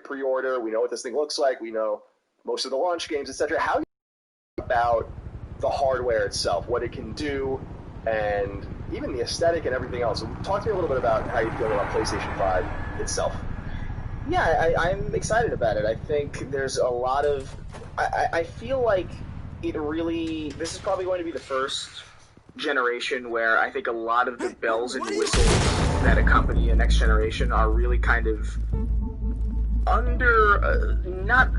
pre-order. We know what this thing looks like. We know most of the launch games, etc. How do you feel about the hardware itself, what it can do, and even the aesthetic and everything else? So talk to me a little bit about how you feel about PlayStation 5 itself. Yeah, I'm excited about it. I think there's a lot of... I feel like it really... This is probably going to be the first generation where I think a lot of the bells and whistles that accompany a next generation are really kind of not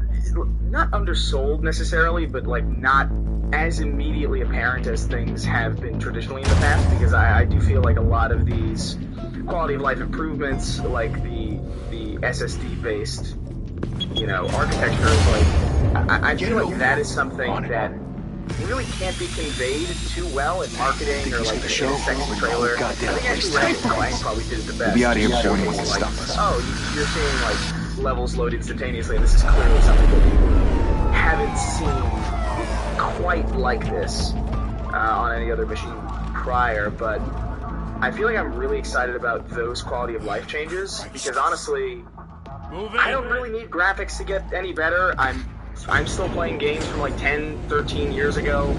undersold necessarily, but like not as immediately apparent as things have been traditionally in the past, because I do feel like a lot of these quality of life improvements, like the SSD based, architecture, is like I feel like that is something that really can't be conveyed too well in marketing or like in a second trailer. I think actually Ratchet & Clank probably did it the best. We'll be out of here before anyone can like, stop us. Oh, you're seeing like levels load instantaneously, and this is clearly something that you haven't seen quite like this on any other machine prior. But I feel like I'm really excited about those quality of life changes, because honestly, I don't really need graphics to get any better. I'm still playing games from like 10, 13 years ago.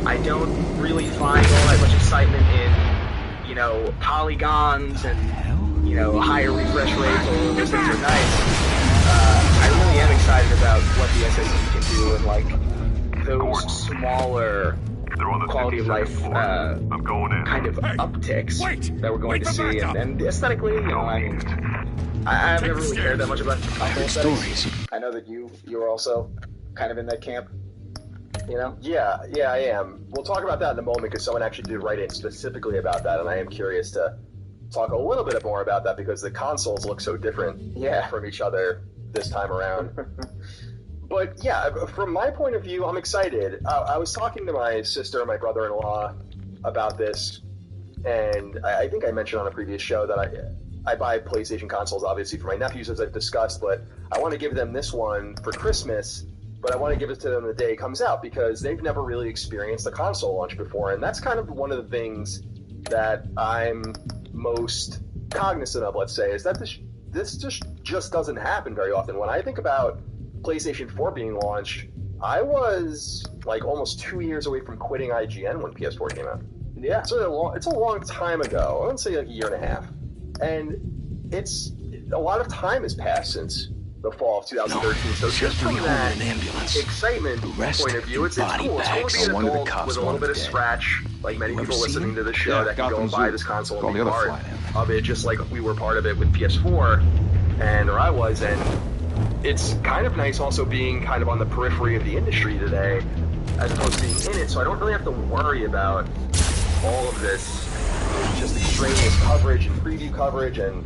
I don't really find all that much excitement in, polygons and, higher refresh rates, although those things are nice. I really am excited about what the SSD can do and like those smaller quality of life kind of upticks that we're going to see. And aesthetically, I've never really cared that much about console aesthetics. I know that you're also kind of in that camp, Yeah, I am. We'll talk about that in a moment, because someone actually did write in specifically about that, and I am curious to talk a little bit more about that, because the consoles look so different from each other this time around. But yeah, from my point of view, I'm excited. I was talking to my sister and my brother-in-law about this, and I think I mentioned on a previous show that I buy PlayStation consoles, obviously, for my nephews, as I've discussed, but I want to give them this one for Christmas, but I want to give it to them the day it comes out, because they've never really experienced a console launch before, and that's kind of one of the things that I'm most cognizant of, let's say, is that this just doesn't happen very often. When I think about PlayStation 4 being launched, I was like almost 2 years away from quitting IGN when PS4 came out. Yeah, so it's a long time ago. I wouldn't say like a year and a half. And it's a lot of time has passed since the fall of 2013. So just from that excitement point of view, it's cool. It's cool to be an adult with a little bit of scratch, like many people listening to this show that can go and buy this console and be part of it, just like we were part of it with PS4, or I was. And it's kind of nice also being kind of on the periphery of the industry today, as opposed to being in it. So I don't really have to worry about all of this just extraneous coverage and preview coverage and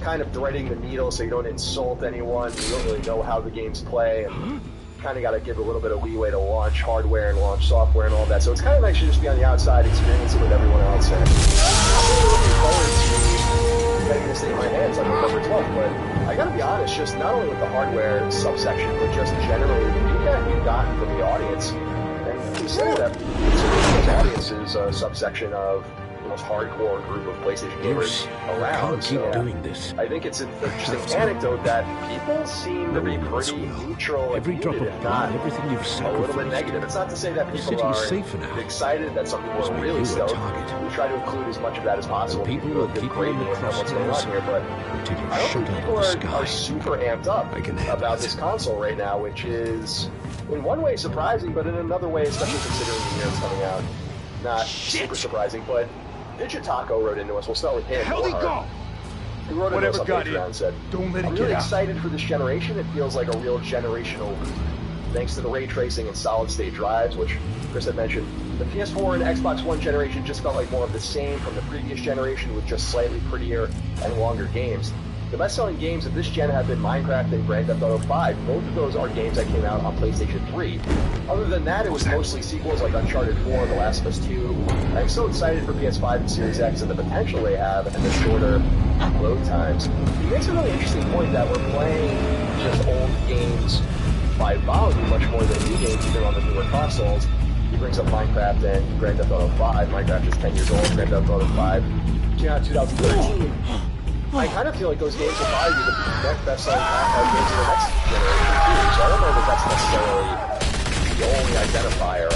kind of threading the needle so you don't insult anyone. You don't really know how the games play, and kind of got to give a little bit of leeway to launch hardware and launch software and all that. So it's kind of nice to just be on the outside, experience it with everyone else. And I'm really looking forward to getting this thing in my hands on November 12th. But I got to be honest, just not only with the hardware subsection, but just generally the feedback we've gotten from the audience. And consider that the audience is a subsection of most hardcore group of PlayStation gamers around. Keep doing this. I think it's an interesting anecdote that people seem to be pretty neutral and muted, if not everything you've a little bit negative. It's not to say that people are excited, that some people are really stoked. We try to include as much of that as possible. People will keep great news on what's going on here, but I don't think people are super amped up about this console right now, which is in one way surprising, but in another way, especially considering the year it's coming out, not super surprising. But Digitaco wrote into us. We'll start with him. How'd he go? He wrote into us on Patreon and said, I'm really excited for this generation. It feels like a real generational leap. Thanks to the ray tracing and solid state drives, which Chris had mentioned. The PS4 and Xbox One generation just felt like more of the same from the previous generation, with just slightly prettier and longer games. The best-selling games of this gen have been Minecraft and Grand Theft Auto 5. Both of those are games that came out on PlayStation 3. Other than that, it was mostly sequels like Uncharted 4, The Last of Us 2. I'm so excited for PS5 and Series X and the potential they have and the shorter load times. He makes a really interesting point that we're playing just old games by volume much more than new games, even on the newer consoles. He brings up Minecraft and Grand Theft Auto 5. Minecraft is 10 years old, Grand Theft Auto 5 came out in 2013. I kind of feel like those games will probably be the next best-selling games in the next identifier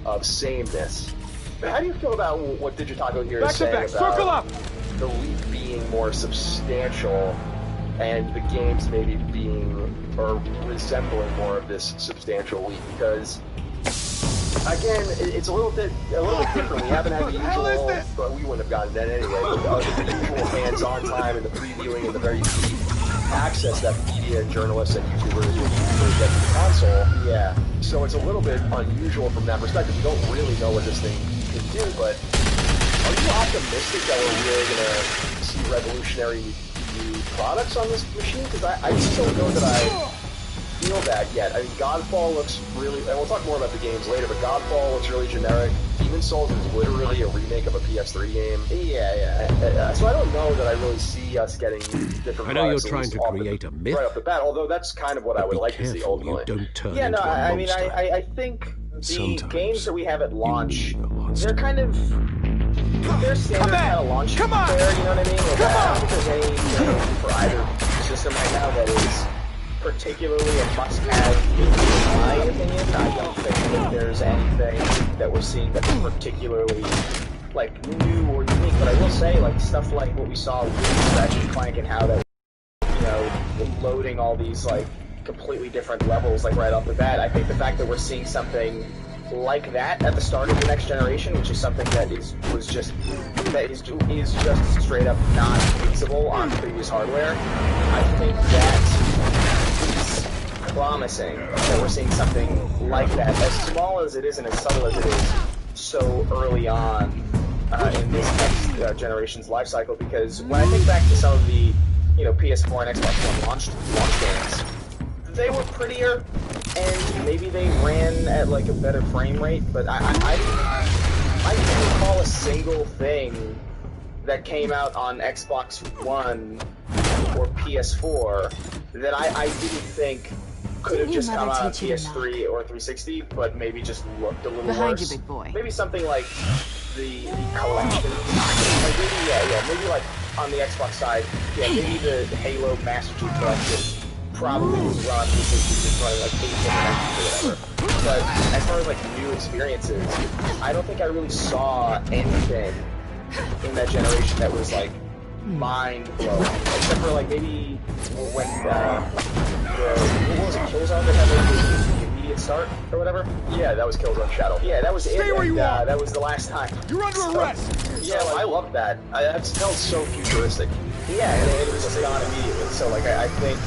of sameness. But how do you feel about what Digitago here is saying about circle up. the leap being more substantial and the games maybe being or resembling more of this substantial leap? Because again, it's a little bit different. We haven't had the usual, but we wouldn't have gotten that anyway. The usual hands-on time and the previewing and the very deep access that media and journalists and YouTubers would get to the console. Yeah. So it's a little bit unusual from that perspective. You don't really know what this thing can do, but are you optimistic that we're really going to see revolutionary new products on this machine? Because I just don't know that I feel that yet. I mean, Godfall looks really, and we'll talk more about the games later, but Godfall looks really generic. Demon's Souls is literally a remake of a PS3 game. Yeah. So I don't know that I really see us getting different. I know you're trying to create a myth right off the bat, although that's kind of what I would like to see ultimately. You don't turn yeah, no, into a I mean, monster. I think the games that we have at launch, they're kind of, they're standard kind of launch there, you know what I mean? Like, I don't think there's anything for either system right now that is particularly a must-have in my opinion. I don't think that there's anything that we're seeing that's particularly like new or unique. But I will say, like stuff like what we saw with Ratchet and Clank and how that, you know, loading all these like completely different levels like right off the bat. I think the fact that we're seeing something like that at the start of the next generation, which is something that is just straight up not feasible on previous hardware, I think that promising that we're seeing something like that, as small as it is and as subtle as it is, so early on in this next generation's life cycle. Because when I think back to some of the, you know, PS4 and Xbox One launch games, they were prettier and maybe they ran at like a better frame rate. But I can't recall a single thing that came out on Xbox One or PS4 that I didn't think could have just come out on PS3 or 360, but maybe just looked a little Behind worse. you, big boy. Maybe something like the collection. Like maybe like on the Xbox side, maybe the Halo Master Chief Collection probably was run because it's running like 8 different or whatever. But as far as like new experiences, I don't think I really saw anything in that generation that was like mind-blowing, except for like maybe when what was it, Killzone that had the immediate start or whatever? Yeah, that was Killzone Shadow. Yeah, that was it. Stay where you are. That was the last time. You're under arrest. Yeah, I love that. That felt so futuristic. Yeah, and it was just gone immediately. So like I think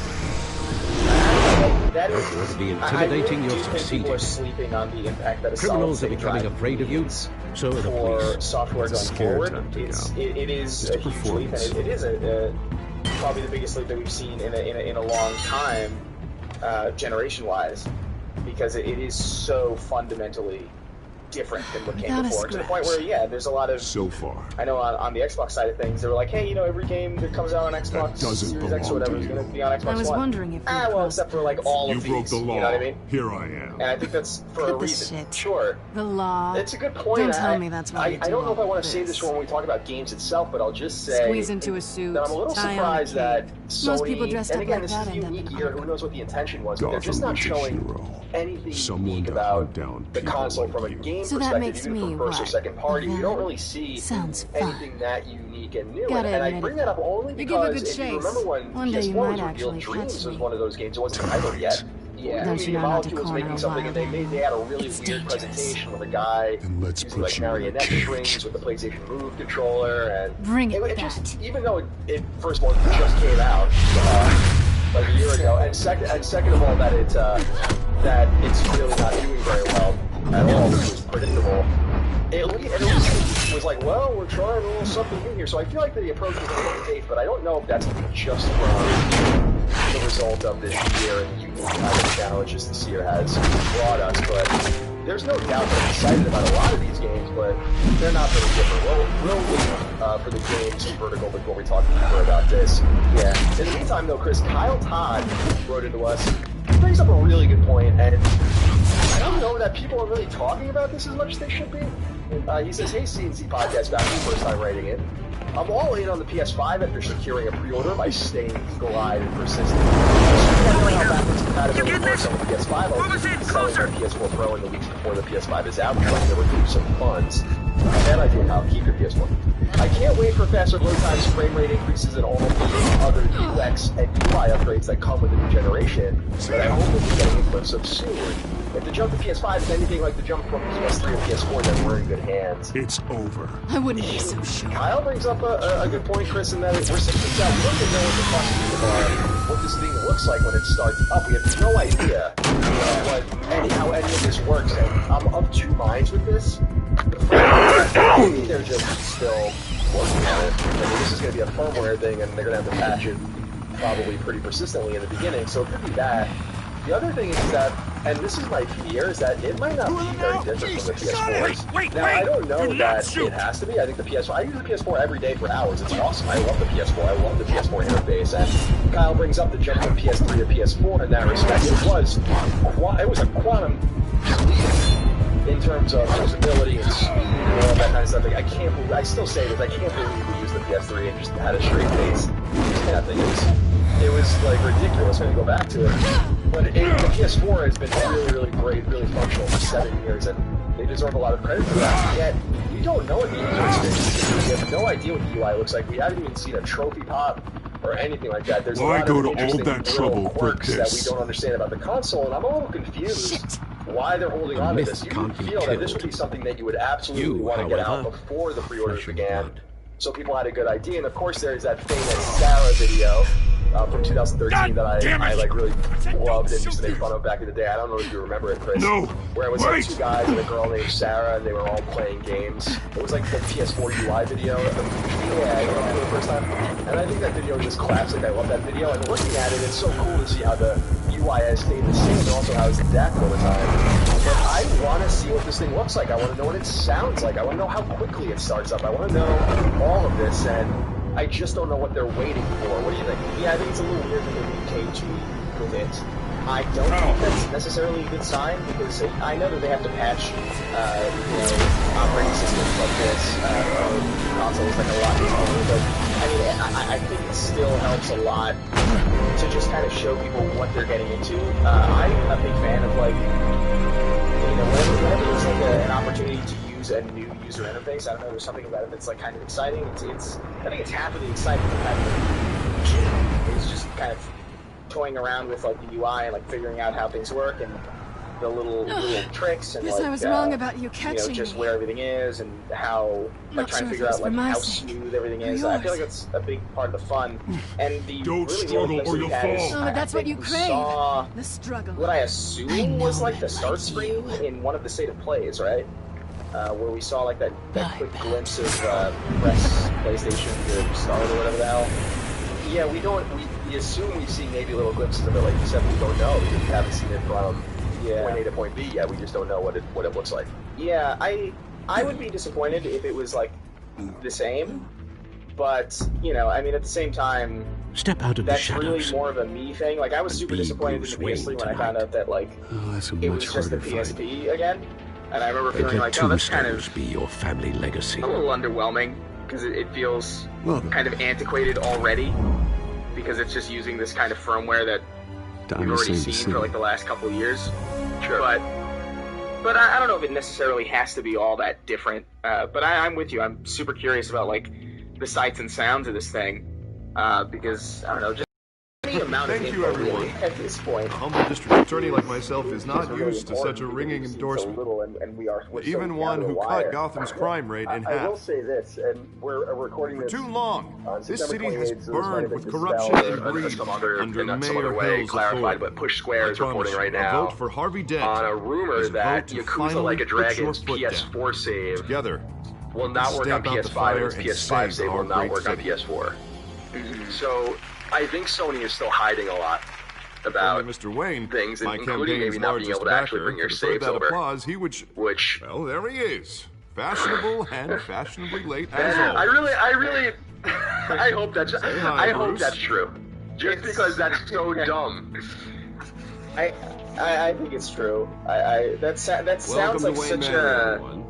that is You're to be intimidating, you're succeeding. People are sleeping on the impact that a Criminals are becoming afraid of you, so are the for police. software It's a going scare forward. tactic, It is a huge leap, and it is probably the biggest leap that we've seen in a long time, generation-wise, because it is so fundamentally different than what came before. To the point where, there's a lot of... So far. I know on the Xbox side of things, they were like, hey, you know, every game that comes out on Xbox Series X or whatever is going to be on Xbox One. I was wondering if well, except for like all of these. You broke the law. You know what I mean? Here I am. And I think that's for a reason. Shit. Sure. The law. It's a good point. Don't tell me that's why I don't know if I want to say this when we talk about games itself, but I'll just say Squeeze into a suit, that I'm a little tie on a surprised that cape. Sony, Most people dressed and up again, like this is that end up unique in here. Arkham. Who knows what the intention was? But they're just Gotham not needs a showing hero. anything Someone unique to about hunt down the people console like from a you. game So that perspective, makes even me from first or what? second party. You don't That really see sounds fun. anything that unique and new. Gotta And I admit bring it, that up though. only You give a because good if you chase. remember when One day you PS4 might was actually revealed, Dreams catch was me. one of those games. It wasn't titled yet. Yeah, Don't you Media know not to Molecule was corner making a something, and they had a really It's weird dangerous. presentation with a guy Then let's using put like you in a marionette cage. strings with the PlayStation Move controller, and Bring it it back. just, even though it first of all just came out like a year ago, and second of all that it's really not doing very well at all, which was predictable. It at least was like, well, we're trying a little something new here. So I feel like the approach was a little safe, but I don't know if that's just from the result of this year and the unique kind of challenges this year has brought us. But there's no doubt that I'm excited about a lot of these games, but they're not very different. We'll wait for the games vertical before we talk deeper about this. Yeah. In the meantime, though, Chris, Kyle Todd wrote into us. He brings up a really good point, and I don't know that people are really talking about this as much as they should be. He says, hey, CNC Podcast, back for the first time writing it. I'm all in on the PS5 after securing a pre-order by staying eagle-eyed and persistent. I don't know how backwards compatibility works some of the PS5 owners selling their PS4 Pro in the weeks before the PS5 is out, because they were getting some funds. And I think I'll keep your PS4. I can't wait for faster load times, frame rate increases, and all of the other UX and UI upgrades that come with the new generation. But I hope we'll be getting a glimpse of soon. If the jump to PS5 is anything like the jump from PS3 to PS4, then we're in good hands. It's over. I wouldn't be so sure. Kyle brings up a good point, Chris, in that we're 6 weeks out. We don't even know what the cost are, what this thing looks like when it starts up. We have no idea how any of this works, and I'm of two minds with this. Maybe they're just still working on it. I mean, this is going to be a firmware thing, and they're going to have to patch it probably pretty persistently in the beginning, so it could be that. The other thing is that, and this is my fear, is that it might not be very different from the PS4s. Now, I don't know that it has to be. I think the PS4, I use the PS4 every day for hours. It's awesome. I love the PS4. I love the PS4 interface. And Kyle brings up the jump from PS3 to PS4 in that respect. It was a quantum leap in terms of usability and speed and all that kind of stuff. Like, I still say this, I can't believe we used the PS3 and just had a straight face. That thing it was like ridiculous when you go back to it. But the PS4 has been really, really great, really functional for 7 years, and they deserve a lot of credit for that. Yet, we don't know what the user experience is. We have no idea what the UI looks like. We haven't even seen a trophy pop or anything like that. There's a lot of interesting little quirks that we don't understand about the console, and I'm a little confused why they're holding on to this. You would feel that this would be something that you would absolutely want to get out before the pre-orders began, so people had a good idea. And of course, there's that famous Sarah video from 2013 that I like really loved and used to make fun of back in the day. I don't know if you remember it, Chris. No. Where it was like two guys and a girl named Sarah, and they were all playing games. It was like the PS4 UI video. For the first time. And I think that video is just classic. I love that video. And looking at it, it's so cool to see how the UI has stayed the same, and also how it's adapted over time. And I want to see what this thing looks like. I want to know what it sounds like. I want to know how quickly it starts up. I want to know all of this, and I just don't know what they're waiting for. What do you think? Yeah, I think it's a little weird that they're cagey with it. I don't think that's necessarily a good sign, because I know that they have to patch, operating systems like this, consoles like a lot more, but I mean, I think it still helps a lot to just kind of show people what they're getting into. I'm a big fan of, like, whenever there's like an opportunity to use a new user interface, I don't know, there's something about it that's like kind of exciting. I think it's half of the excitement of it's just kind of toying around with like the UI and like figuring out how things work and the little tricks and Guess I was wrong about you catching just me. where everything is and how like trying to figure out like how smooth everything is. I feel like that's a big part of the fun. And the Don't really struggle the or you'll fall. Oh, that's what you crave. The struggle. What I assume was like the start screen in one of the State of Plays, right? Where we saw like that quick glimpse of press PlayStation or Start or whatever the hell. Yeah, we assume we've seen maybe little glimpses of it, like you said, we don't know because we haven't seen it from point A to point B yet. We just don't know what it looks like. Yeah, I would be disappointed if it was like the same, but I mean, at the same time, step out of the shadows. That's really more of a me thing. Like I was super disappointed in the PS3 when I found out that like it was just the PSP again, and I remember feeling like, oh, that's kind of be your family legacy. A little underwhelming because it feels kind of antiquated already. Because it's just using this kind of firmware that we've already seen for like the last couple of years. Sure. But I don't know if it necessarily has to be all that different. But I'm with you. I'm super curious about like the sights and sounds of this thing. Because I don't know, just the amount of Thank you, everyone. At this point. A humble district attorney like myself is not used to such a ringing endorsement. Even one who cut Gotham's crime rate in half. I will say this, and we're recording this for too long. This city has burned with corruption corruption and greed some other under way Mayor Hill's clarified, authority. but Push Square is reporting right A now vote for Harvey Dent on a rumor is a that vote to Yakuza finally Like a put your Dragon's foot down. PS4 save Together, will not work on stamp out the PS5, fire and its and PS5 save save will our not great work on city. PS4. So I think Sony is still hiding a lot about only Mr. Wayne, things, my including maybe campaign's not being largest able to actually backer, bring your could have heard saves that over. applause, he would Which, well, there he is. Fashionable and fashionably late as always. I hope that's hi, hope Bruce. that's true. Just because that's so dumb. I think it's true. That sounds like Welcome to such Wayne Manor, a. everyone.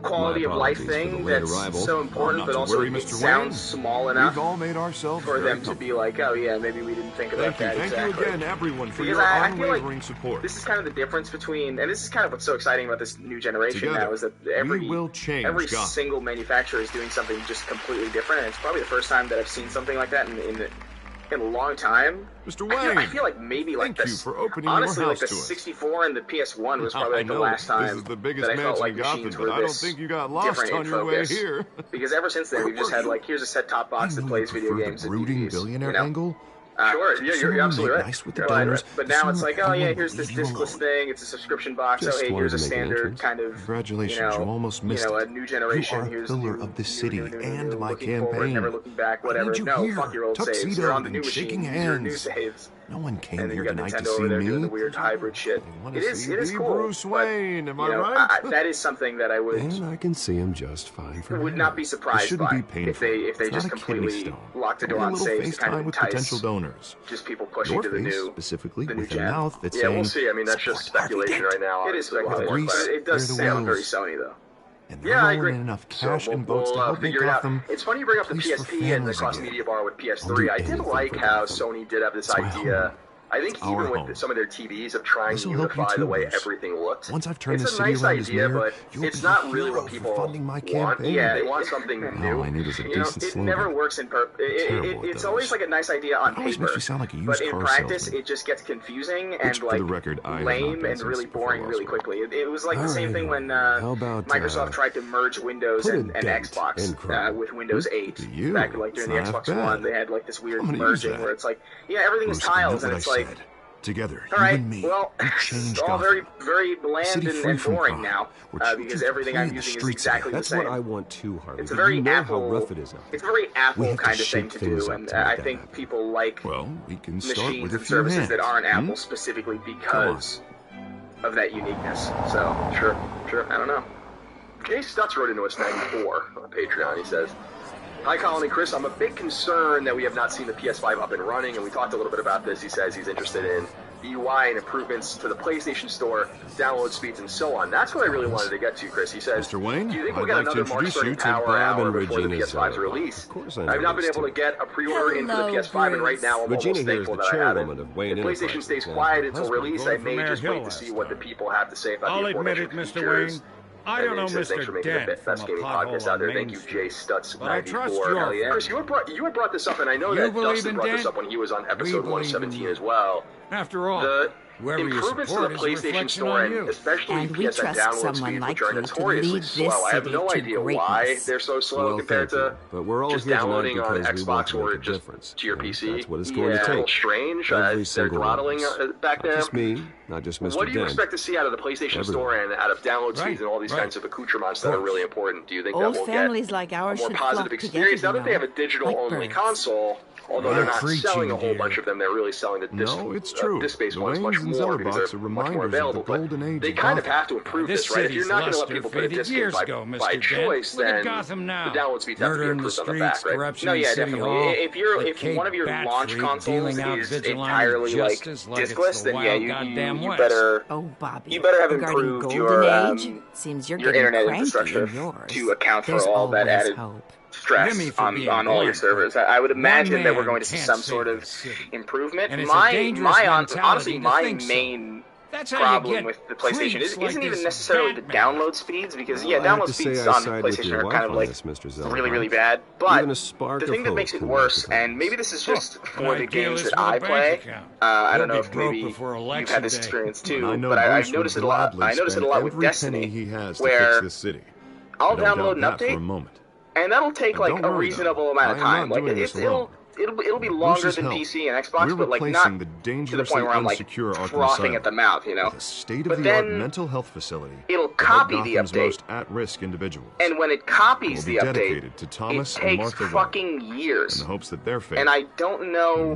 quality of life thing that's so important, but also it sounds small enough for them to be like, oh yeah, maybe we didn't think about that exactly. Thank you again, everyone, for because your I feel unwavering like support. This is kind of the difference between, and this is kind of what's so exciting about this new generation now, is that every single manufacturer is doing something just completely different, and it's probably the first time that I've seen something like that in a long time. Mr. Wayne, I feel like maybe like thank you for opening honestly your like house the to us. 64 and the PS1 was probably like the last time this is the biggest that I felt like Gotham, machines but were I don't this think you got lost on your way here. Because ever since then we've just had like, here's a set-top box that plays video games and brooding DVDs, billionaire angle. Sure, yeah, you're absolutely right. Nice with the donors, but now it's like, oh yeah, here's this discless thing. It's a subscription box. Oh hey, here's a standard kind of, congratulations, you almost missed a new generation. You are here's pillar of the city and my looking campaign. Forward, never looking back, whatever. No, fuck your old saves. You're on the new machine. Your new saves. No one came and then here you got tonight Nintendo to see over there me. doing the weird hybrid shit. It is cool. Bruce Wayne, am I right? That is something that I would. And I can see him just fine for would not be surprised by if they just completely locked the door on saves, kind of entice potential donors. Just people pushing to the new, specifically the new with a gen. mouth that's yeah, we'll see. I mean, that's just speculation right now. It is speculation, but it does sound very Sony though. And yeah, I agree. Enough cash and votes to help figure it out. It's funny you bring up the PSP and the cross media bar with PS3. I did like how Sony did have this idea. I think even with some of their TVs of trying to unify the way everything looked. Once I've turned it's a nice idea, but it's not really what people want. Yeah, they want something new. All I need is a decent it never works in it's always like a nice idea on paper, but in practice it just gets confusing and like lame and really boring really quickly. It was like the same thing when Microsoft tried to merge Windows and Xbox with Windows 8 back like during the Xbox One. They had like this weird merging where it's like, yeah, everything is tiles and it's like, together, all right, well, it's all very, very bland and boring now, because everything I'm using is exactly the same. That's what I want too, Harvey. It's a very Apple. How rough it is out there. It's a very Apple kind of thing to do, and I think people like machines and services that aren't Apple specifically because of that uniqueness. So, sure, I don't know. Jay Stutz wrote into us 94 on Patreon. He says, hi, Colin and Chris. I'm a bit concerned that we have not seen the PS5 up and running, and we talked a little bit about this. He says he's interested in the UI and improvements to the PlayStation Store, download speeds, and so on. That's what I really wanted to get to, Chris. He says, Mr. Wayne, do you think we'll get another March 30 power hour before the PS5's release? I've not been able to get a pre-order into the PS5, and right now I'm almost thankful that I haven't. If PlayStation stays quiet until release, I may just wait to see what the people have to say about the aforementioned features. I don't know Thanks for Mr. making Dent the best gaming podcast out there. Thank you, Jay Stutz. But I trust your Chris, you had brought this up, and I know that Dustin brought this up when he was on episode 117 as well. After all, the improvements to the PlayStation Store, and especially PSN download speeds, which are notoriously slow. I have no idea why they're so slow compared to just downloading on Xbox or just to your PC. That's what it's going to take. A little strange. They're throttling back there. Not just me, not just Mr. What do you expect to see out of the PlayStation Store and out of download speeds and all these kinds of accoutrements that are really important? Do you think that we'll get a more positive experience now that they have a digital-only console? Although they're not selling a whole bunch of them, they're really selling the disc-based ones much more because they're much more available. But they kind of have to improve this, right? If you're not going to let people put a disc in by choice, then the download speeds have to be improved on the back, right? No, yeah, definitely. If one of your launch consoles is entirely like discless, then yeah, you better have improved your internet infrastructure to account for all that added stress on all your servers. I would imagine that we're going to see some sort of improvement. Honestly, my main problem with the PlayStation isn't even necessarily the download speeds, because download speeds on PlayStation are kind of like really, really bad. But the thing that makes it worse, and maybe this is just for the games that I play, I don't know if maybe you've had this experience too, but I've noticed it a lot. I notice it a lot with Destiny, where I'll download an update, and that'll take like a reasonable amount of time. Like it'll be longer than PC and Xbox, but like not to the point where I'm like frothing at the mouth, you know. But then mental health facility. It'll copy the update, at-risk individuals. And when it copies the update, it takes fucking years. In the hopes that their fate and I don't know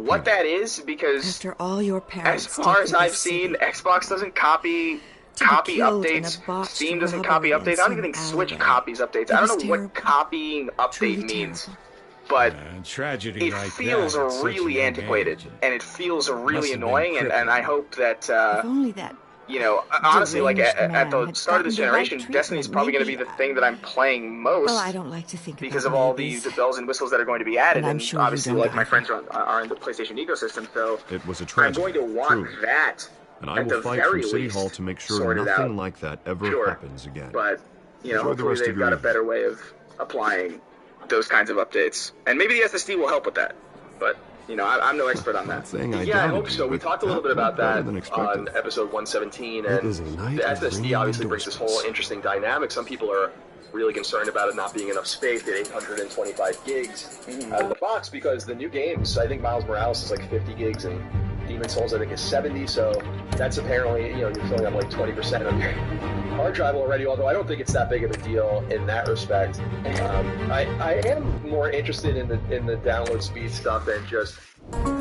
what that is, because after all your parents, as far as I've seen, Xbox doesn't copy updates. Steam doesn't copy updates. I don't even think Switch copies updates. I don't know what copying update means, but it feels really antiquated, and it feels really annoying, and I hope that you know, honestly, like at the start of this generation, Destiny's probably going to be the thing that I'm playing most. Well, I don't like to think because of all the bells and whistles that are going to be added, and sure obviously, like my friends are in the PlayStation ecosystem, so it was a tragedy, I'm going to want that. And I will fight from City Hall to make sure nothing like that ever happens again. But you know, hopefully they've got a better way of applying those kinds of updates, and maybe the SSD will help with that. But you know, I'm no expert on that. Yeah, I hope so. We talked a little bit about that on episode 117, and the SSD obviously brings this whole interesting dynamic. Some people are really concerned about it not being enough space at 825 gigs out of the box, because the new games, I think Miles Morales is like 50 gigs, and Demon's Souls I think is 70, so that's apparently, you know, you're filling up like 20% of your hard drive already, although I don't think it's that big of a deal in that respect. I am more interested in the download speed stuff than just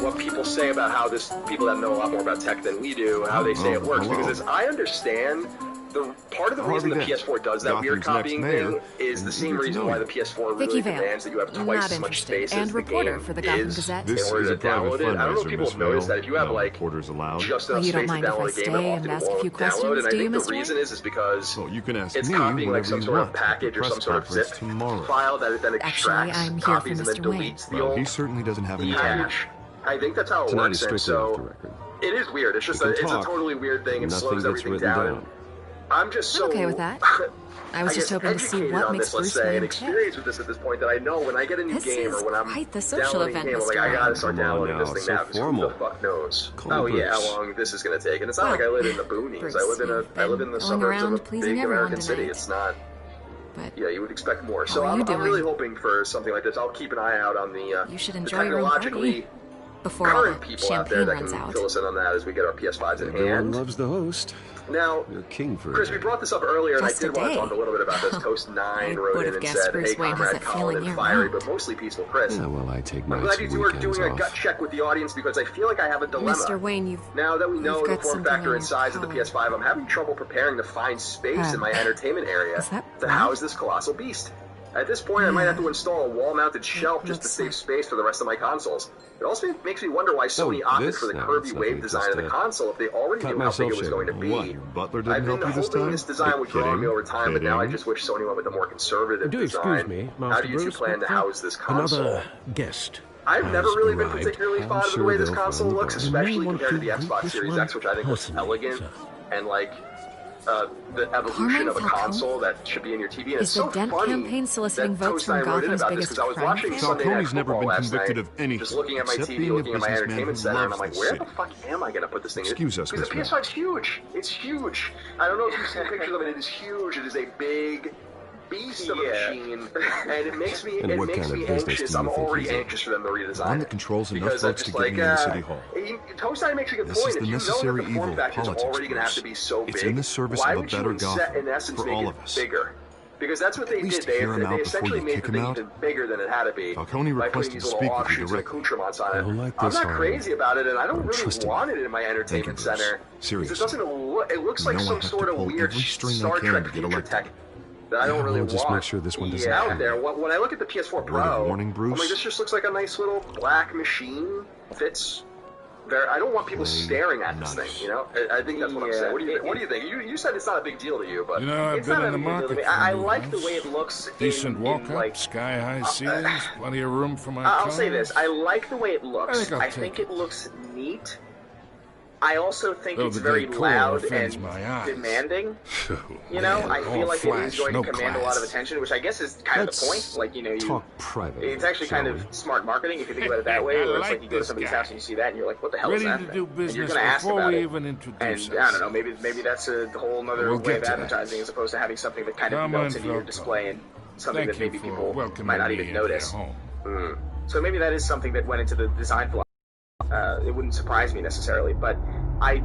what people say about how this, people that know a lot more about tech than we do, how they say it works, because as I understand, the part of the reason the PS4 does that weird copying thing is the same reason why the PS4 really demands that you have twice as much space as the game is in order to download it. I don't know if people have noticed that if you have like just enough space to download a game, it often won't download, and I think the reason is because it's copying like some sort of package or some sort of zip file that it then extracts, copies, and then deletes the old he certainly doesn't have any cache. I think that's how it works, and so it is weird. It's just it's a totally weird thing. It slows everything down. I'm just so okay with that. I was just hoping to see what makes Bruce Wayne and experience with this at this point that I know when I get a new game or when I'm quite the social event, game, I'm like, I gotta start downloading this thing now because who the fuck knows? How long this is gonna take? And it's not like I live in the boonies. I live in the suburbs of a big American city. It's not. But yeah, you would expect more. So I'm really hoping for something like this. I'll keep an eye out on the technologically before current people out there that can fill us in on that as we get our PS5s in hand. Everyone loves the host. Now, Chris, we brought this up earlier, and I did want to talk a little bit about this. Toast 9 wrote in and said, hey, Comrade Colin and Fiery, but mostly peaceful Chris. Yeah, well, I take my I'm glad you were doing a gut check with the audience because I feel like I have a dilemma. Mr. Wayne, now that we know the form factor and size of the PS5, I'm having trouble preparing to find space in my entertainment area to house this colossal beast. At this point, I might have to install a wall-mounted shelf just to save space for the rest of my consoles. It also makes me wonder why Sony opted for the curvy wave design of the console if they already knew how big it was going to be. I've been hoping this design would draw me over time, but now I just wish Sony went with a more conservative design. How do you two plan to house this console? Another guest. I've never really been particularly fond of the way this console looks, especially compared to the Xbox Series X, which I think looks elegant and like the evolution of a console that should be in your TV. And it's so funny campaign soliciting votes from Gotham's biggest because I was watching Sunday Night Football last night, just looking at my TV, looking at my entertainment center, and I'm like, where the fuck am I going to put this thing in? Because the PS5's huge. It's huge. I don't know if you've seen pictures of it. It is huge. It is a big beast of a machine, and it makes me anxious. I'm already anxious for them to redesign on the controls enough votes to get me into City Hall. Toastai makes a good point. If you know that the form factor is already going to have to be so big, it's in the service of a better Gotham for all of us. Bigger? Because that's what they did. They essentially made the thing even bigger than it had to be by putting these little offshoots and accoutrements on it. I'm not crazy about it, and I don't really want it in my entertainment center. It doesn't look. It looks like some sort of weird Star Trek future tech that I don't really want. Just make sure this one doesn't out there. When I look at the PS4 Pro, I'm like, this just looks like a nice little black machine. Fits. I don't want people staring at this thing, you know? I think that's what I'm saying. What do you think? You said it's not a big deal to you, but you know, I've been in the market. I like the way it looks. Decent walk-up, like, sky-high ceilings, plenty of room for my car. I'll say this. I like the way it looks. I think it looks neat. I also think it's very loud and demanding. You know, I feel like it is going to command a lot of attention, which I guess is kind of the point. Like, you know, it's actually kind of smart marketing if you think about it that way. Where it's like you go to somebody's house and you see that and you're like, what the hell is that? And you're going to ask about it. And I don't know, maybe that's a whole other way of advertising as opposed to having something that kind of melts into your display and something that maybe people might not even notice. So maybe that is something that went into the design philosophy. It wouldn't surprise me necessarily, but I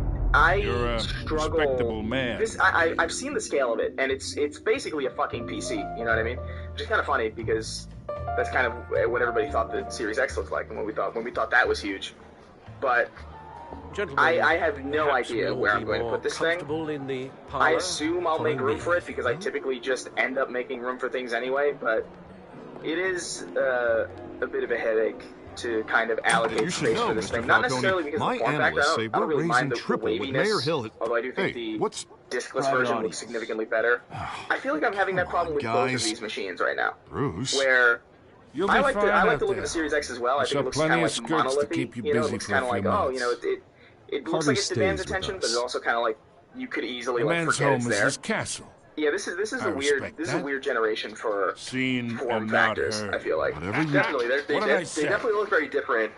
struggle. Respectable man. I've seen the scale of it, and it's basically a fucking PC. You know what I mean? Which is kind of funny because that's kind of what everybody thought the Series X looked like, and when we thought that was huge. But I have no idea where I'm going to put this thing. I assume I'll make room for it because I typically just end up making room for things anyway. But it is a bit of a headache to kind of allocate You should space know, for this Mr. thing. Not Falcone, necessarily because my of the form factor. analysts say I don't we're really mind raising the triple with waviness, Mayor Hill. although I do think Hey, the what's discless version looks significantly better. I feel like I'm having that problem with both of guys. these machines right now. Bruce? Where You'll be I like fine the out look there. of the Series X as well. I I think saw it looks plenty kind of of like skirts to monolithy. keep you You know, it busy looks for kind a of like, few oh, you know, minutes. it looks Harvey like it's advanced stays with attention, but us. it's also kind of like you could easily A like man's forget home it's is there. his castle. Yeah, this is I a weird respect this is a that. weird generation for Seen form and not factors. heard. I feel like Whatever you- definitely they What did I they say? definitely look very different.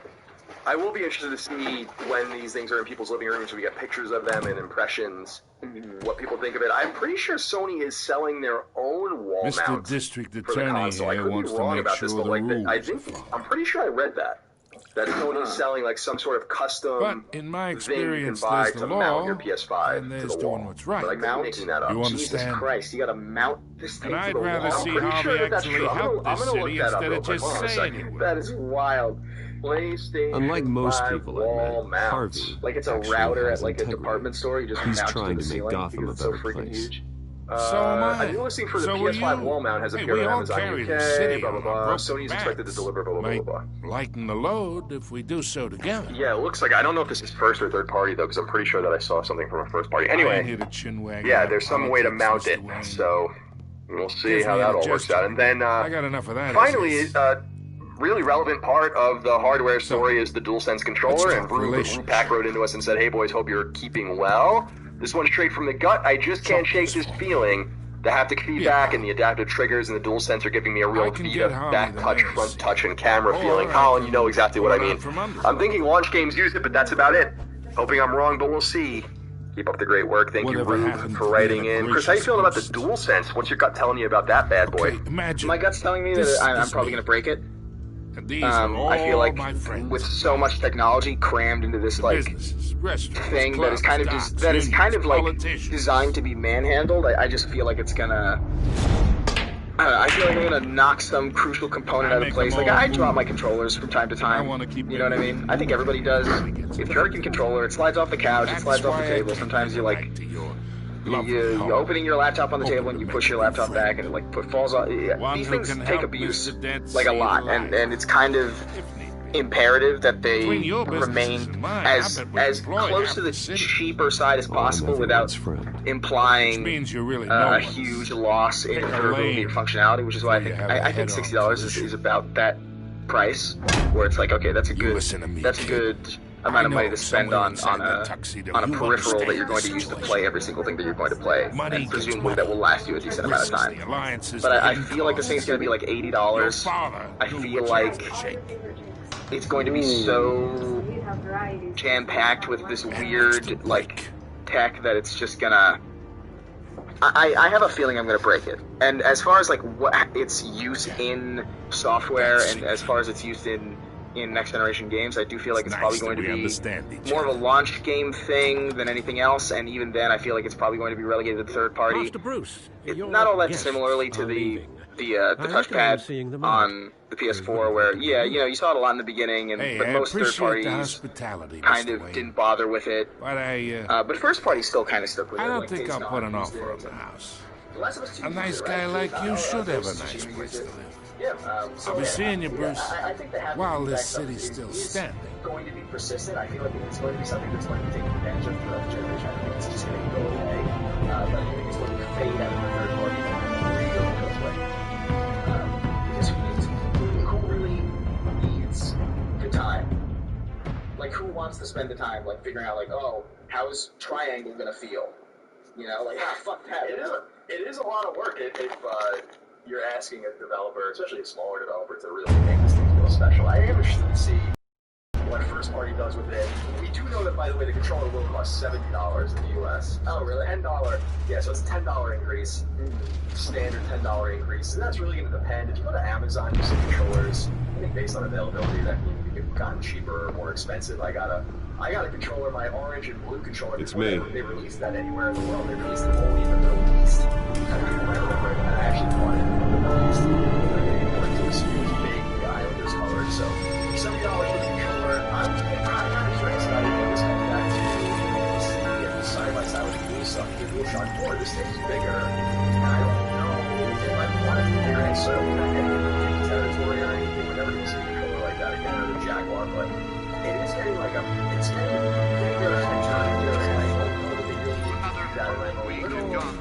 I will be interested to see when these things are in people's living rooms. We get pictures of them and impressions, what people think of it. I'm pretty sure Sony is selling their own wall Mr. mount District for the Attorney console. I here could be wants to wrong make about this, sure but the like rules I are think followed. I'm pretty sure I read that Sony's selling like some sort of custom But in my thing you can experience, buy there's to the mount law, your PS5 and to there's the doing wall. what's right. But I could be Mount? making that up. You Jesus understand? Christ, you gotta mount this thing And to I'd the rather wall. see I'm pretty Harvey sure that's actually true. help I'm this gonna look city that up instead real of quick. just Hold on a saying second. it. That is wild. PlayStation Unlike most 5 people I wall met, mount. Harvey Like it's a actually router has at like a integrity. department store. You just He's mount it trying to the to make ceiling Gotham because a it's so better freaking place. huge. So am I. I've been listening for the So will PS5 you. wall mount has Hey, appeared we on all Amazon carry UK, the city blah blah on blah. our broken Sony's expected to backs. deliver blah blah blah Might blah. lighten the load if we do so together. Yeah, it looks like I don't know if this is first or third party though, because I'm pretty sure that I saw something from a first party. I ain't Anyway, here to chinwag yeah, about there's some way to politics, mount Mr. it, Wayne. so we'll see Gives how me that an all works out. And then I got enough of that. finally, as is. really relevant part of the hardware story is the DualSense controller. let's And talk Rupak wrote into us and said, "Hey boys, hope you're keeping well. This one's straight from the gut. I just can't shake this feeling. The haptic feedback and the adaptive triggers and the DualSense are giving me a real I can Vita get Harvey back the touch, mayor front seat. touch, and camera Or feeling. I Colin, you can know exactly what I pull it mean. out from under. I'm thinking launch games use it, but that's about it. Hoping I'm wrong, but we'll see. Keep up the great work. Thank Whatever you, happened Rube, to for writing being a in. Chris, how you gracious feeling about the host? DualSense? What's your gut telling you about that bad boy? Okay, imagine. My gut's telling me This that I'm is probably me. gonna break it. And these are all I feel like my friends. with so much technology crammed into this like businesses, restaurants, thing that clubs, is kind of docks, that is kind of unions, like politicians. designed to be manhandled. I just feel like it's gonna. I feel like I'm gonna knock some crucial component I out of make place. them Like all I drop move. my controllers from time to time. I wanna keep you know what I it mean? I think everybody does. If you're a controller, it slides off the couch, it That's slides off the why I table. keep Sometimes you're bringing like it back to your you, lovely you're home. opening your laptop on the Hoping table and to you make push your a new laptop friend. back and it like falls off. One These who things can take help abuse Mr. Dent like a see lot, the and light. it's kind of If need be. imperative that they Between your businesses remain and mine, I as bet we employ close half to the the city. cheaper side as Oh, I'm possible without everyone's friend. Which implying means you really a know huge loss in Pick a durability lane and functionality, which is why I before you think have a I think head-on $60 is about that price, where it's like, okay, that's a You good listen to me, that's a kid. good amount of I money know to spend somewhere on inside a that tuxedo on a you peripheral that understand you're going to the use to situation. play every single thing that you're going to play, Money and gets presumably money. that will last you a decent amount of Risks, time. the alliances, But the I hidden feel like this thing's costs. going to be like Your $80. father I knew feel which like hands to shake. it's going to be so jam-packed with this weird like tech that it's just gonna I have a feeling I'm gonna break it. And as far as like what its use in software and as far as its use in next generation games, I do feel like it's probably going to be more of a launch game thing than anything else, and even then I feel like it's probably going to be relegated to third party. Master Bruce, Not all that similarly to the touchpad on the PS4, where you saw it a lot in the beginning, and Hey, but I most third appreciate the parties hospitality, kind Mr. of Wayne. didn't bother with it. But But first party still kind of stuck with it. I don't like think Days I'll put Gone an used offer it. on the house. The Last of Us 2 A used nice it, guy right? like you should have a Ghost of nice Tsushima place used to it. live. Yeah, I'll be seeing you, Bruce, I think the haptic while this feedback city's stuff still is standing. going to be persistent. I feel like it's going to be something that's going to be taken advantage of throughout the generation. I think it's just going to go away. But I think it's going to fade out of the third party radio goes away. Because who really needs the time? Like, who wants to spend the time, like, figuring out, like, oh, how's Triangle going to feel? You know, like, fuck that. It is a lot of work if you're asking a developer, especially a smaller developer, to really make this thing feel special. I am interested to see what First Party does with it. We do know that, by the way, the controller will cost $70 in the US. Oh, really? $10. Yeah, so it's a $10 increase. Standard $10 increase. And that's really going to depend. If you go to Amazon, you see controllers, I think based on availability, that you could gotten cheaper or more expensive. I got a controller, my orange and blue controller. It's before me. They released that anywhere in the world. They released it only in the Middle East. I remember it, and I actually bought it in the Middle East. It was big, the Islanders color. So $70 for the controller. I'm kind of curious about it. This comes back to side by side with the Dual stuff. The DualShock 4, this thing's bigger. And I don't know if I want it to be bigger. And so we're not getting into territory or anything. We're never going to see a controller like that again. Or the on, but it is getting like it's getting bigger and chunkier, and I don't know if they really need to do that, and I'm a little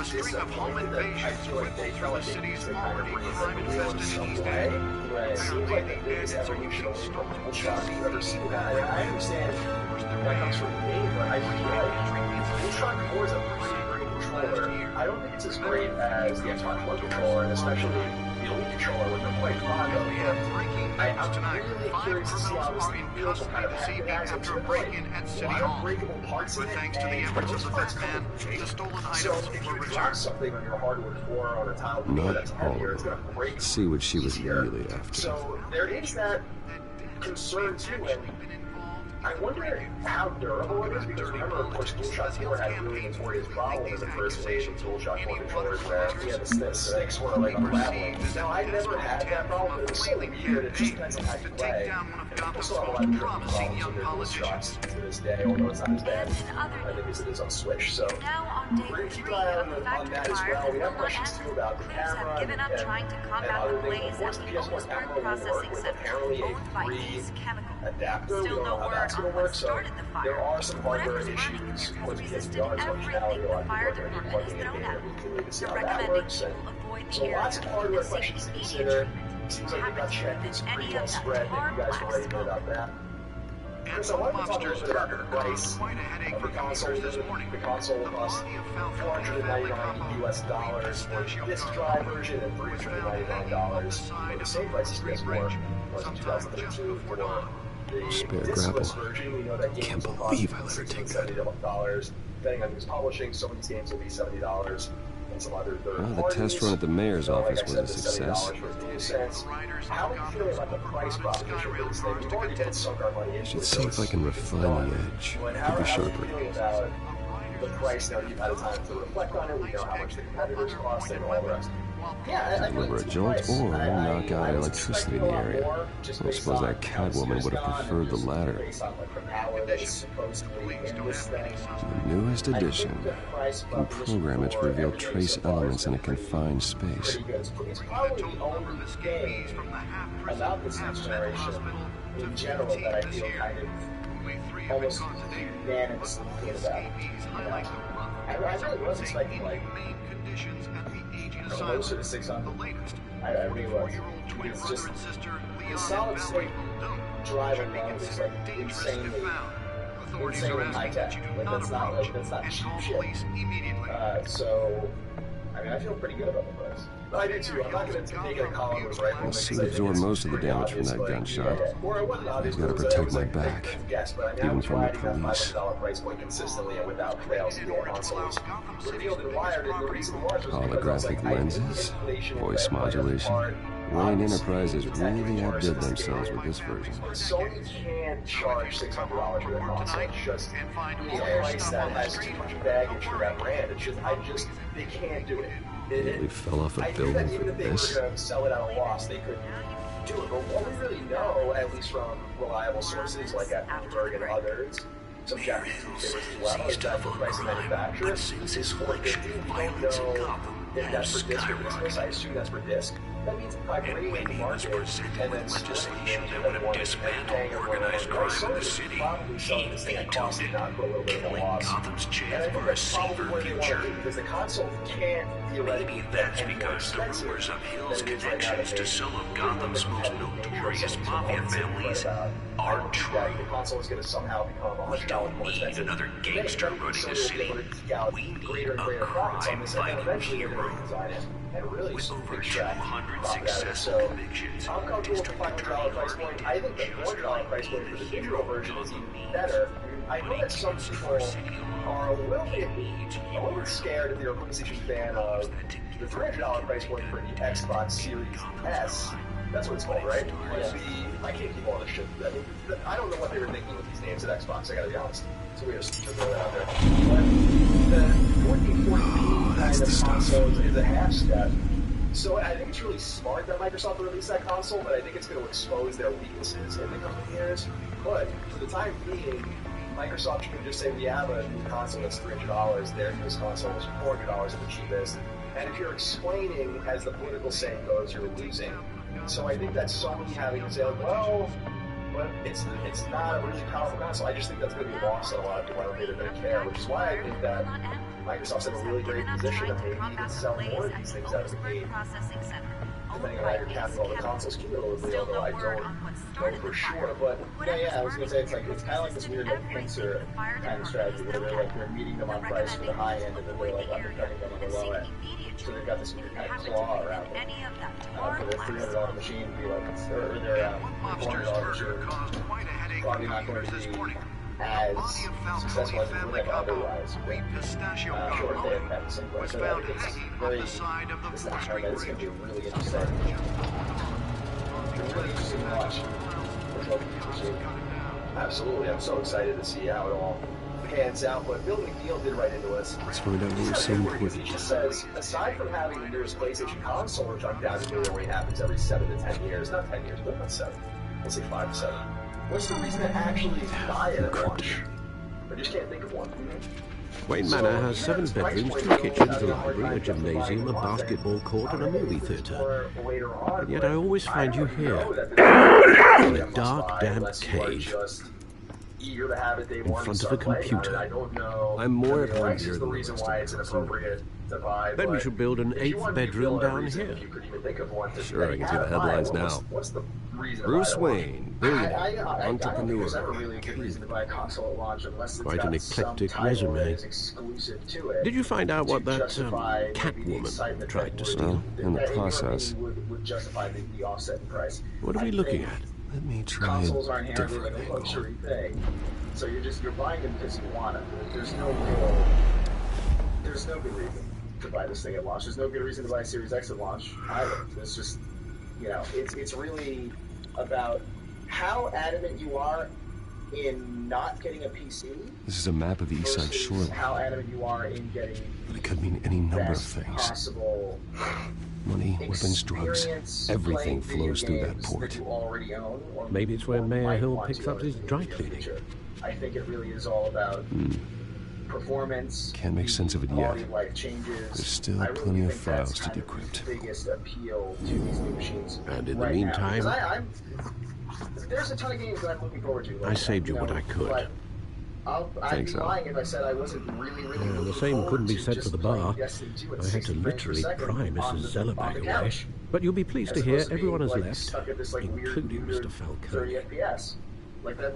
disappointed that I feel like they felt like they need to kind of reinvent the wheel in some way. It seems like the biggest evolution away from tool shots you've ever seen that. I understand that comes from the game, but I feel like Tool Shock 4 is a pretty great controller. I don't think it's as great as the Xbox One controller, and especially the Elite controller, which I'm quite fond of. I'm really curious to see how this thing feels, what kind of effect it has, and to the point, a lot of breakable parts in it, and most parts come with weight. So if you drop something on your hardwood floor on a tile floor that's heavier, it's going to break. See what she was really after. So there is that concern too, and I wonder how durable it is, because remember, of course, DualShock 4 had a really notorious problem in the first wave of DualShock 4 controllers where the sticks were like unraveling. Now, I never had that problem, but it was so weird, it just depends on how you play. And people still have a lot of different problems with their DualShocks to this day, although it's not as bad, I think, as it is on Switch. So we're going to keep an eye on that as well. We have questions too about the camera and other things. Of course, the PS4 camera will work with apparently a free adapter. We don't know how that's going to work, so there are some hardware issues with PSVR's functionality. A lot of people are going to be plugging in data routinely to see how that works. And so lots of hardware questions to consider. Seems like we got checked. It's pretty well spread. Maybe you guys already know about that. So I want to talk a little bit about the price of the console. The console will cost $499 US for the disc drive version and $399 for the same price as PS4 was in 2013 for the Spare discless grapple. version. We know that games Can't will believe cost I let her take $70, depending on who's publishing. Some of these games will be $70. And some other The test run at the mayor's office was a success. How are you feeling about the price proposition for this thing? We've already had sunk our money into Should it. see if I can refine the edge. But Could how be are you sharper. feeling about the price now? You've had a time to reflect on it. We know how much the competitors cost and all the rest. Yeah, I Deliver a jolt or knock out electricity in the area. I suppose that Catwoman would have preferred the latter. The newest edition. You can program it to reveal trace elements in a confined space. It's probably the only game about this next generation in general that I feel kind of almost unanimously good about. I really was expecting like closer to 600. I really was. It's just the solid state drive alone is like insanely high tech. Like that's not cheap shit. So I mean, I feel pretty good about the price. I do too. I'm not going to make it a column with rifle. The suit absorbed most of the damage from that gunshot. I've got to protect my back, even from the police. Price point consistently and without fails in your consoles. Revealed and wired, and the reason was Holographic lenses, voice modulation. Wayne Enterprises really outdid themselves with this version. Sony can't charge $600 for their console. It's just a price that has too much baggage for that brand. It's just, they can't do it. We fell off a I think building that for even if they this. were going to sell it at a loss, they could do it. But what we really know, at least from reliable sources like at Bloomberg and others, some Japanese newspapers as well, is that the price of manufacturer is $450. We don't know if that's for disc or discless. I assume that's for disc. That means by bringing in the market and then legislation that would have dismantled organized crime in the city, probably selling this thing at cost and not for a little bit of a loss. Gotham's And I chance think for a that's probably safer what they want to future. do, because the console can't theoretically Maybe that's get any more because the expensive rumors of Hill's than it is right now connections to to make some of Gotham's most notorious mafia families are true. that the console is going to somehow become We $100 don't more need expensive. another gangster running the city. We need a crime-fighting hero And really with over big 200 profit out of it. successful So convictions I'm comfortable with the $500 price point. I think the $400 price point for the digital version is even better. I know that some people are a little bit scared if you're a PlayStation fan of the $300 price point for the Xbox Series S. That's what it's called, right? I can't keep all this shit. I mean, I don't know what they were thinking with these names at Xbox, I gotta be honest. So we just throw that out there. But the 1440p kind of console is a half step. So I think it's really smart that Microsoft released that console, but I think it's going to expose their weaknesses in the coming years. But for the time being, Microsoft can just say, we have a new console that's $300, their newest console is $400 at the cheapest. And if you're explaining, as the political saying goes, you're losing. So I think that Sony having to say, like, well, but it's not a really powerful console. I just think that's going to be lost on a lot of people. I don't think they're going to care, which is why I think that Microsoft's in a really great position to maybe even sell more of these things out of the gate, depending on how you're counting all the consoles cumulatively, although I don't know for sure. But yeah, I was gonna say it's kind of like this weird pincer kind of strategy where they're meeting them on price for the high end and then they're undercutting them on the low end. So they've got this weird kind of claw around it. For their $300 machine, or their $400 machine, probably not going to be as successful as it would have otherwise. I'm sure if they hadn't had the same price. So I think it's very, it's going to be really interesting. Really interesting to watch. Absolutely, I'm so excited to see how it all pans out. But Bill McNeil did write into us. Let's find out what so important. He just says, aside from having the newest PlayStation console, which undoubtedly only happens every 7 to 10 years, not 10 years, but not 7. Let's say 5 to 7. What's the reason to actually buy it at launch? I just can't think of one. Wayne Manor has 7 bedrooms, 2 kitchens, a library, a gymnasium, a basketball court, and a movie theatre. And yet I always find you here, in a dark, damp cave, in front of a computer. I'm more at home here than the rest of us. Then we should build an 8th bedroom down here. Sure, I can see the headlines now. Bruce Wayne, billionaire, entrepreneur. Quite an eclectic resume. Did you find out what that Catwoman tried to steal? In the process. What are we looking at? Let me try a different angle. So you're buying them because you want them. There's no good reason to buy this thing at launch. There's no good reason to buy Series X at launch either. It's just, it's really about how adamant you are in not getting a PC. This is a map of the East Side Shoreline. How adamant you are in getting. But it could mean any number of things. Possible money, weapons, drugs. Everything flows through that port. Maybe it's where Mayor Hill picks up his dry cleaning. I think it really is all about performance. Can't make sense of it yet. Life changes. There's still plenty of files to decrypt. Biggest appeal to these new machines. And in the meantime, there's a ton of games that I'm looking forward to. I saved you what I could. I'd be lying if I said I wasn't really the same couldn't be said for the bar. I had to literally pry Mrs. Zellerbag away. But you'll be pleased to hear everyone has left, including Mr. Falcone.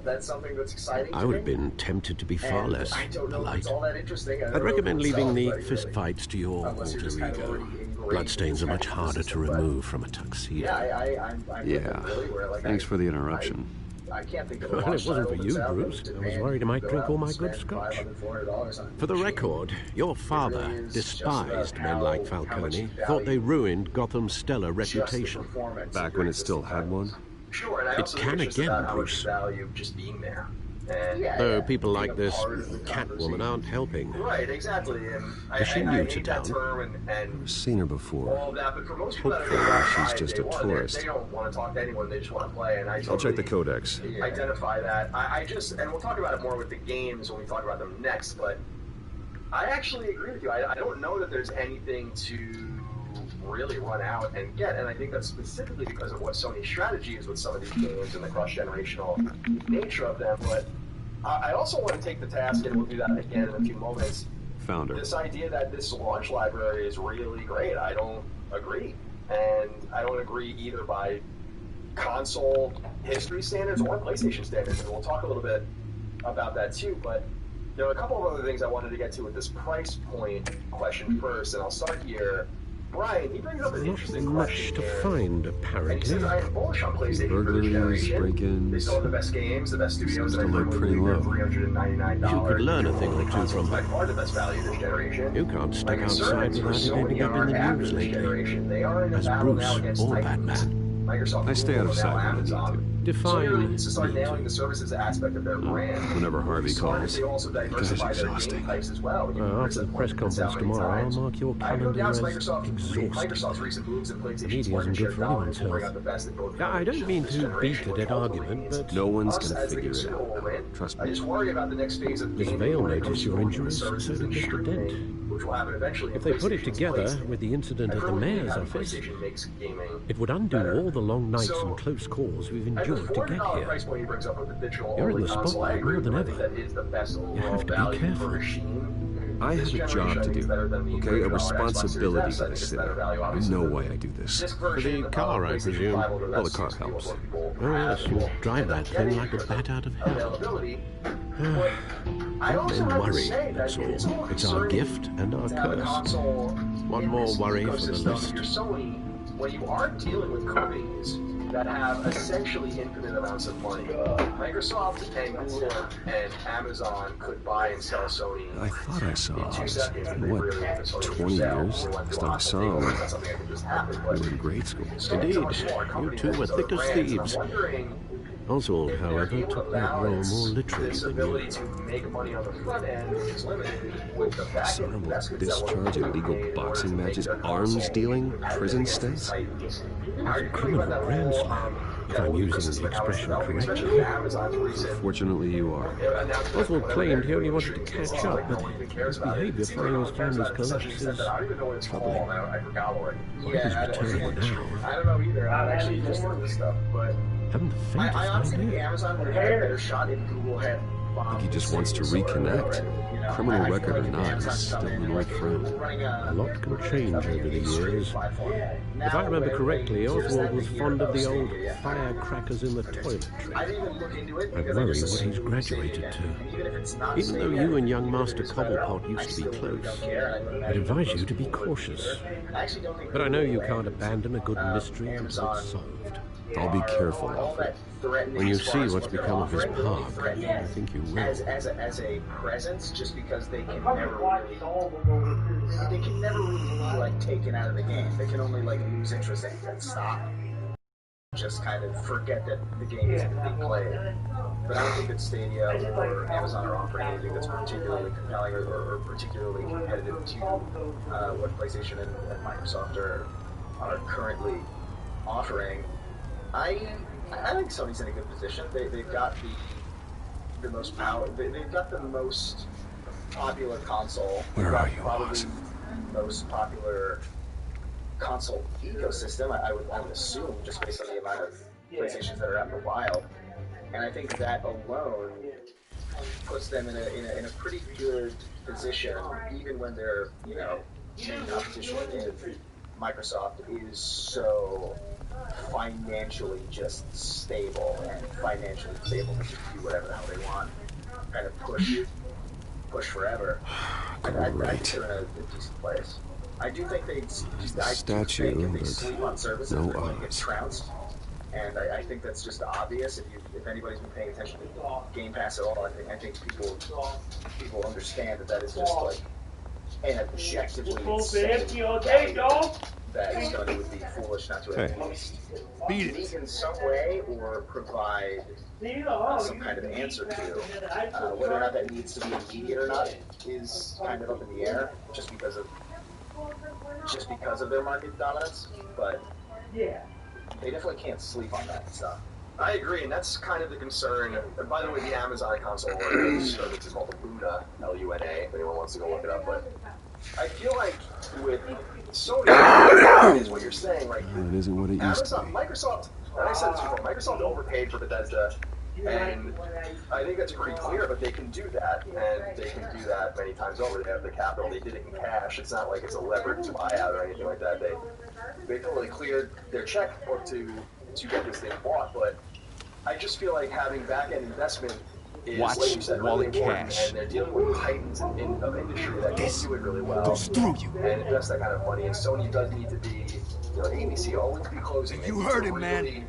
That's something that's exciting. I would have been tempted to be far less polite. I'd recommend leaving the fistfights to your alter ego. Bloodstains are much harder to remove from a tuxedo. Yeah, thanks for the interruption. I can't think of well, it wasn't for you, Bruce. I was worried I might drink all my good scotch. For the record, your father despised men like Falcone, thought they ruined Gotham's stellar reputation. Back when it still had one? Sure, and I it can again, Bruce. Just being there. Though people like this Catwoman aren't helping. Right, exactly. And is she new to town? I've seen her before. All that, but for most people she's just a tourist. They don't want to talk to anyone, they just want to play. And I'll check the codex. Identify that. And we'll talk about it more with the games when we talk about them next, but I actually agree with you. I don't know that there's anything to really run out and get, and I think that's specifically because of what Sony's strategy is with some of these games and the cross-generational nature of them. But I also want to take the task, and we'll do that again in a few moments. Founder. This idea that this launch library is really great, I don't agree. And I don't agree either by console history standards or PlayStation standards, and we'll talk a little bit about that too. But there are a couple of other things I wanted to get to with this price point question first, and I'll start here. Brian, he brings up an interesting question to find, apparently. And he says, I am bullish on PlayStation for this generation. Break-ins. They still have the best games, the best studios, and Still pretty low. $399. You could learn a thing or two from by far the best value this generation. You can't step outside without it ending up in the news lately. As Bruce or Batman. Microsoft I stay out of sight when I need to. Define Sony needs to start nailing the services aspect of their brand. Whenever Harvey calls, because it's exhausting. After the press conference tomorrow, I'll mark your calendar as exhausting. The media isn't good for anyone's health. I don't mean to beat a dead argument, but no one's going to figure it out. Trust me. I just worry about the next phase of Miss Vale noticed your injuries, so did Mr. Dent. Which will happen eventually. If they put it together with the incident at the mayor's office, it would undo all the long nights and close calls we've endured road to get here. price point he brings up with the digital You're in only the console, I spotlight agree more than with you. ever. That is the best You overall have to be value careful. for machine. I have a job to do, okay? A responsibility to I think this it's city. better value, You obviously, know than why I do this. this For version the of car, I PlayStation presume. 5, although Well, that the car seems to be what helps. most people Oh yes, have. you drive And that they're thing like a getting bat out of hell. availability. But I Don't also men have to worry, say that's that it's a all. little It's our concerning gift and our to have a curse. console One in more this worry for the ecosystem. list. You're Sony, when you are dealing with companies that have essentially infinite amounts of money. Microsoft is paying Google, and Amazon could buy and sell Sony. I thought I saw in 2 this. seconds. In what, 20 years? Last time I saw them, That's something that could just happen. we But were in grade school. Indeed, Sony's a much smaller you company two than were these other thick as brands, and thieves. I'm wondering Oswald, if they're however, able to took that role more balance literally this than ability you. to make money on the front end, which is limited, with the back Son end will investments that will discharge be illegal made in boxing order to matches, make their arms console dealing, competitive prison against stints. the Titans. It's How a do you feel criminal about that grand whole, slam, if that I'm whole using ecosystem the and how it's expression developing, correctly. especially with Amazon's recent Fortunately, you are. announcement Oswald whenever claimed they're he only doing wanted to streams, catch it's up, like no but one even his cares about it. behavior It seems like following no his one cares family's about it to such an extent collapse that I don't even know what it's troubling. called. I forgot already. What is returning now? I don't know either. I'm actually just into this stuff, but Haven't the faintest I honestly think idea. Amazon would have had a better shot if Google had. I think he just wants to reconnect. Criminal record or not, he's still an old friend. A lot can change over the years. If I remember correctly, Oswald was fond of the old firecrackers in the toilet trick. I worry what he's graduated to. Even though you and young Master Cobblepot used to be close, I'd advise you to be cautious. But I know you can't abandon a good mystery until it's solved. I'll be careful, Alfred. When you see what's become of his park, I think you will. As a presence, just because they can never really be like taken out of the game. They can only like lose interest and stop. Just kind of forget that the game is being played. But I don't think that Stadia or Amazon are offering anything that's particularly compelling or particularly competitive to what PlayStation and Microsoft are currently offering. I think Sony's in a good position. They've got the most power. They've got the most popular console. Where are you, probably Oz? the most popular console ecosystem. I would assume, just based on the amount of PlayStations that are out in the wild. And I think that alone puts them in a pretty good position, even when their main competition in Microsoft is so financially just stable and financially stable to do whatever the hell they want, kind of push forever. I think they're in a decent place. I do think they sleep on services, no they're going to get odds. trounced. And I think that's just obvious. If anybody's been paying attention to Game Pass at all, I think people understand that is just like an objectively insane value that Sony would be foolish not to at least speak in some way or provide some kind of answer to. Whether or not that needs to be immediate or not is kind of up in the air, just because of their market dominance. But they definitely can't sleep on that stuff. I agree, and that's kind of the concern. And by the way, the Amazon console service is called the Luna, Luna, if anyone wants to go look it up. But I feel like with Sony, is what you're saying, like It isn't what it used to be. Microsoft, and I said this before, Microsoft overpaid for Bethesda, and I think that's pretty clear, but they can do that, and they can do that many times over. They have the capital, they did it in cash. It's not like it's a leverage buyout or anything like that. They totally cleared their checkbook to get this thing bought, but I just feel like having back-end investment is, like you said, really important, and they're dealing with titans of industry that can do it really well and invest that kind of money, and Sony does need to be, ABC always be closing. You heard him, man.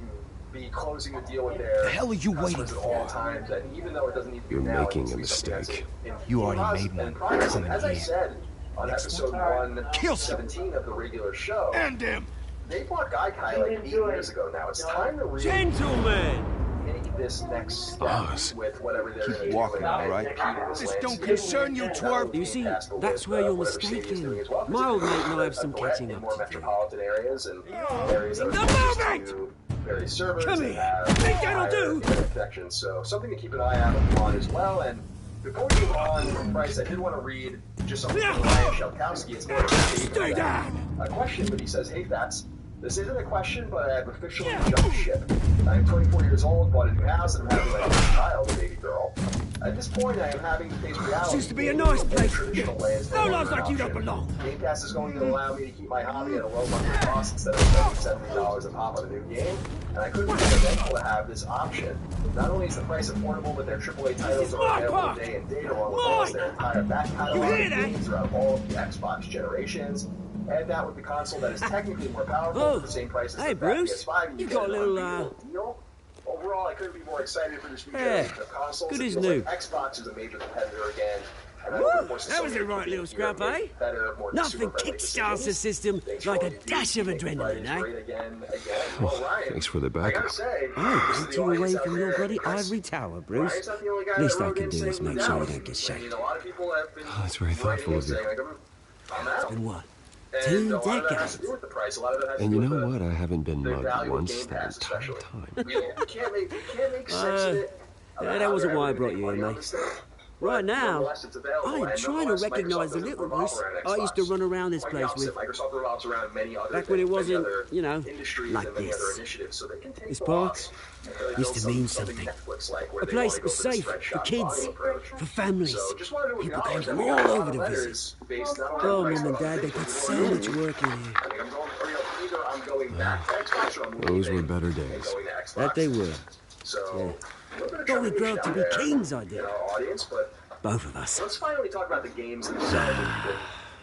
Be closing the deal with their The hell are you waiting customers at all times, and even though it doesn't need to be You're now, making it a needs to be something mistake. that's You already in made one. progress. Coming And as I here. said on episode 117 of the regular show, End him! they bought Gaikai like 8 years ago now. It's time to really Gentlemen! take this next step Oz, with whatever they're going to do. walking, all right? This don't concern you, twerp. You see, that's where you're mistaken. My old mate and I have some catching up more to do. metropolitan areas and areas that The are moment! to various servers Come and here. have Think that'll higher do? internet connections. So something to keep an eye out on as well. And before we move on, Bryce, I did want to read just something from Ryan Shelkowski. It's more Stay down! a question, but he says, "Hey, Fats, This isn't a question, but I have officially jumped ship. I am 24 years old, bought a new house, and I'm having my first child, a baby girl. At this point, I am having to face reality. Used to be a nice place. Traditional way is No lives like you don't belong. Game Pass is going to allow me to keep my hobby at a low monthly cost instead of spending $70 a pop on a new game, and I couldn't be thankful to have this option. Not only is the price affordable, but their AAA titles are available day and date, along with almost their entire back catalog of games throughout all of the Xbox generations. Add that with the console that is technically more powerful for the same price as the Bruce, PS5. you've got a little, deal. Overall, I couldn't be more excited for this new generation of consoles. Good it as feels new. like Xbox is a major competitor again. That was a right little scrap, eh? Nothing kickstarts the system like a dash of adrenaline, eh? Thanks for the backup. I ain't you away from your bloody ivory tower, Bruce. Least I can do is make sure you don't get shanked. Oh, that's very thoughtful of you. It's been what? 2 decades. And you know what? I haven't been mugged once that entire time. That wasn't why I brought you in, mate. Right now, I'm trying to recognize the little Bruce I used to run around this place with. Back when it wasn't, you know, like this. This park used to mean something. A place that was safe for kids, for families. People came from all over to visit. Oh, Mum and Dad, they put so much work in here. Those were better days. That they were. Yeah. Thought we'd grow up to be kings, I did. Both of us. Let's finally talk about the games themselves.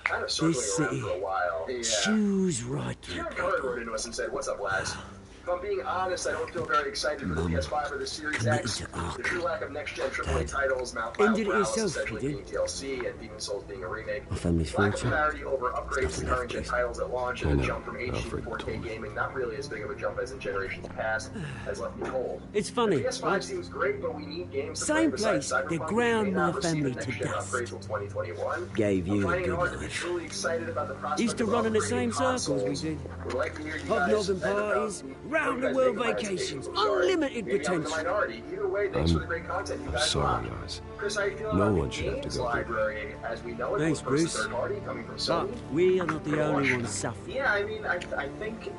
Kind of this city for a while. chews right through Kurt wrote into us and said, "What's up, lads? If I'm being honest, I don't feel very excited for the PS5 or the Series X. The true lack of next-gen AAA titles, Mount Morales essentially being DLC, and Demon Souls being a remake. My family's Lack of fortune. clarity over upgrades to current-gen titles at launch, and a jump from HD to 4K gaming, not really as big of a jump as in generations past, has left me cold. It's funny, The PS5 right? seems great, but we need games to Same play besides place that Cyberpunk, ground which may my not receive family a to next-gen dust. upgrade till 2021. Gave you I'm a finding it good hard to be life. truly excited about the prospect Used to of run in the upgrading same circles, we consoles. did. Would like to hear you guys Hobnobbing vent about parties, what you round the guys world think about it. vacations, I'm sorry. unlimited Maybe I'm the potential. minority. Either way, thanks for the great content you guys Sorry, rock. guys. Chris, how you feeling No about one the should have to games go through library as we know it Thanks, was Bruce. third party coming from But Sony? we are not the only ones suffering. Yeah, I mean, I think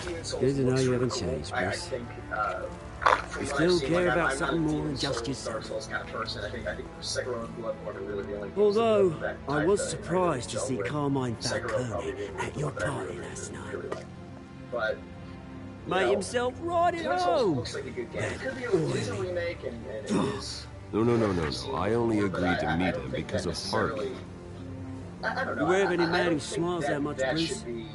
Demon Souls Good to know looks you really haven't cool. changed, I Bruce. think from You what still I've seen, care like, about I'm something not a more Demon than just Souls, yourself. Dark Souls kind of person. I think Sekiro and Bloodborne are really the only games Although, that I was type that surprised to gel see with. Carmine Sekiro Falcone probably didn't at really your work, but I party really, last night. really like. But Made himself right at Demon Souls home. looks like a good game. It could be a decent remake, and it is. No. I only agreed to meet him because of Harvey. I don't know. You ever any I man don't who think smiles that much, that Bruce? should be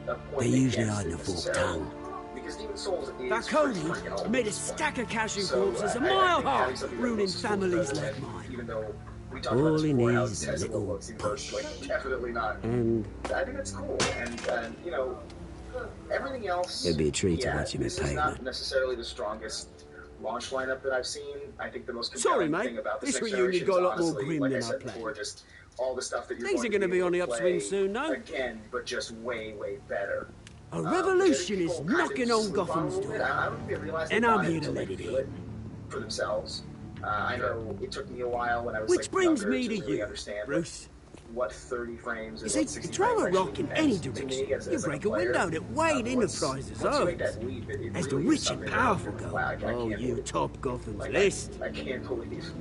a point They usually against hide in it a forked necessarily. tongue. Because Demon Souls is pretty Falcone freaking old made at a this point. stack of cashew So, corpses a I mile think high, having something that ruining looks cool families better like than- mine. Even though we talked All about he this before, how needs is a Tesla little looks, push. like definitely not. And I think it's cool, and you know, everything else. it'd be a treat to watch him in This is not pavement. necessarily the strongest launch lineup that I've seen. I think the most Sorry, compelling mate. thing about This next reunion generation got a is lot more honestly, grim like than I I said planned. before, just all the stuff that you're Things going are gonna be on the able to upswing play soon, no? Again, but just way better. A revolution is People kind of knocking on sleep on Gotham's a little bit. door. I don't think they realize And they I'm got it here to until let they it feel in. for themselves. I know it took me a while when I was Which like brings younger me to really you, understand Bruce. what 30 frames You and see, what you 60 throw a frames rock actually in any meant to direction, me as you like break a player. window that Wade Once Enterprises you make owns. that leap, it As the really is rich and something powerful that, go, wow, I oh, can't you believe- top Gotham's like, list. I can't believe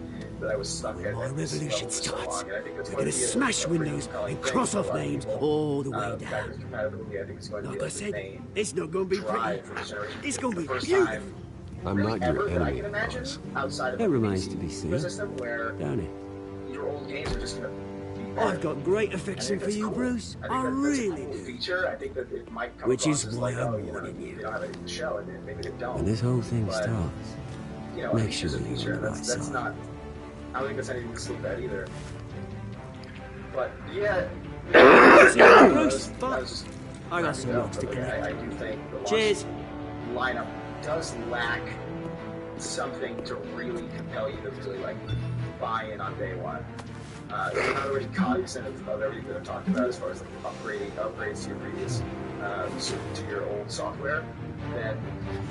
that I was stuck When at my this revolution level for so starts, long, and I think that's we're going gonna to be smash a pretty windows compelling and thing cross for a off lot of names people. all the way down. Backwards compatibility, I think it's going to Like be I said, the main it's not gonna be pretty. drive for this generation. It's gonna be The first beautiful. time I'm not your ever that I enemy, can imagine boss. outside of That a remains PC to be seen, ecosystem where don't it? your old games are just going to be better. I've got great I affection think for that's you, cool. Bruce. I I think that's really a cool do. feature. I think that it might come Which across is as why like, I'm oh, you know, warning you. they don't have anything to show, and maybe they don't. When this whole thing But, starts, you know, make a sure feature's a you're on feature. the right That's side. not. I don't think that's anything to sleep at either. But yeah. Bruce, that fuck. was just I got some wrapping notes to up, but collect. I do think the launch Cheers. lineup does lack something to really compel you to really like buy in on day one. If you're not already cognizant of everything that I've talked about as far as like upgrades to your previous to your old software, then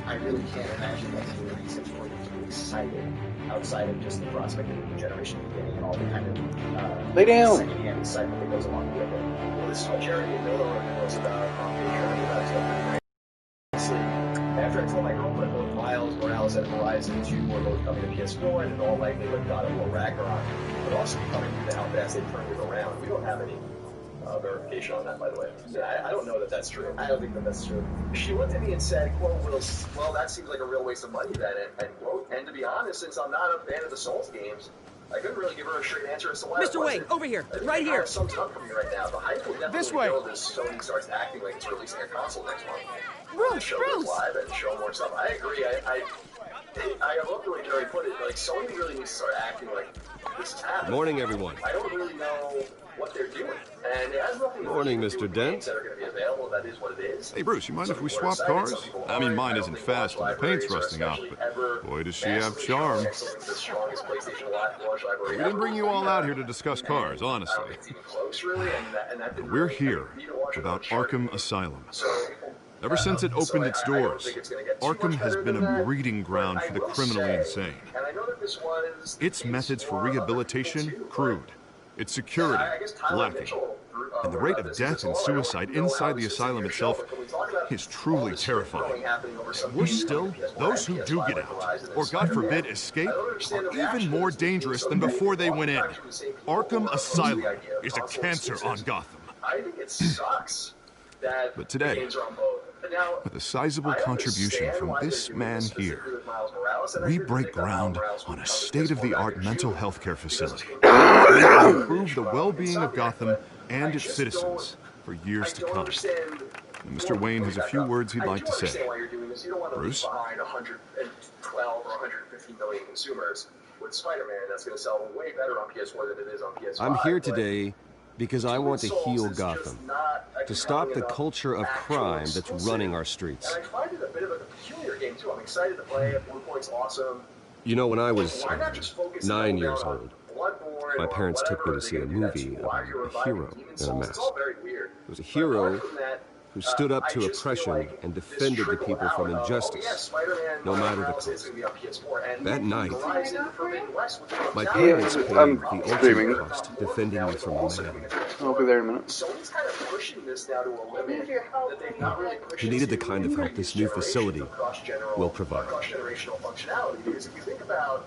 I really can't imagine that's a reason for you to be excited outside of just the prospect of the new generation beginning and all the kind of second-hand excitement that goes along with it. this is what Jeremy and Miller wrote us about on Patreon. After I told my girlfriend both Miles Morales and Horizon 2 were both coming to PS4 and in all likelihood God of War Ragnarok would also be coming due to how fast they turned it around. We don't have any verification on that, by the way. I don't know that that's true. I don't think that that's true. She looked at me and said, quote, well, that seems like a real waste of money then, end quote. And to be honest, since I'm not a fan of the Souls games, I couldn't really give her a straight answer as to why. Mr. Wayne, over here, right here. Sums up for me right now. The hype will definitely build as Sony starts acting like it's releasing a console next month. Show this live and show more stuff. I agree. I love the way Jerry put it. Like, Sony really needs to start acting like this is happening. Good morning, everyone. I don't really know what they're doing. And it has nothing morning, to do Mr. with Dent. games that are going to be available. That is what it is. Hey, Bruce, you mind if we swap cars? I mean, mine isn't fast and the paint's rusting off, but boy, does she have charm. We didn't bring you all out here to discuss cars, honestly. But we're here about Arkham Asylum. Ever since it opened its doors, Arkham has been a breeding ground for the criminally insane. Its methods for rehabilitation, crude. Its security, lacking. And the rate of death and suicide inside the asylum itself is truly terrifying. Worse still, those who do get out, or God forbid escape, are even more dangerous than before they went in. Arkham Asylum is a cancer on Gotham. I think it sucks that But today, with a sizable contribution from this man here, we break ground on a state-of-the-art mental health care facility to improve the well-being of Gotham and its citizens for years to come. And Mr. Wayne has a few words he'd like to say. Bruce? 112 or 150 million consumers with Spider-Man. That's going to sell way better on PS4 than it is on PS5. I'm here today because I want to heal Gotham, to stop the culture of crime that's running our streets. And I find it a bit of a peculiar game, too. I'm excited to play it. Blue Point's awesome. You know, when I was 9 years old, my parents took me to see a movie about a hero in a mask. It was a hero who stood up to oppression and defended the people from injustice, no matter the cost. That night, my parents paid the ultimate cost defending me from a man. I'll be there in a minute. Sony's kind of pushing this now to a limit that they've not really pushed. He needed the kind of help this new facility will provide. Cross-generational functionality, because if you think about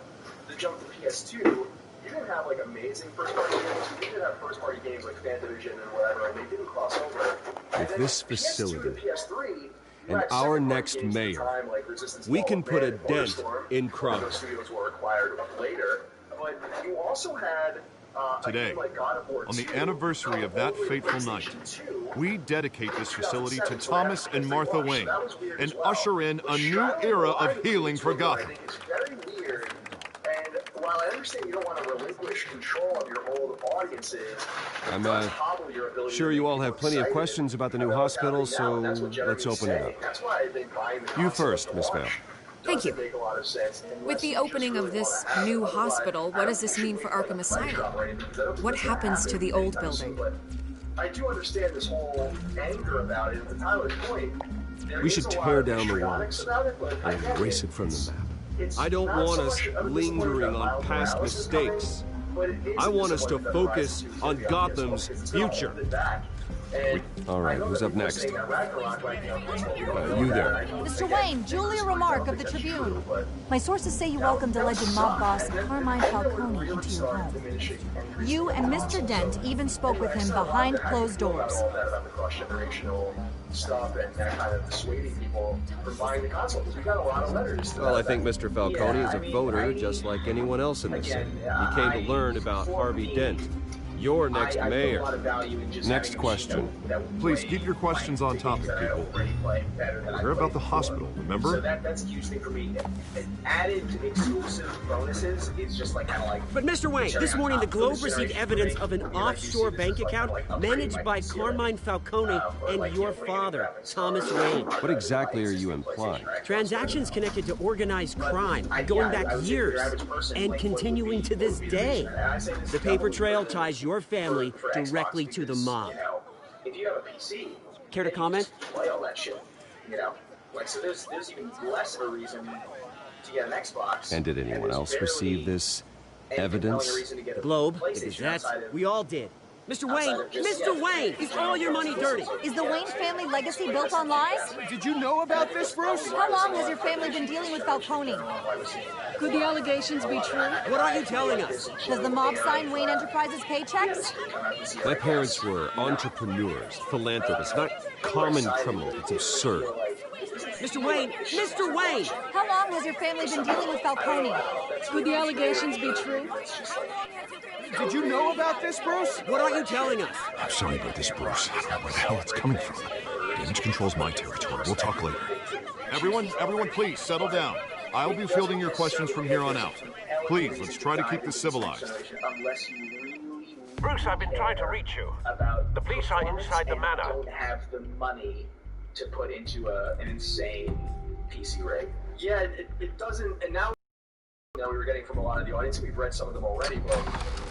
the jump to PS2, you didn't have like amazing first-party games. You didn't have first-party games like Fantavision and whatever, and they didn't cross over. With this facility and our next mayor, we can put a dent in crime. Studios were acquired later, but you also had Today, on the anniversary of that fateful night, we dedicate this facility to Thomas and Martha Wayne and usher in a new era of healing for Gotham. It's very weird, and while I understand you don't want to relinquish control of your old audiences, I'm sure you all have plenty of questions about the new hospital, so let's open it up. You first, Miss Vale. Thank you. With the opening of this new hospital, what does this mean for Arkham Asylum? What happens to the old building? I do understand this whole anger about it. To Tyler's point, we should tear down the walls and erase it from the map. I don't want us lingering on past mistakes. I want us to focus on Gotham's future. All right, who's up next? You there. Mr. Wayne, Julia Remark of the Tribune. My sources say you welcomed alleged mob boss Carmine Falcone into your home. You and Mr. Dent even spoke with him behind closed doors. Well, I think Mr. Falcone is a voter just like anyone else in this city. He came to learn about Harvey Dent. You're next mayor. Next question. Please keep your questions on topic, people. We're about the hospital, remember? So that's a huge thing for me. Added exclusive bonuses is just like kind of like. But Mr. Wayne, this morning the Globe received evidence of an offshore bank account managed by Carmine Falcone and your father, Thomas Wayne. What exactly are you implying? Transactions connected to organized crime, going back years, and continuing to this day. The paper trail ties your family directly to the mob. If you have a PC, care to comment? Play all that shit. You know, like so. There's even less of a reason to get an Xbox. And did anyone else receive this evidence? The Globe, the Gazette, we all did. Mr. Wayne! Mr. Wayne! Is all your money dirty? Is the Wayne family legacy built on lies? Did you know about this, Bruce? How long has your family been dealing with Falcone? Could the allegations be true? What are you telling us? Does the mob sign Wayne Enterprises paychecks? My parents were entrepreneurs, philanthropists, not common criminals. It's absurd. Mr. Wayne! Mr. Wayne! How long has your family been dealing with Falcone? Could the allegations be true? Did you know about this, Bruce? What are you telling us? I'm sorry about this, Bruce. I don't know where the hell it's coming from. Damage control's my territory. We'll talk later. Everyone, please, settle down. I'll be fielding your questions from here on out. Please, let's try to keep this civilized. Bruce, I've been trying to reach you. The police are inside the manor. Don't have the money to put into an insane PC rig. Yeah, it doesn't, and now we were getting from a lot of the audience, we've read some of them already, but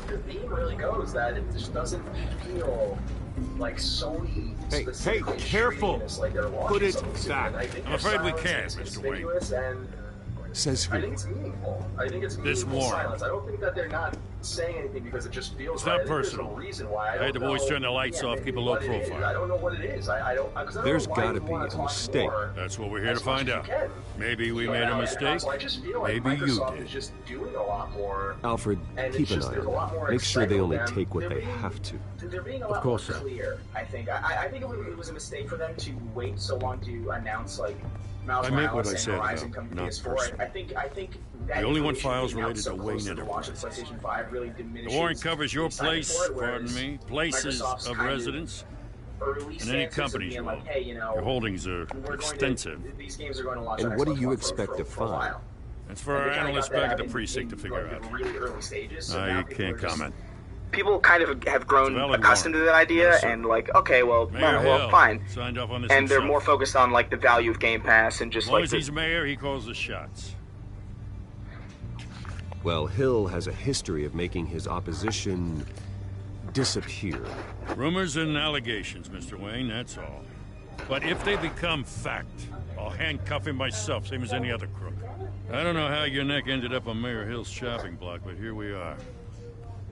the theme really goes that it just doesn't feel like Sony specifically. Hey, careful! Like Put it back. I'm afraid we can't, Mr. Wayne. And Says who? I think it's meaningful. I think it's This meaningful Warren. silence. I don't think that they're not saying anything because it just feels It's right. not personal. There's a reason why. I had the boys turn the lights off, keep a low profile. I don't know what it is. I don't know There's why gotta you be wanna a talk mistake. more That's what we're here to as much find as out. you can. Maybe we made a mistake. So I just feel like Maybe you Microsoft did. is just doing a lot more. Alfred, And keep it's an just, eye there's a lot on more them. Make sure they excitement only with them. take what They're they being- have to. They're being a lot course, more sir. clear, I think. I think it was a mistake for them to wait so long to announce, like, Miles I meant Morales what I and said Horizon about coming to not PS4. personal. I think The only one information files being out related so to close Wayne the launch of Enterprises. PlayStation 5 really diminishes The warrant covers your the excitement place, for it, pardon whereas me, places Microsoft's of kind residence, early and any stances of companies being you like, own. hey, you know, Your holdings are we're going to- extensive. These games are going to launch And on what do Xbox you One expect to for a find? while. That's for And our they kinda analysts got that back at the in precinct to figure out. really early stages. So I now people can't are just- comment. People kind of have grown It's a valid accustomed warrant. to that idea Yes, sir. and like, okay, well, Mayor well, Hill fine. signed off on this And they're himself. more focused on like the value of Game Pass and just As long like as he's mayor, he calls the shots. Well, Hill has a history of making his opposition disappear. Rumors and allegations, Mr. Wayne, that's all. But if they become fact, I'll handcuff him myself, same as any other crook. I don't know how your neck ended up on Mayor Hill's shopping block, but here we are.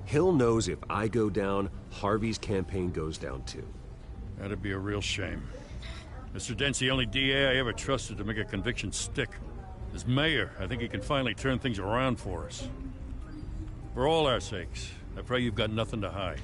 Hill knows if I go down, Harvey's campaign goes down too. That'd be a real shame. Mr. Dent's the only DA I ever trusted to make a conviction stick. As mayor, I think he can finally turn things around for us. For all our sakes, I pray you've got nothing to hide.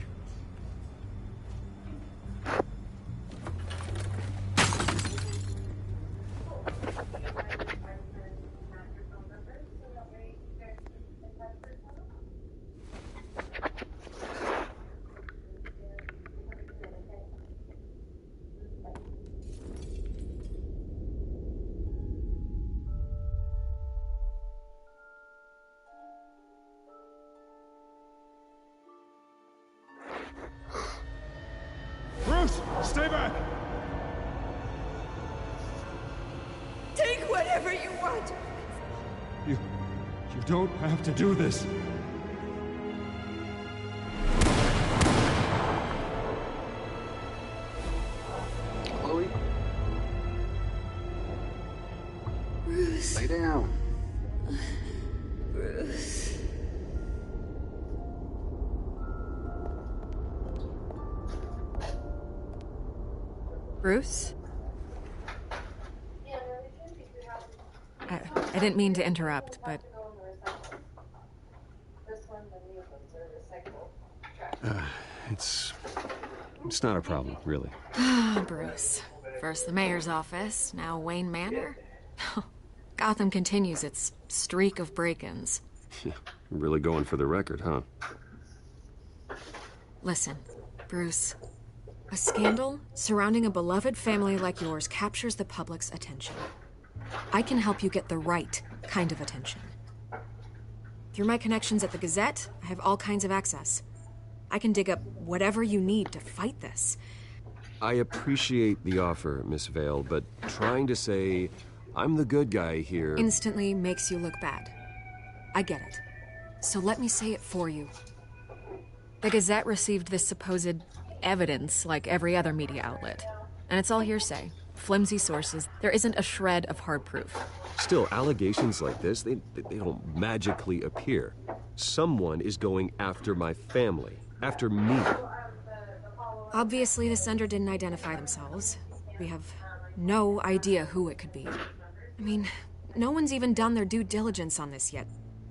Bruce, stay back! Take whatever you want. You don't have to do this. Chloe, Bruce. lay down. Bruce. Bruce? I didn't mean to interrupt, but It's not a problem, really. Bruce. First the mayor's office, now Wayne Manor. Gotham continues its streak of break-ins. Really going for the record, huh? Listen, Bruce. A scandal surrounding a beloved family like yours captures the public's attention. I can help you get the right kind of attention. Through my connections at the Gazette, I have all kinds of access. I can dig up whatever you need to fight this. I appreciate the offer, Miss Vale, but trying to say I'm the good guy here... Instantly makes you look bad. I get it. So let me say it for you. The Gazette received this supposed evidence like every other media outlet. And it's all hearsay. Flimsy sources. There isn't a shred of hard proof. Still, allegations like this, they don't magically appear. Someone is going after my family, after me. Obviously, the sender didn't identify themselves. We have no idea who it could be. I mean, no one's even done their due diligence on this yet.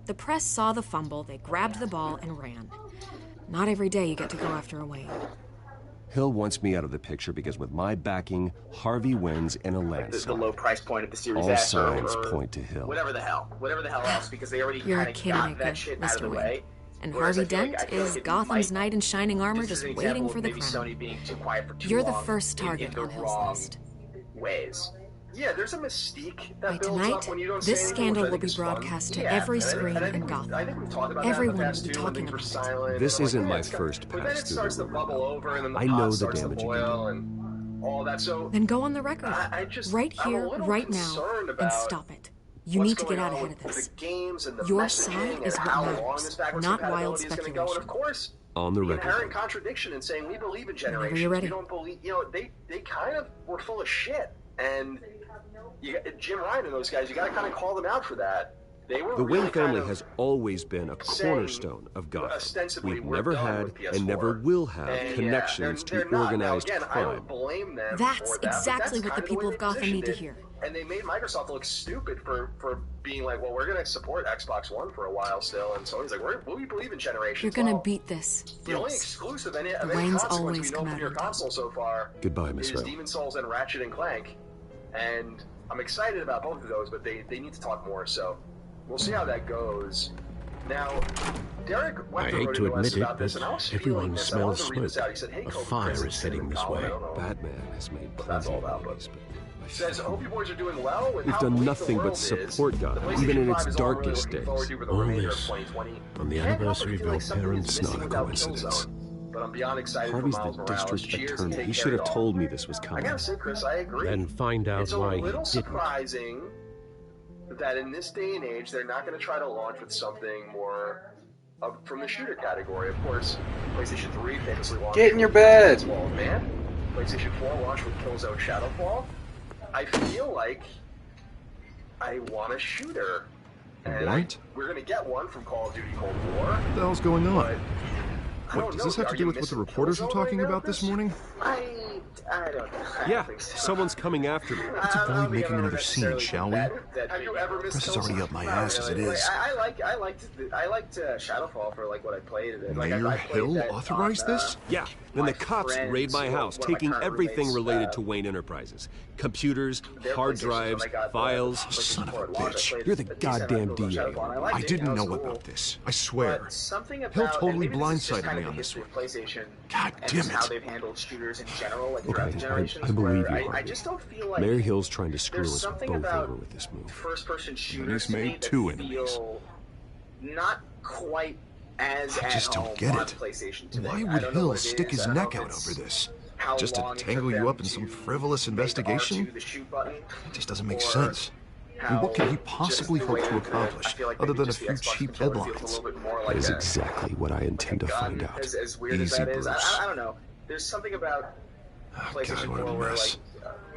The press saw the fumble, they grabbed the ball, and ran. Not every day you get to go after a Wayne. Hill wants me out of the picture because with my backing, Harvey wins in a landslide. The low price point of the Series All S signs or point to Hill. Whatever the hell else, because they already You're a kind of kingmaker, got that shit out of the Mr. way. And Whereas Harvey I Dent feel is like Gotham's knight in shining armor, this is just an waiting example for of the maybe crown. Sony being too quiet for too You're the long first in target the on Hill's wrong list. ways. Yeah, there's a mystique that By builds tonight, up when you don't this say anything, scandal which I will think be is fun. broadcast to Yeah, every and I screen think in I Gotham. think we've talked about Everyone that in will the be past too, talking when things about were it. silent. This and isn't like, my it's first but then pass it through starts the to rumor bubble mill. over, and then the I pot know the starts to damage you boil, and all that. So Then go on the record. Right I'm a here, little right now, concerned and about stop it. You what's need to get going out on ahead of with this. the games and the Your messaging side is and what how long matters, this backwards not wild compatibility is going to go. And speculation. of course, On the the record. inherent contradiction in saying we believe in generations. you're ready. We don't believe. You know, they kind of were full of shit. And Jim Ryan and those guys, you got to kind of call them out for that. They were The really Wayne family kind of has always been a saying, cornerstone of Gotham. ostensibly, We've we're never done had with PS4. and never will have And, connections they're to not. organized now, again, I crime. don't blame them That's for that, but exactly that's what the kind people way of they Gotham need to positioned hear. it. And they made Microsoft look stupid for being like, well, we're going to support Xbox One for a while still. And Sony's like, we believe in generations. You're gonna Well, beat this, the only Bruce. exclusive of any Wayne's consequence always we know come from out your on top. console so far Goodbye, Miss is Vale. Demon's Souls and Ratchet and Clank. And I'm excited about both of those, but they need to talk more. So we'll see how that goes. Now, Derek I hate to admit it, but everyone smells smoke. A fire is heading this way. Batman has made That's plenty all of about, enemies, but says, hope you boys are doing well. With we've how done bleak the nothing but world is, support the Gotham, PlayStation even in 5 its is all I'm really darkest looking forward days. to for the All remainder of this 2020. on the Can't help but anniversary of feel your like something parents' is missing not a without coincidence. Killzone. But I'm beyond excited Harvey's for the Miles Morales. district Cheers and attorney. take He care, should have y'all. told me this was I coming. gotta say, Chris, I agree. Then find out It's a why he little didn't. surprising that in this day and age, they're not going to try to launch with something more from the shooter category. Of course, PlayStation 3 famously launched Get in your with bed! Wall of Man. PlayStation 4 launched with Killzone Shadowfall. I feel like I want a shooter. And What? we're going to get one from Call of Duty Cold War. What the hell's going on? But I Wait, don't does know. this have Are to you do with what the missing reporters were Killzone talking right now, about this Chris? morning? I don't know. Yeah, someone's coming after me. Let's avoid making another scene, shall we? Have you ever missed Press is already Killzone? up my Not ass as it really. is. I liked Shadowfall for like what I played. Mayor Hill authorized this? Yeah, then the my cops friends, raid my house, one of my taking current everything roommates, related to Wayne Enterprises. Computers, their hard PlayStations drives, when I got files. the Son of a PlayStation 4 at launch, I bitch. played You're the a decent goddamn amount of DA. Shadowfall, and I liked I it, didn't it know was about cool. this. I swear. But something about, Hill and totally maybe this is just blindsided kind me of on the this history one. of PlayStation. God And damn just how it. they've handled shooters in general, like Okay, throughout the generations. I believe where you, I Harvey. just don't feel like Mayor Hill's trying to screw there's us something both about over with this move. first-person he's shooters to made me that two enemies. feel not quite as I just at don't home get on it. PlayStation today. Why I would don't know Hill what it stick is. his I don't know neck if out it's over this? how Just to long it tangle took you them up in some to frivolous make investigation? R2 the shoot button, It just doesn't make or sense. I mean, what can he how possibly just hope the to way that accomplish I feel like other maybe than a just the few Xbox cheap controller feels a headlines? little bit more That like is a exactly what I intend to gun, find out. as weird as Easy, that is. Bruce. I don't know. There's something about Oh, PlayStation God, what 4 a where mess.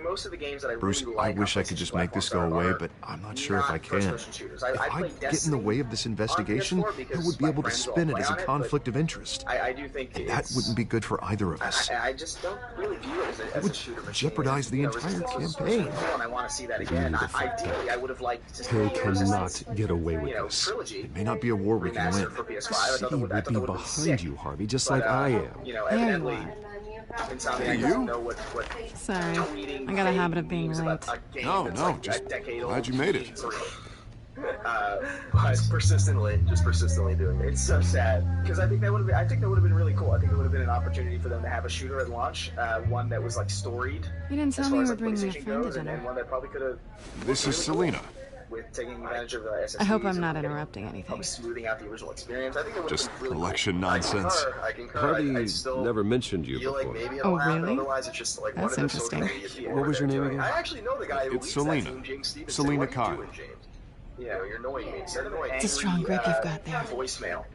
most of the games that I Bruce, really I like wish on I could just PlayStation make this go platforms away, are but I'm not sure if I not can. first-person shooters. If I I played get in the Destiny way of this on investigation, PS4 because Hill would be my able to friends all spin it play as a on it, but conflict of interest. I do think And that wouldn't be good for either of us. I just don't really view it as a would shooter machine. jeopardize the entire Resistance was campaign. really cool, and I want to see that again. Ideally, I would have liked to see Hill a cannot Resistance, get away with this. trilogy. It may not be a war we can win. remastered for PS5. The I thought city that would would be have been behind sick. you, Harvey, just But, like I am. Evidently, Insomniac Hey, you? doesn't know what Sorry. tweeting I got a fake habit of being memes late. about a game No, that's no, like just a decade glad old you made it. means. But persistently doing it. It's so sad because I think that would have been really cool. I think it would have been an opportunity for them to have a shooter at launch, one that was like storied. You didn't tell as me far you as were like bringing a PlayStation friend to goes, and dinner. one that probably could have. This is Selena. With taking advantage of SSDs. I hope I'm and not getting- interrupting anything. probably smoothing out the original experience. I think it would Just have been really election cool. nonsense. I concur. Harvey I still never mentioned you feel before. like maybe Oh, it'll happen. really? Otherwise, it's just like That's one of the social interesting. media people What was over your there name doing- again? I actually know the guy who It's leads Selena. that team, James Stevenson. Selena What are you Kyle. doing, James? You're annoying me. Send an It's a strong grip you've got there. voicemail.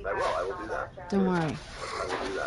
I will do that. Don't worry. I will do that.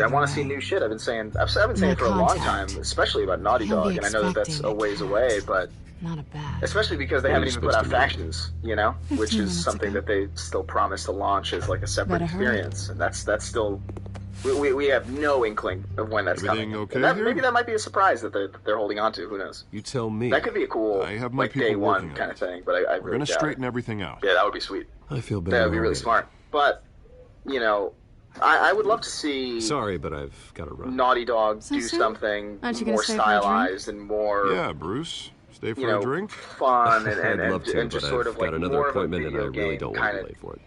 I want to see new shit. I've been saying for a long time, especially about Naughty Dog, and I know that that's a ways away, but not a bad. Especially because they haven't even put out Factions, you know, which is something that they still promise to launch as like a separate experience, and that's still. We have no inkling of when that's Everything coming. Okay that, here? maybe that might be a surprise that they're holding on to. Who knows? You tell me. That could be a cool, I have my like people day one working kind on of thing. But I We're really gonna doubt straighten it. everything out. Yeah, that would be sweet. I feel better. That would be really smart. But you know, I would love to see. Sorry, but I've got to run. Naughty Dog So do soon? something Aren't you gonna more stay for a drink? stylized and more. Yeah, Bruce. Stay for You know, a drink? fun and I'd love to, and just but sort I've of like got another more appointment of a and I video really game don't want to kinda- be late for it.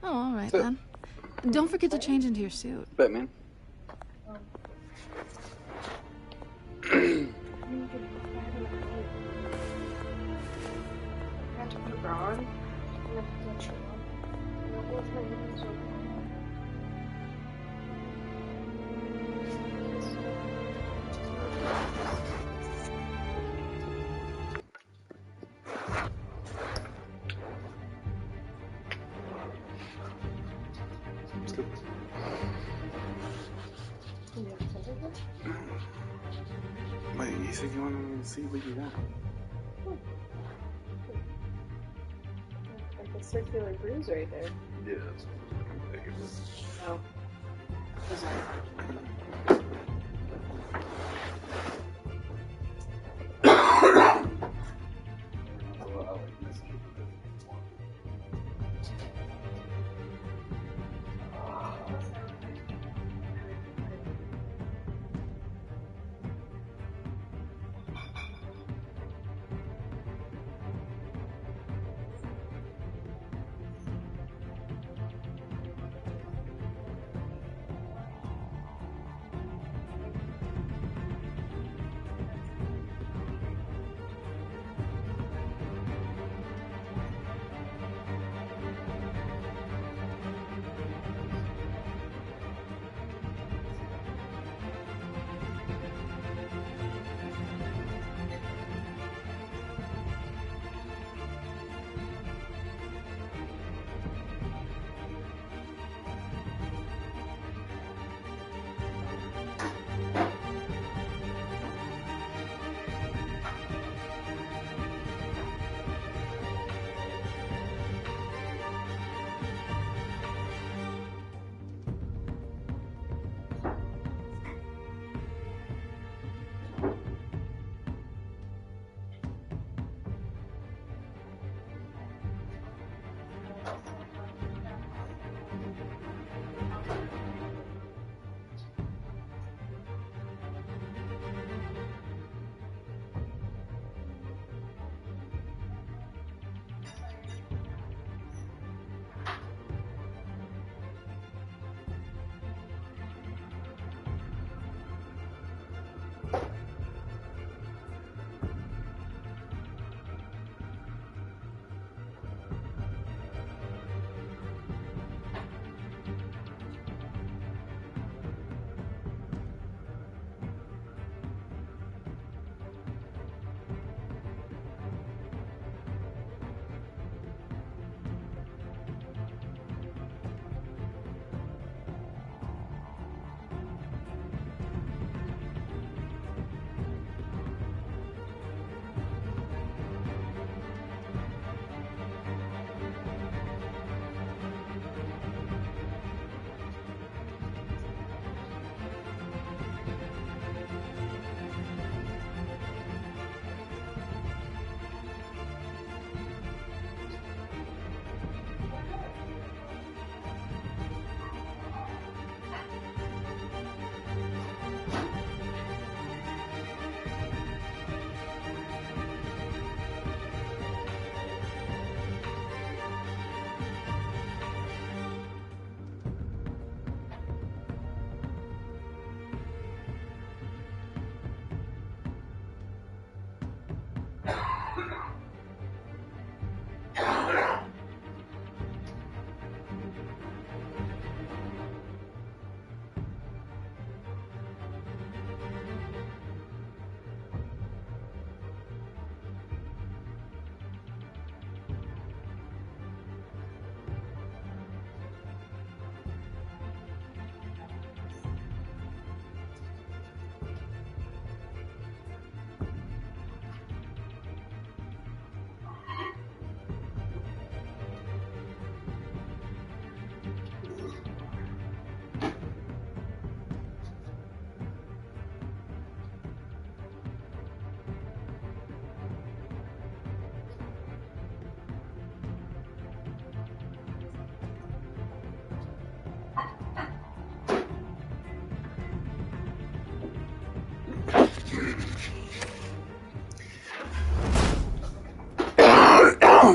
Oh, all right then. Don't forget to change into your suit. Batman. Wait, you said you wanted to see what you got? Like a circular bruise right there. Yeah, that's ridiculous. Oh.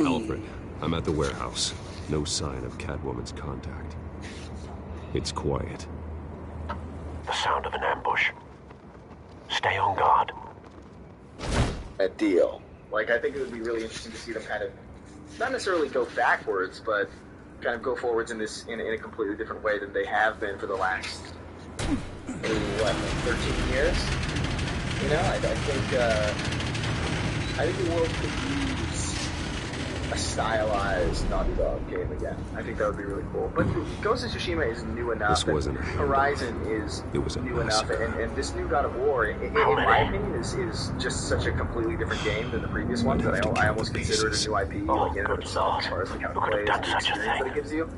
Alfred, I'm at the warehouse. No sign of Catwoman's contact. It's quiet. The sound of an ambush. Stay on guard. A deal. Like, I think it would be really interesting to see them kind of, not necessarily go backwards, but kind of go forwards in a completely different way than they have been for the last, 13 years? You know, I think the world could use a stylized Naughty Dog game again. I think that would be really cool. But Ghost of Tsushima is new enough. This wasn't a Horizon is new enough, and this new God of War, in my opinion, is just such a completely different game than the previous ones that I almost consider it a new IP, like in and of itself, as far as like how it plays and the experience that it gives you.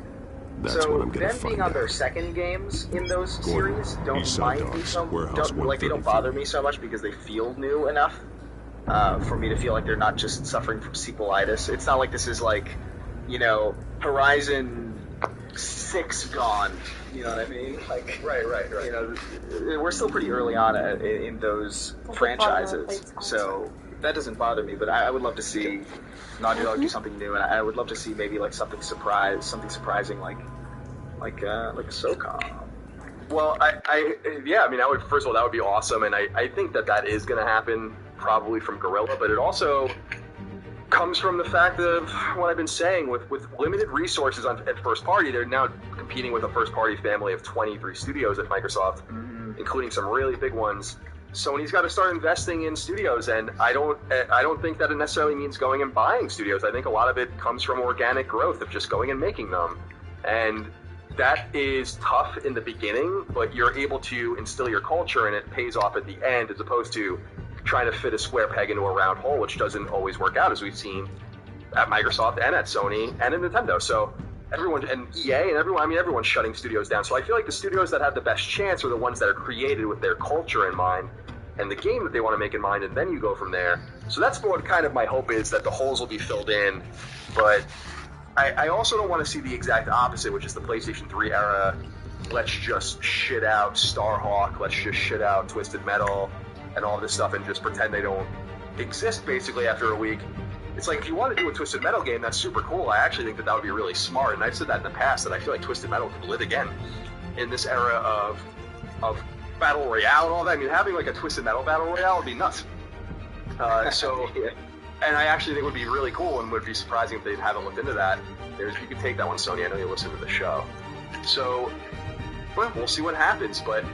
That's so what I'm gonna them being on their second games in those series don't mind me so much. They don't bother me so much because they feel new enough for me to feel like they're not just suffering from sequelitis. It's not like this is like, Horizon 6 gone. You know what I mean? Like, right. You know, we're still pretty early on in those franchises, so that doesn't bother me. But I would love to see Naughty Dog do something new, and I would love to see maybe like something surprising like a SOCOM. Well, I would, first of all, that would be awesome, and I think that is going to happen probably from Guerrilla, but it also comes from the fact of what I've been saying, with limited resources at first party, they're now competing with a first party family of 23 studios at Microsoft, including some really big ones. Sony's got to start investing in studios, and I don't think that it necessarily means going and buying studios. I think a lot of it comes from organic growth of just going and making them, and that is tough in the beginning, but you're able to instill your culture, and it pays off at the end, as opposed to trying to fit a square peg into a round hole, which doesn't always work out, as we've seen at Microsoft and at Sony and at Nintendo. So everyone, and EA and everyone's shutting studios down. So I feel like the studios that have the best chance are the ones that are created with their culture in mind and the game that they want to make in mind, and then you go from there. So that's what kind of my hope is, that the holes will be filled in. But I also don't want to see the exact opposite, which is the PlayStation 3 era. Let's just shit out Starhawk, let's just shit out Twisted Metal and all this stuff and just pretend they don't exist basically after a week. It's like, if you want to do a Twisted Metal game, that's super cool. I actually think that would be really smart, and I've said that in the past, that I feel like Twisted Metal could live again in this era of Battle Royale and all that. I mean, having like a Twisted Metal Battle Royale would be nuts. And I actually think it would be really cool, and would be surprising if they haven't looked into that. You could take that one, Sony. I know you listen to the show. So, well, we'll see what happens. But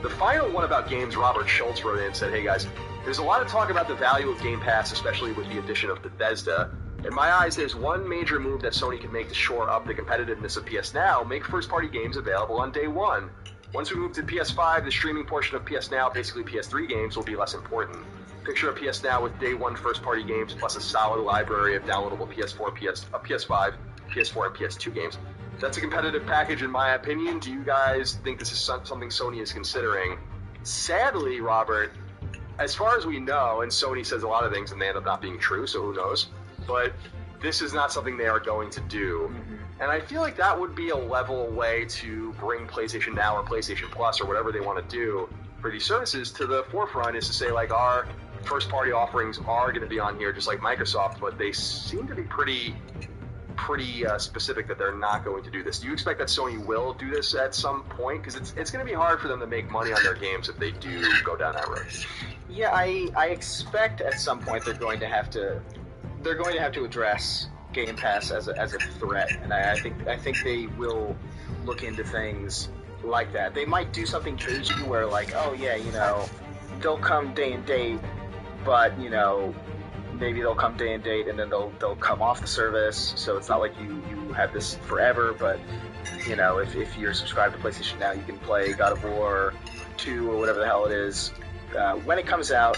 the final one about games, Robert Schultz wrote in and said, hey guys, there's a lot of talk about the value of Game Pass, especially with the addition of Bethesda. In my eyes, there's one major move that Sony can make to shore up the competitiveness of PS Now: make first-party games available on day one. Once we move to PS5, the streaming portion of PS Now, basically PS3 games, will be less important. Picture a PS Now with day one first-party games plus a solid library of downloadable PS4, PS5, PS4, and PS2 games. That's a competitive package, in my opinion. Do you guys think this is something Sony is considering? Sadly, Robert, as far as we know, and Sony says a lot of things and they end up not being true, so who knows, but this is not something they are going to do. And I feel like that would be a level way to bring PlayStation Now or PlayStation Plus or whatever they want to do for these services to the forefront, is to say, like, our first-party offerings are going to be on here just like Microsoft, but they seem to be pretty specific that they're not going to do this. Do you expect that Sony will do this at some point? Because it's going to be hard for them to make money on their games if they do go down that road. Yeah, I expect at some point they're going to have to address Game Pass as a threat, and I think they will look into things like that. They might do something cagey where, like, oh yeah, they'll come day and date, but maybe they'll come day and date and then they'll come off the service, so it's not like you have this forever. But if you're subscribed to PlayStation Now, you can play God of War 2 or whatever the hell it is when it comes out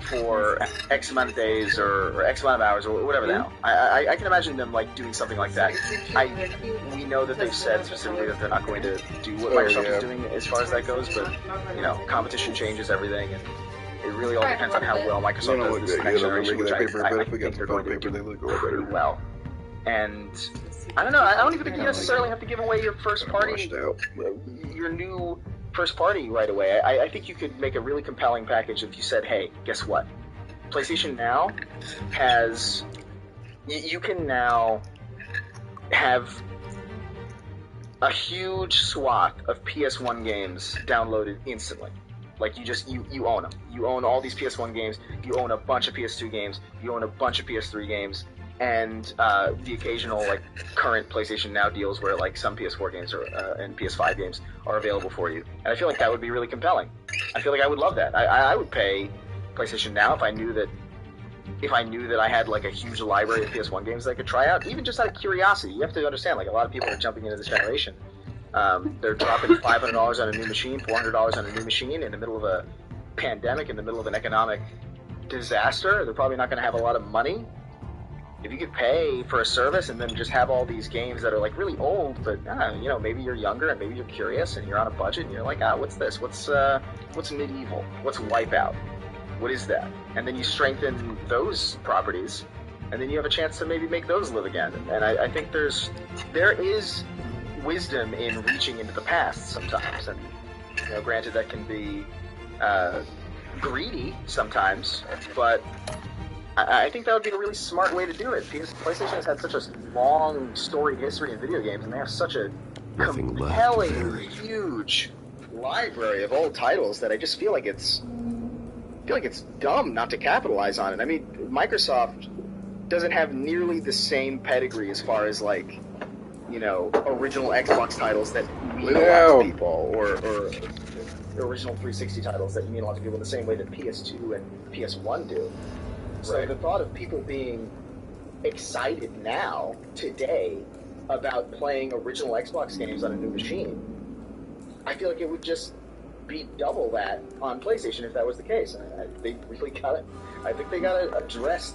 for X amount of days or X amount of hours or whatever the hell. I can imagine them like doing something like that. We know that they've said specifically that they're not going to do what Microsoft is doing as far as that goes, but competition changes everything, and it really all depends on how well Microsoft does this next generation, which I think they're going to do pretty well. And I don't know, I don't even think you necessarily have to give away your first party, your new first party right away. I think you could make a really compelling package if you said, hey, guess what? PlayStation Now has you can now have a huge swath of PS1 games downloaded instantly. Like you own them. You own all these PS1 games. You own a bunch of PS2 games. You own a bunch of PS3 games, and the occasional like current PlayStation Now deals where like some PS4 games and PS5 games are available for you. And I feel like that would be really compelling. I feel like I would love that. I would pay PlayStation Now if I knew that I had like a huge library of PS1 games that I could try out, even just out of curiosity. You have to understand, like a lot of people are jumping into this generation. They're dropping $500 on a new machine, $400 on a new machine in the middle of a pandemic, in the middle of an economic disaster. They're probably not going to have a lot of money. If you could pay for a service and then just have all these games that are like really old, but you know, maybe you're younger and maybe you're curious and you're on a budget and you're like, what's this? What's Medieval? What's Wipeout? What is that? And then you strengthen those properties, and then you have a chance to maybe make those live again. And I think there is wisdom in reaching into the past sometimes. And you know, granted, that can be greedy sometimes, but I think that would be a really smart way to do it, because PlayStation has had such a long storied history in video games, and they have such a compelling, huge library of old titles that I just feel like it's dumb not to capitalize on it. I mean, Microsoft doesn't have nearly the same pedigree as far as like, you know, original Xbox titles that mean a lot to people, or original 360 titles that mean a lot to people the same way that PS2 and PS1 do. So the thought of people being excited now, today, about playing original Xbox games on a new machine, I feel like it would just be double that on PlayStation if that was the case. And I think they gotta address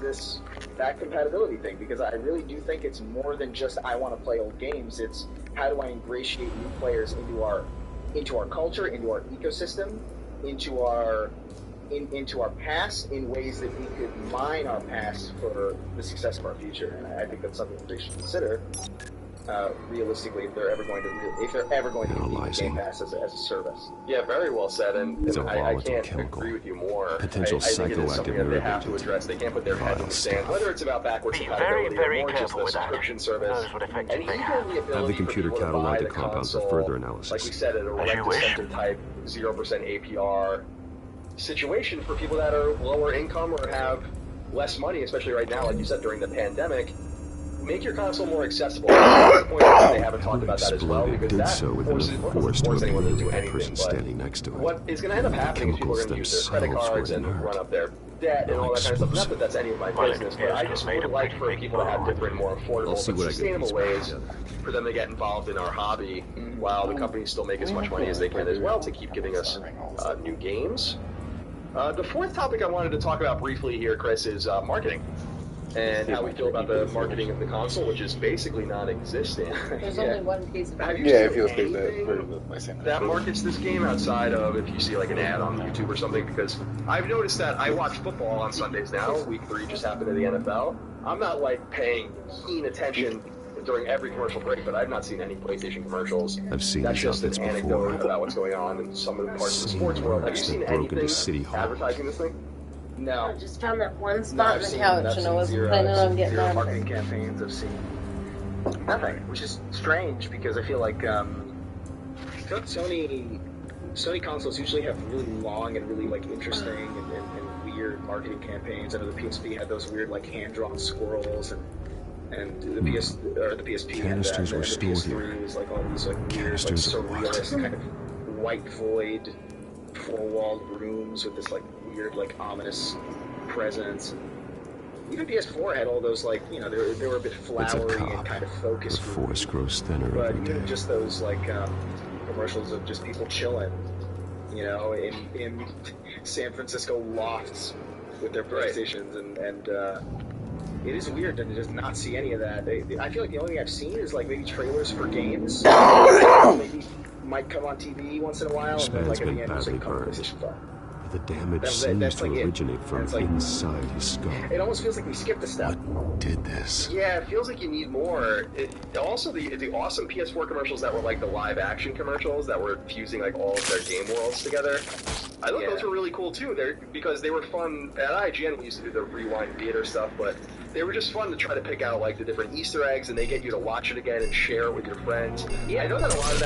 that compatibility thing, because I really do think it's more than just I want to play old games. It's how do I ingratiate new players into our culture, into our ecosystem, into our past in ways that we could mine our past for the success of our future. And I think that's something that they should consider realistically if they're ever going to use Game Pass as a service. Yeah, very well said, and I can't agree with you more. Potential I think it is something that they have to address. They can't put their head in the sand, whether it's about backwards compatibility or more just the subscription service. And even the ability have the computer catalog the compound for further analysis. Like we said, at a direct-to-center type 0% APR situation for people that are lower income or have less money, especially right now, like you said, during the pandemic. Make your console more accessible. They haven't talked about that as well, because that forces anyone to do anything. Standing next to it. What is going to end up happening is people are going to use their credit cards and run up their debt and all that kind of stuff. Not that that's any of my business, but I just would like for people to have different, more affordable, but sustainable ways for them to get involved in our hobby, while the companies still make as much money as they can as well to keep giving us new games. The fourth topic I wanted to talk about briefly here, Chris, is marketing. And how we feel about the marketing of the console, which is basically non-existent. There's only one piece of marketing. Have you seen anything that markets this game outside of if you see like an ad on YouTube or something? Because I've noticed that I watch football on Sundays now. Week 3 just happened in the NFL. I'm not like paying keen attention during every commercial break, but I've not seen any PlayStation commercials. I've seen That's just an anecdote about what's going on in some of the parts of the sports world. Have you seen anything advertising this thing? No. I just found that one spot on the couch, and I wasn't planning on getting on. Marketing campaigns. I've seen nothing, which is strange because I feel like Sony consoles usually have really long and really like interesting and weird marketing campaigns. I know the PSP had those weird like hand-drawn squirrels, and the PSP Canisters had that, were stored the PS3 here. was like all these like weird, like surrealist kind of white void, four-walled rooms with this like weird, like ominous presence. Even PS4 had all those like, you know, they were a bit flowery and kind of focused. The force grows thinner but every even day. just those like commercials of just people chilling, you know, in San Francisco lofts with their PlayStations, and it is weird to just not see any of that. I feel like the only thing I've seen is like maybe trailers for games. Maybe might come on TV once in a while, and then like at the end, it's like come PlayStation 5. The damage seems to originate from inside his skull. It almost feels like we skipped a step. What did this? Yeah, it feels like you need more. Also, the awesome PS4 commercials that were like the live action commercials that were fusing like all of their game worlds together. I thought those were really cool too. Because they were fun. At IGN we used to do the rewind theater stuff, but they were just fun to try to pick out like the different Easter eggs, and they get you to watch it again and share it with your friends. Yeah, I know that a lot of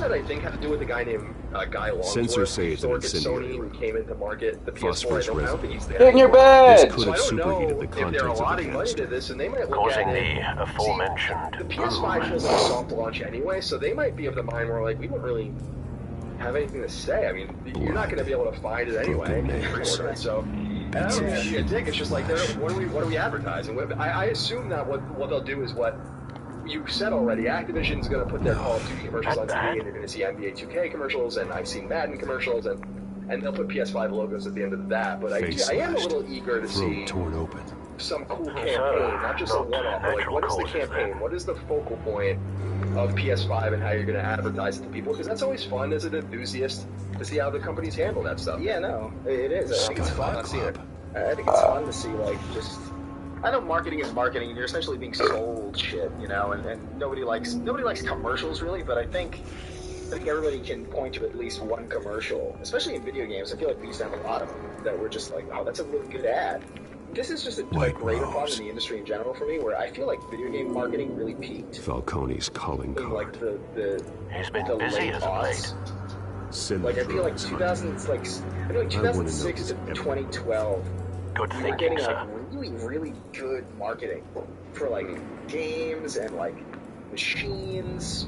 that I think had to do with a guy named Guy Longsworth. Censors say it's an Sony who came into market the PS4. I don't think he's there. Get in your bed! This could have superheated the contents of the cast. This, and they might look Causing at it. the aforementioned The PS5 feels like a soft launch anyway, so they might be of the mind where like we don't really have anything to say. I mean, you're not going to be able to find it anyway. So, and I don't know, a dig. It's just like, what are we advertising? I assume that what they'll do is what you said already. Activision's going to put their Call of Duty commercials on TV, and you're going to see NBA 2K commercials, and I've seen Madden commercials, and they'll put PS5 logos at the end of that. But I am a little eager to see torn open. some cool campaign, not just a one-off. Like, what is the campaign? What is the focal point of PS5 and how you're going to advertise it to people? Because that's always fun as an enthusiast to see how the companies handle that stuff. Yeah, no, it is. I think it's fun. I think it's fun to see, like, just... I know marketing is marketing, and you're essentially being sold shit, you know, and nobody likes commercials, really, but I think everybody can point to at least one commercial, especially in video games. I feel like we used to have a lot of them that were just like, oh, that's a really good ad. This is just a greater problem in the industry in general for me, where I feel like video game marketing really peaked. Falcone's calling card. In like the He's been busy as of late. Like I feel like 2006 to 2012. Good we were getting like really good marketing for like games and like machines.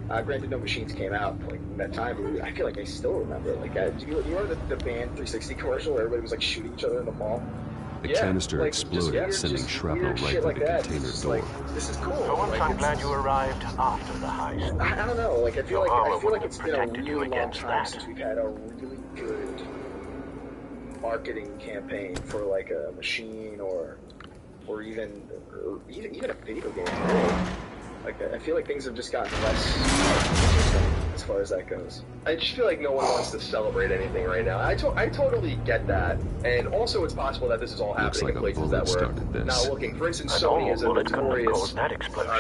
Granted, no machines came out like that time, but I feel like I still remember. Like, do you remember the Band 360 commercial where everybody was like shooting each other in the mall? The canister exploded, sending shrapnel right through the container door. Like, this is cool. For once, I'm glad you arrived after the heist. I don't know. Like, I feel like it's been a really long time since we've had a really good marketing campaign for like a machine or even a video game. Like, I feel like things have just gotten less interesting as far as that goes. I just feel like no one wants to celebrate anything right now. I totally get that. And also it's possible that this is all happening in places that we're not looking. For instance, Sony is a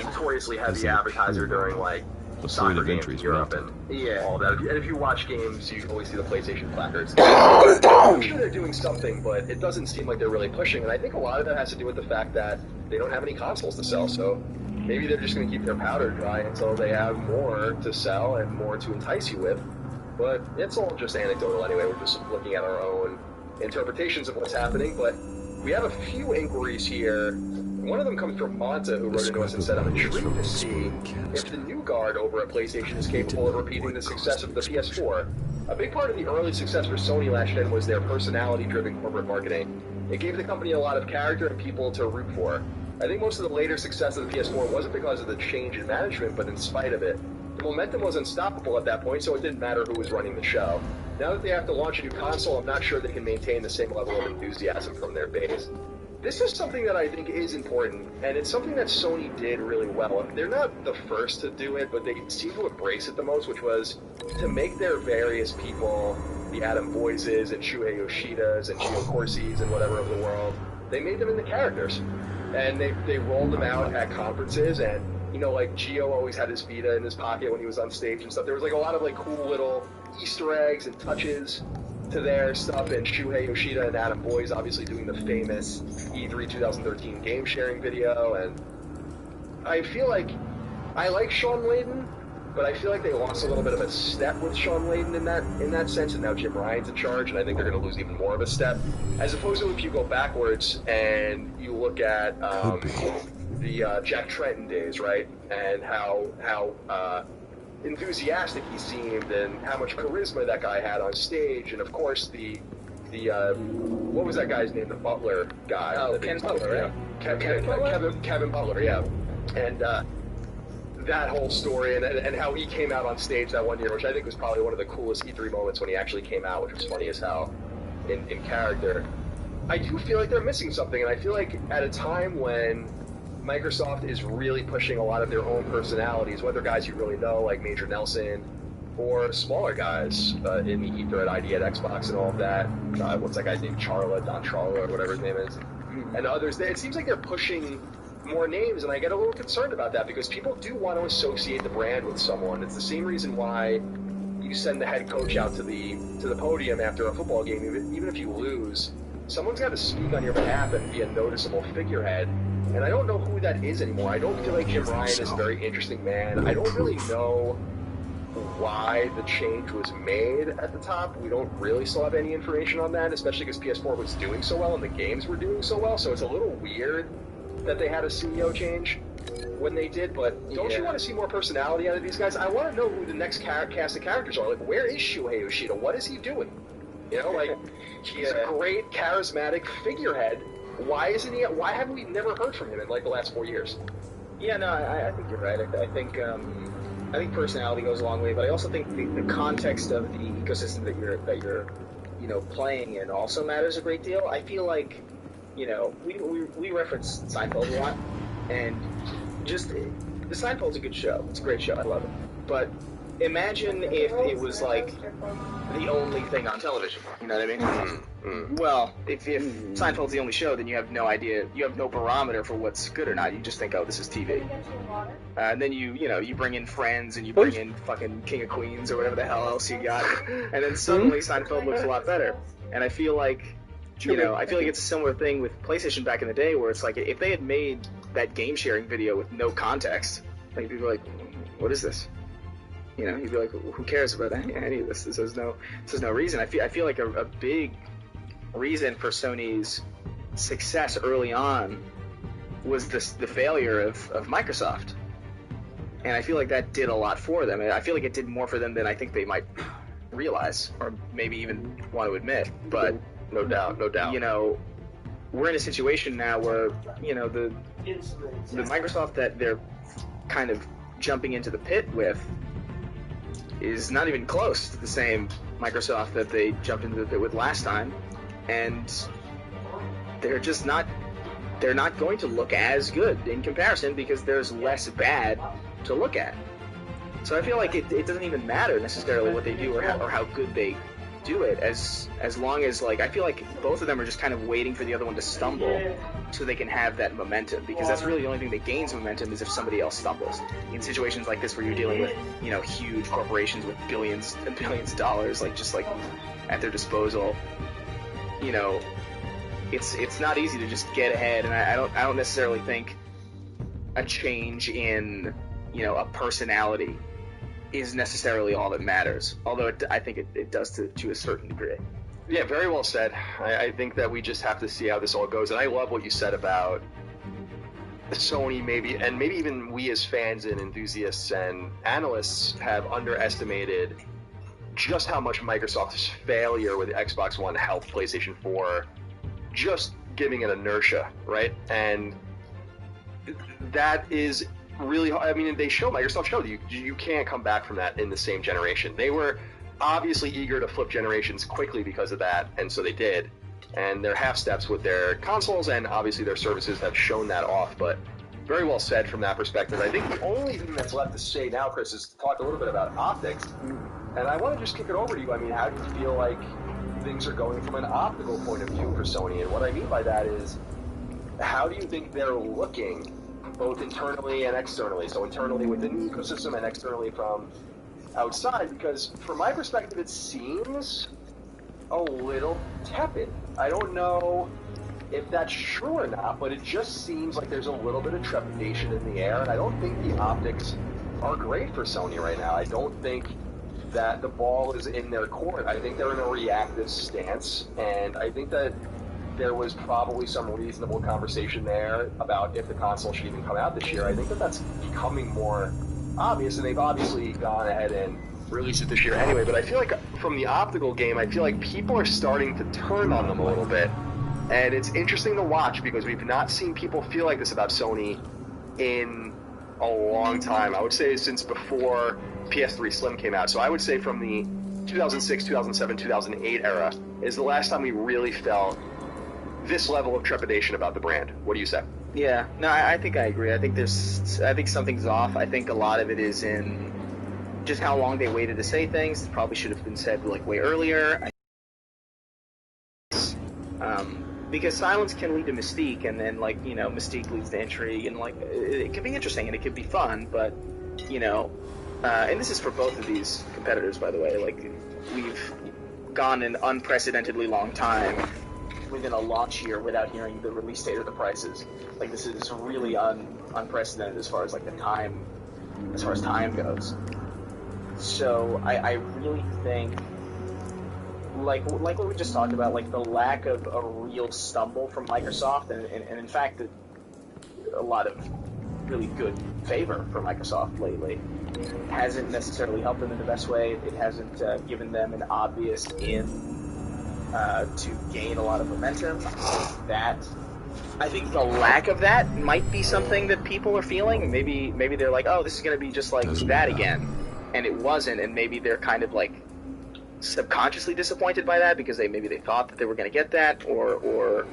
notoriously heavy advertiser during, like, the soccer point of games entry in is Europe melted. and all that. And if you watch games, you always see the PlayStation placards. I'm sure they're doing something, but it doesn't seem like they're really pushing. And I think a lot of that has to do with the fact that they don't have any consoles to sell. So maybe they're just going to keep their powder dry until they have more to sell and more to entice you with. But it's all just anecdotal anyway. We're just looking at our own interpretations of what's happening. But we have a few inquiries here. One of them comes from Monta, who wrote into us and said, I'm intrigued to see if the new guard over at PlayStation is capable of repeating the success of the PS4. A big part of the early success for Sony last gen was their personality-driven corporate marketing. It gave the company a lot of character and people to root for. I think most of the later success of the PS4 wasn't because of the change in management, but in spite of it. The momentum was unstoppable at that point, so it didn't matter who was running the show. Now that they have to launch a new console, I'm not sure they can maintain the same level of enthusiasm from their base. This is something that I think is important, and it's something that Sony did really well. They're not the first to do it, but they seem to embrace it the most, which was to make their various people, the Adam Boyses and Shuhei Yoshidas and Gio Corsis and whatever of the world, they made them into characters. And they rolled them out at conferences, and, you know, like, Gio always had his Vita in his pocket when he was on stage and stuff. There was, like, a lot of, like, cool little Easter eggs and touches to their stuff, and Shuhei Yoshida and Adam Boyes obviously doing the famous E3 2013 game sharing video, and I feel like I like Sean Layden, but I feel like they lost a little bit of a step with Sean Layden in that sense, and now Jim Ryan's in charge, and I think they're going to lose even more of a step, as opposed to if you go backwards and you look at the Jack Tretton days, right, and how enthusiastic he seemed and how much charisma that guy had on stage, and of course the what was that guy's name, the Butler guy? Oh, Ken Butler, right? Kevin Butler, yeah. And that whole story and how he came out on stage that one year, which I think was probably one of the coolest E3 moments when he actually came out, which was funny as hell in character. I do feel like they're missing something, and I feel like at a time when Microsoft is really pushing a lot of their own personalities, whether guys you really know, like Major Nelson, or smaller guys in the ether at ID at Xbox and all of that. What's that guy's name? Don Charla, or whatever his name is. And others. It seems like they're pushing more names, and I get a little concerned about that because people do want to associate the brand with someone. It's the same reason why you send the head coach out to the podium after a football game, even if you lose. Someone's got to speak on your behalf and be a noticeable figurehead. And I don't know who that is anymore. I don't feel like Jim Ryan is a very interesting man. I don't really know why the change was made at the top. We don't really still have any information on that, especially because PS4 was doing so well and the games were doing so well. So it's a little weird that they had a CEO change when they did. But don't you want to see more personality out of these guys? I want to know who the next cast of characters are. Like, where is Shuhei Yoshida? What is he doing? You know, like, he's a great, charismatic figurehead. Why isn't he? Why haven't we never heard from him in like the last 4 years? Yeah, no, I think you're right. I think personality goes a long way, but I also think the context of the ecosystem that you're playing in also matters a great deal. I feel like, we reference Seinfeld a lot, and just the Seinfeld's a good show. It's a great show. I love it. But imagine if it was like the only thing on television. You know what I mean? Mm-hmm. Well, if Seinfeld's the only show, then you have no idea. You have no barometer for what's good or not. You just think, oh, this is TV. And then you bring in Friends and you bring in fucking King of Queens or whatever the hell else you got, and then suddenly Seinfeld looks a lot better. And I feel like it's a similar thing with PlayStation back in the day, where it's like if they had made that game sharing video with no context, like people are like, what is this? You'd be like, who cares about any of this? This has no reason. I feel like a big reason for Sony's success early on was the failure of Microsoft, and I feel like that did a lot for them. I feel like it did more for them than I think they might realize, or maybe even want to admit. But no doubt. We're in a situation now where the Microsoft that they're kind of jumping into the pit with is not even close to the same Microsoft that they jumped into the pit with last time, and they're not going to look as good in comparison because there's less bad to look at. So I feel like it doesn't even matter necessarily what they do or how good they do it, as long as, like, I feel like both of them are just kind of waiting for the other one to stumble so they can have that momentum, because that's really the only thing that gains momentum is if somebody else stumbles. In situations like this where you're dealing with, huge corporations with billions and billions of dollars, just at their disposal, it's not easy to just get ahead, and I don't necessarily think a change in, a personality is necessarily all that matters, although I think it does to a certain degree. Yeah, very well said. I think that we just have to see how this all goes, and I love what you said about Sony, maybe even we as fans and enthusiasts and analysts have underestimated just how much Microsoft's failure with the Xbox One helped PlayStation 4 just giving it inertia, right? And that is really, Microsoft showed you can't come back from that in the same generation. They were obviously eager to flip generations quickly because of that, and so they did. And they're half steps with their consoles, and obviously their services have shown that off, but very well said from that perspective. I think the only thing that's left to say now, Chris, is to talk a little bit about optics. And I want to just kick it over to you. I mean, how do you feel like things are going from an optical point of view for Sony? And what I mean by that is, how do you think they're looking both internally and externally? So internally within the ecosystem and externally from outside, because from my perspective it seems a little tepid. I don't know if that's true or not, but it just seems like there's a little bit of trepidation in the air, and I don't think the optics are great for Sony right now. I don't think that the ball is in their court. I think they're in a reactive stance, and I think that there was probably some reasonable conversation there about if the console should even come out this year. I think that that's becoming more obvious, and they've obviously gone ahead and released it this year anyway, but I feel like from the optical game, I feel like people are starting to turn on them a little bit, and it's interesting to watch because we've not seen people feel like this about Sony in a long time. I would say since before PS3 Slim came out. So I would say from the 2006, 2007, 2008 era is the last time we really felt this level of trepidation about the brand. What do you say? Yeah, no, I think I agree. I think something's off. I think a lot of it is in just how long they waited to say things. It probably should have been said like way earlier. Because silence can lead to mystique, and then like, you know, mystique leads to intrigue, and like it can be interesting and it could be fun, but you know, and this is for both of these competitors, by the way. Like, we've gone an unprecedentedly long time within a launch year without hearing the release date or the prices. Like, this is really unprecedented as far as like time goes. So I really think, like what we just talked about, like the lack of a real stumble from Microsoft, and in fact a lot of really good favor for Microsoft lately, hasn't necessarily helped them in the best way. It hasn't given them an obvious in to gain a lot of momentum. I think the lack of that might be something that people are feeling. Maybe they're like, oh, this is going to be just like that again, and it wasn't, and maybe they're kind of like subconsciously disappointed by that because maybe they thought that they were going to get that, or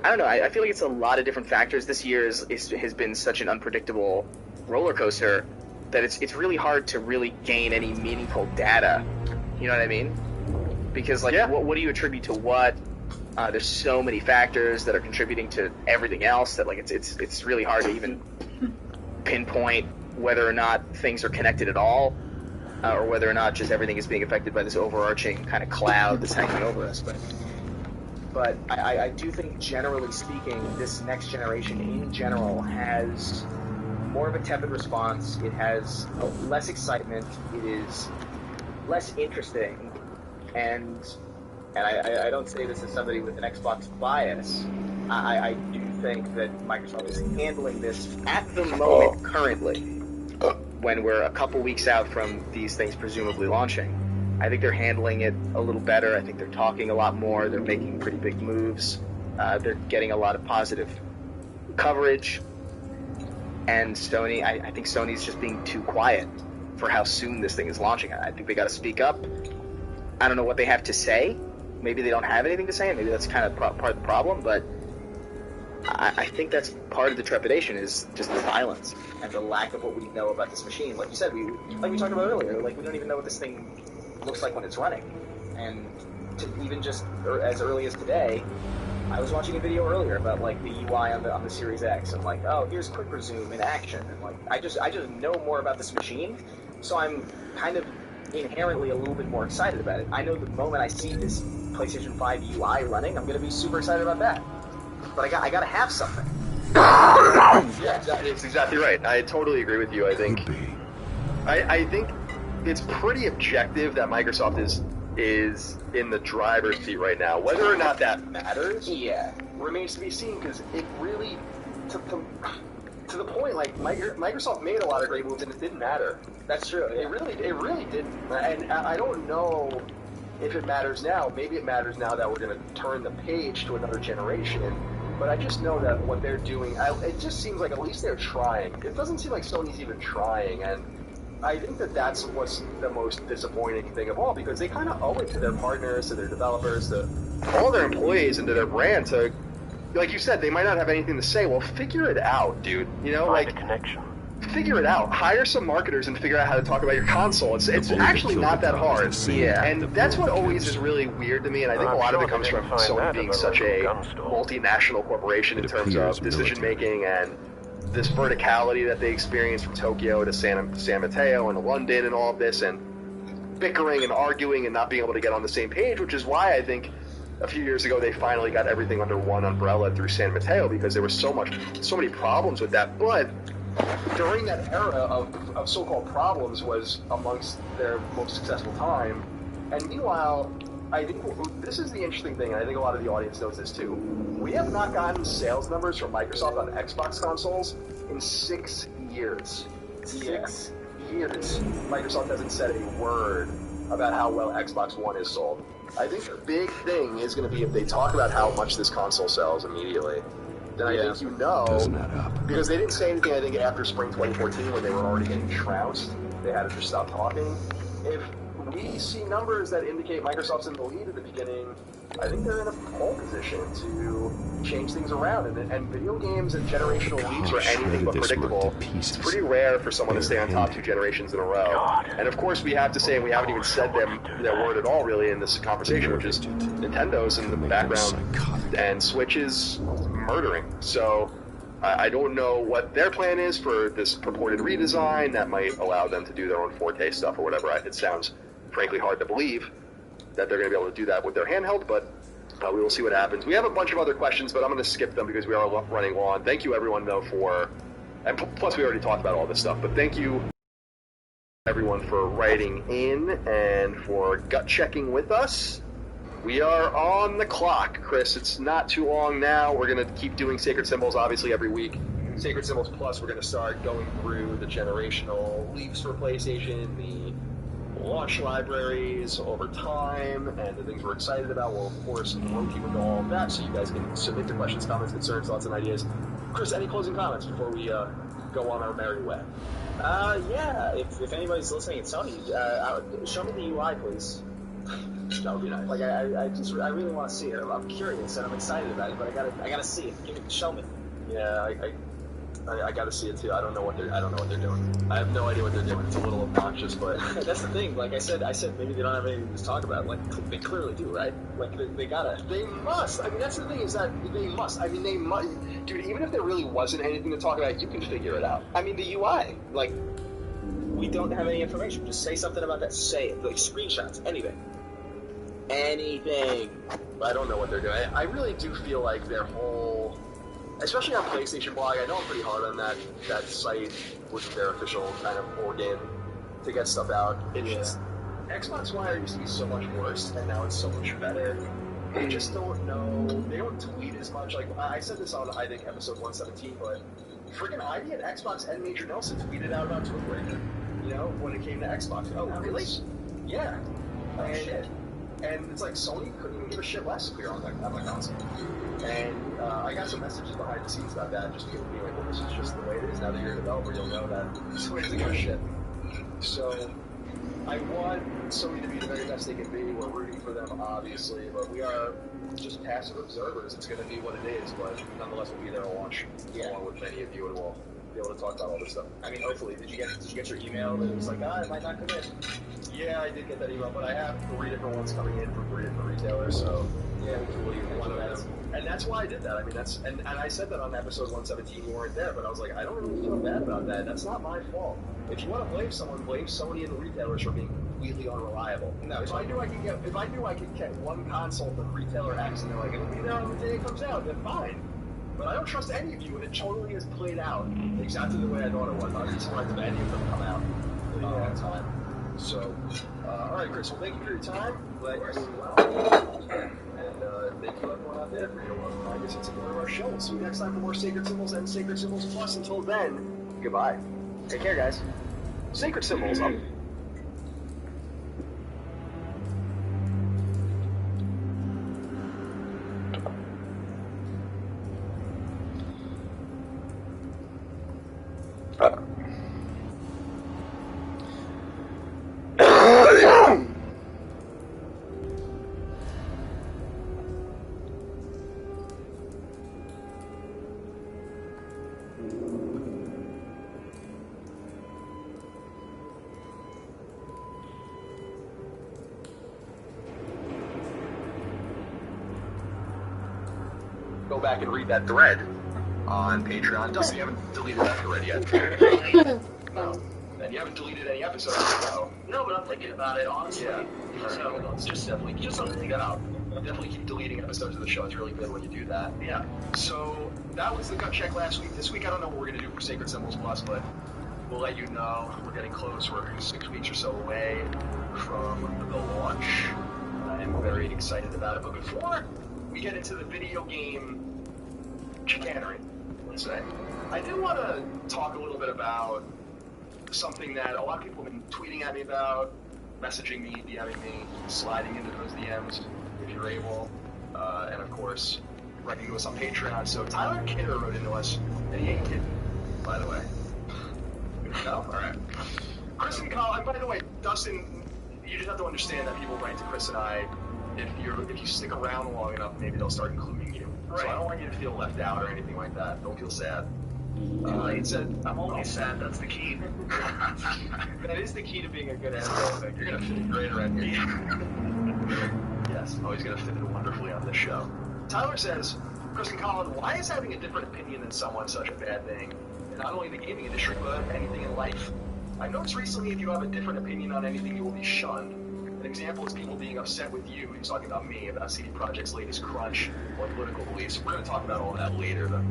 I don't know. I feel like it's a lot of different factors. This year has been such an unpredictable roller coaster that it's really hard to really gain any meaningful data. You know what I mean? Because like, what do you attribute to what? There's so many factors that are contributing to everything else that like it's really hard to even pinpoint whether or not things are connected at all, or whether or not just everything is being affected by this overarching kind of cloud that's hanging over us. But I do think, generally speaking, this next generation in general has more of a tepid response. It has less excitement. It is less interesting. And I don't say this as somebody with an Xbox bias. I do think that Microsoft is handling this at the moment currently, when we're a couple weeks out from these things presumably launching. I think they're handling it a little better. I think they're talking a lot more. They're making pretty big moves. They're getting a lot of positive coverage. And Sony, I think Sony's just being too quiet for how soon this thing is launching. I think they got to speak up. I don't know what they have to say. Maybe they don't have anything to say, and maybe that's kind of part of the problem, but I think that's part of the trepidation, is just the silence and the lack of what we know about this machine. Like you said, like we talked about earlier, like we don't even know what this thing looks like when it's running. And even just as early as today, I was watching a video earlier about like the UI on the Series X, and like, oh, here's quick resume in action, and like I just know more about this machine, so I'm kind of inherently a little bit more excited about it. I know the moment I see this PlayStation 5 UI running, I'm going to be super excited about that. But I got to have something. Yeah, it's exactly right. I totally agree with you. I think it's pretty objective that Microsoft is in the driver's seat right now. Whether or not that matters, remains to be seen, because it really, to the point, like Microsoft made a lot of great moves and it didn't matter. That's true. It really didn't. And I don't know if it matters now. Maybe it matters now that we're going to turn the page to another generation. But I just know that what they're doing, it just seems like at least they're trying. It doesn't seem like Sony's even trying, and I think that that's what's the most disappointing thing of all, because they kind of owe it to their partners, to their developers, to all their employees, and to their brand to, like you said, they might not have anything to say. Well, figure it out, dude. You know, Find like, a connection. Figure it out. Hire some marketers and figure out how to talk about your console. It's actually not that hard. Yeah. And that's what always is really weird to me, and I think a lot of it comes from Sony being such a multinational corporation in terms of decision making and this verticality that they experience from Tokyo to San Mateo and London and all of this, and bickering and arguing and not being able to get on the same page, which is why I think a few years ago they finally got everything under one umbrella through San Mateo, because there was so many problems with that. But during that era of so-called problems was amongst their most successful time. And meanwhile, I think this is the interesting thing, and I think a lot of the audience knows this too. We have not gotten sales numbers from Microsoft on Xbox consoles in 6 years. 6 years. Microsoft hasn't said a word about how well Xbox One is sold. I think the big thing is going to be if they talk about how much this console sells immediately. Then I think you know, because they didn't say anything, I think, after spring 2014 when they were already getting trounced. They had to just stop talking. If we see numbers that indicate Microsoft's in the lead at the beginning, I think they're in a pole position to change things around. And video games and generational leaps are anything but predictable. It's pretty rare for someone to stay on top 2 generations in a row. And of course, we have to say, and we haven't even said their word at all really in this conversation, which is Nintendo's in the background, and Switch is murdering. So I don't know what their plan is for this purported redesign that might allow them to do their own 4K stuff or whatever. It sounds frankly hard to believe that they're going to be able to do that with their handheld, but we will see what happens. We have a bunch of other questions, but I'm going to skip them because we are running long. Thank you, everyone, though, and plus we already talked about all this stuff, but thank you, everyone, for writing in and for gut-checking with us. We are on the clock, Chris. It's not too long now. We're going to keep doing Sacred Symbols, obviously, every week. Sacred Symbols Plus, we're going to start going through the generational leaps for PlayStation, the launch libraries over time, and the things we're excited about. We'll, of course, rotate with all of that, so you guys can submit your questions, comments, concerns, thoughts, and ideas. Chris, any closing comments before we go on our merry way? Yeah, if anybody's listening at Sony, show me the UI, please. That would be nice. Like, I really want to see it. I'm curious, and I'm excited about it, but I gotta see it. Show me. Yeah, I got to see it too. I don't know what they're doing. I have no idea what they're doing. It's a little obnoxious, but that's the thing. Like I said maybe they don't have anything to talk about. Like they clearly do, right? Like they gotta. They must. I mean, that's the thing is that they must. I mean, they must. Dude, even if there really wasn't anything to talk about, you can figure it out. I mean, the UI. Like, we don't have any information. Just say something about that. Say it. Like screenshots. Anything. I don't know what they're doing. I really do feel like their whole, especially on PlayStation blog, I know I'm pretty hard on that site, which is their official kind of organ to get stuff out. It's just, Xbox Wire used to be so much worse, and now it's so much better. They just don't know, they don't tweet as much. Like, I said this on, I think, episode 117, but freaking Ivy at Xbox and Major Nelson tweeted out about Twitter, you know, when it came to Xbox. Oh, really? Yeah. Oh, shit. And it's like Sony couldn't even give a shit less if we were on my console. And I got some messages behind the scenes about that, just people being like, well, this is just the way it is. Now that you're a developer, you'll know that it's the way to give a shit. So I want Sony to be the very best they can be. We're rooting for them, obviously, but we are just passive observers. It's going to be what it is, but nonetheless, we'll be there to watch along with many of you, and we'll be able to talk about all this stuff. I mean, hopefully, did you get your email that was like, it might not come in? Yeah, I did get that email, but I have 3 different ones coming in from 3 different retailers, so yeah, we can leave one of them. And that's why I did that. I mean, and I said that on episode 117, you weren't there, but I was like, I don't really feel bad about that. That's not my fault. If you want to blame someone, blame Sony and the retailers for being completely unreliable. No, if I knew I could get one console from retailer X and they're like, it'll be there on the day it comes out, then fine. But I don't trust any of you, and it totally has played out exactly the way I thought it was. I was disappointed that any of them come out on time. So, all right, Chris. Well, thank you for your time. Glad you're doing well. And thank you everyone out there for your love. I guess it's another of our show. We'll see you next time for more Sacred Symbols and Sacred Symbols Plus. Until then, goodbye. Take care, guys. Sacred Symbols. Go back and read that thread on Patreon. Dustin, you haven't deleted that thread yet. No. And you haven't deleted any episodes. No, but I'm thinking about it, honestly. Yeah. So just definitely something out. Definitely keep deleting episodes of the show. It's really good when you do that. Yeah. So that was the gut check last week. This week, I don't know what we're going to do for Sacred Symbols Plus, but we'll let you know. We're getting close. We're 6 weeks or so away from the launch, and we're very excited about it. But before we get into the video game chicanery, let's say, I do want to talk a little bit about something that a lot of people have been tweeting at me about, messaging me, DMing me, sliding into those DMs if you're able, and of course, writing to us on Patreon. So Tyler Kidder wrote into us, and he ain't kidding, by the way. Good to know. All right. Chris and Colin, by the way, Dustin, You just have to understand that people write to Chris and I, if you stick around long enough, maybe they'll start including you. Right. So I don't want you to feel left out or anything like that. Don't feel sad. He said, I'm always sad, that's the key. That is the key to being a good editor, I think. You're going to fit in great around here. Yes, he's going to fit in wonderfully on this show. Tyler says, Chris and Colin, why is having a different opinion than someone such a bad thing? Not only in the gaming industry, but anything in life. I've noticed recently if you have a different opinion on anything, you will be shunned. An example is people being upset with you. He's talking about me, about CD Projekt's latest crunch or political beliefs. We're going to talk about all that later, the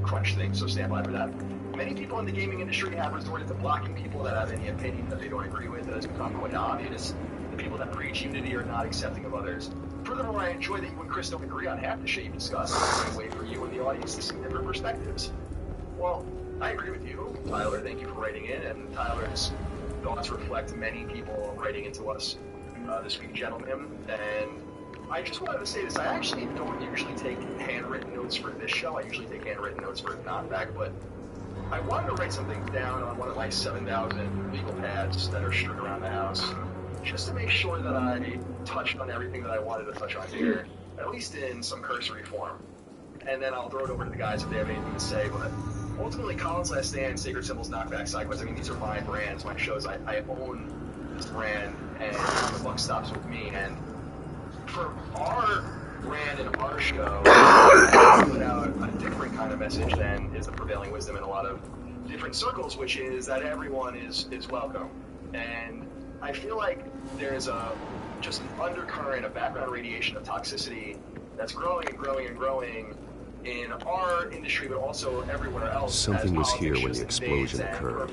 crunch thing, so stand by for that. Many people in the gaming industry have resorted to blocking people that have any opinion that they don't agree with. That has become quite obvious. The people that preach unity are not accepting of others. Furthermore, I enjoy that you and Chris don't agree on half the shit you discuss. It's a way for you and the audience to see different perspectives. Well, I agree with you, Tyler. Thank you for writing in, and Tyler's thoughts reflect many people writing into us this week, gentlemen. And I just wanted to say this. I actually don't usually take handwritten notes for this show. I usually take handwritten notes for Knockback, but I wanted to write something down on one of my 7,000 legal pads that are strewn around the house, just to make sure that I touched on everything that I wanted to touch on here, at least in some cursory form. And then I'll throw it over to the guys if they have anything to say, but ultimately, Colin's Last Stand, Sacred Symbols, Knockback, Sidequest, I mean, these are my brands, my shows. I own this brand, and the buck stops with me. And for our brand and our show, I put out a different kind of message than is the prevailing wisdom in a lot of different circles, which is that everyone is welcome. And I feel like there's just an undercurrent, a background radiation of toxicity that's growing and growing and growing in our industry, but also everywhere else. Something was here when the explosion occurred.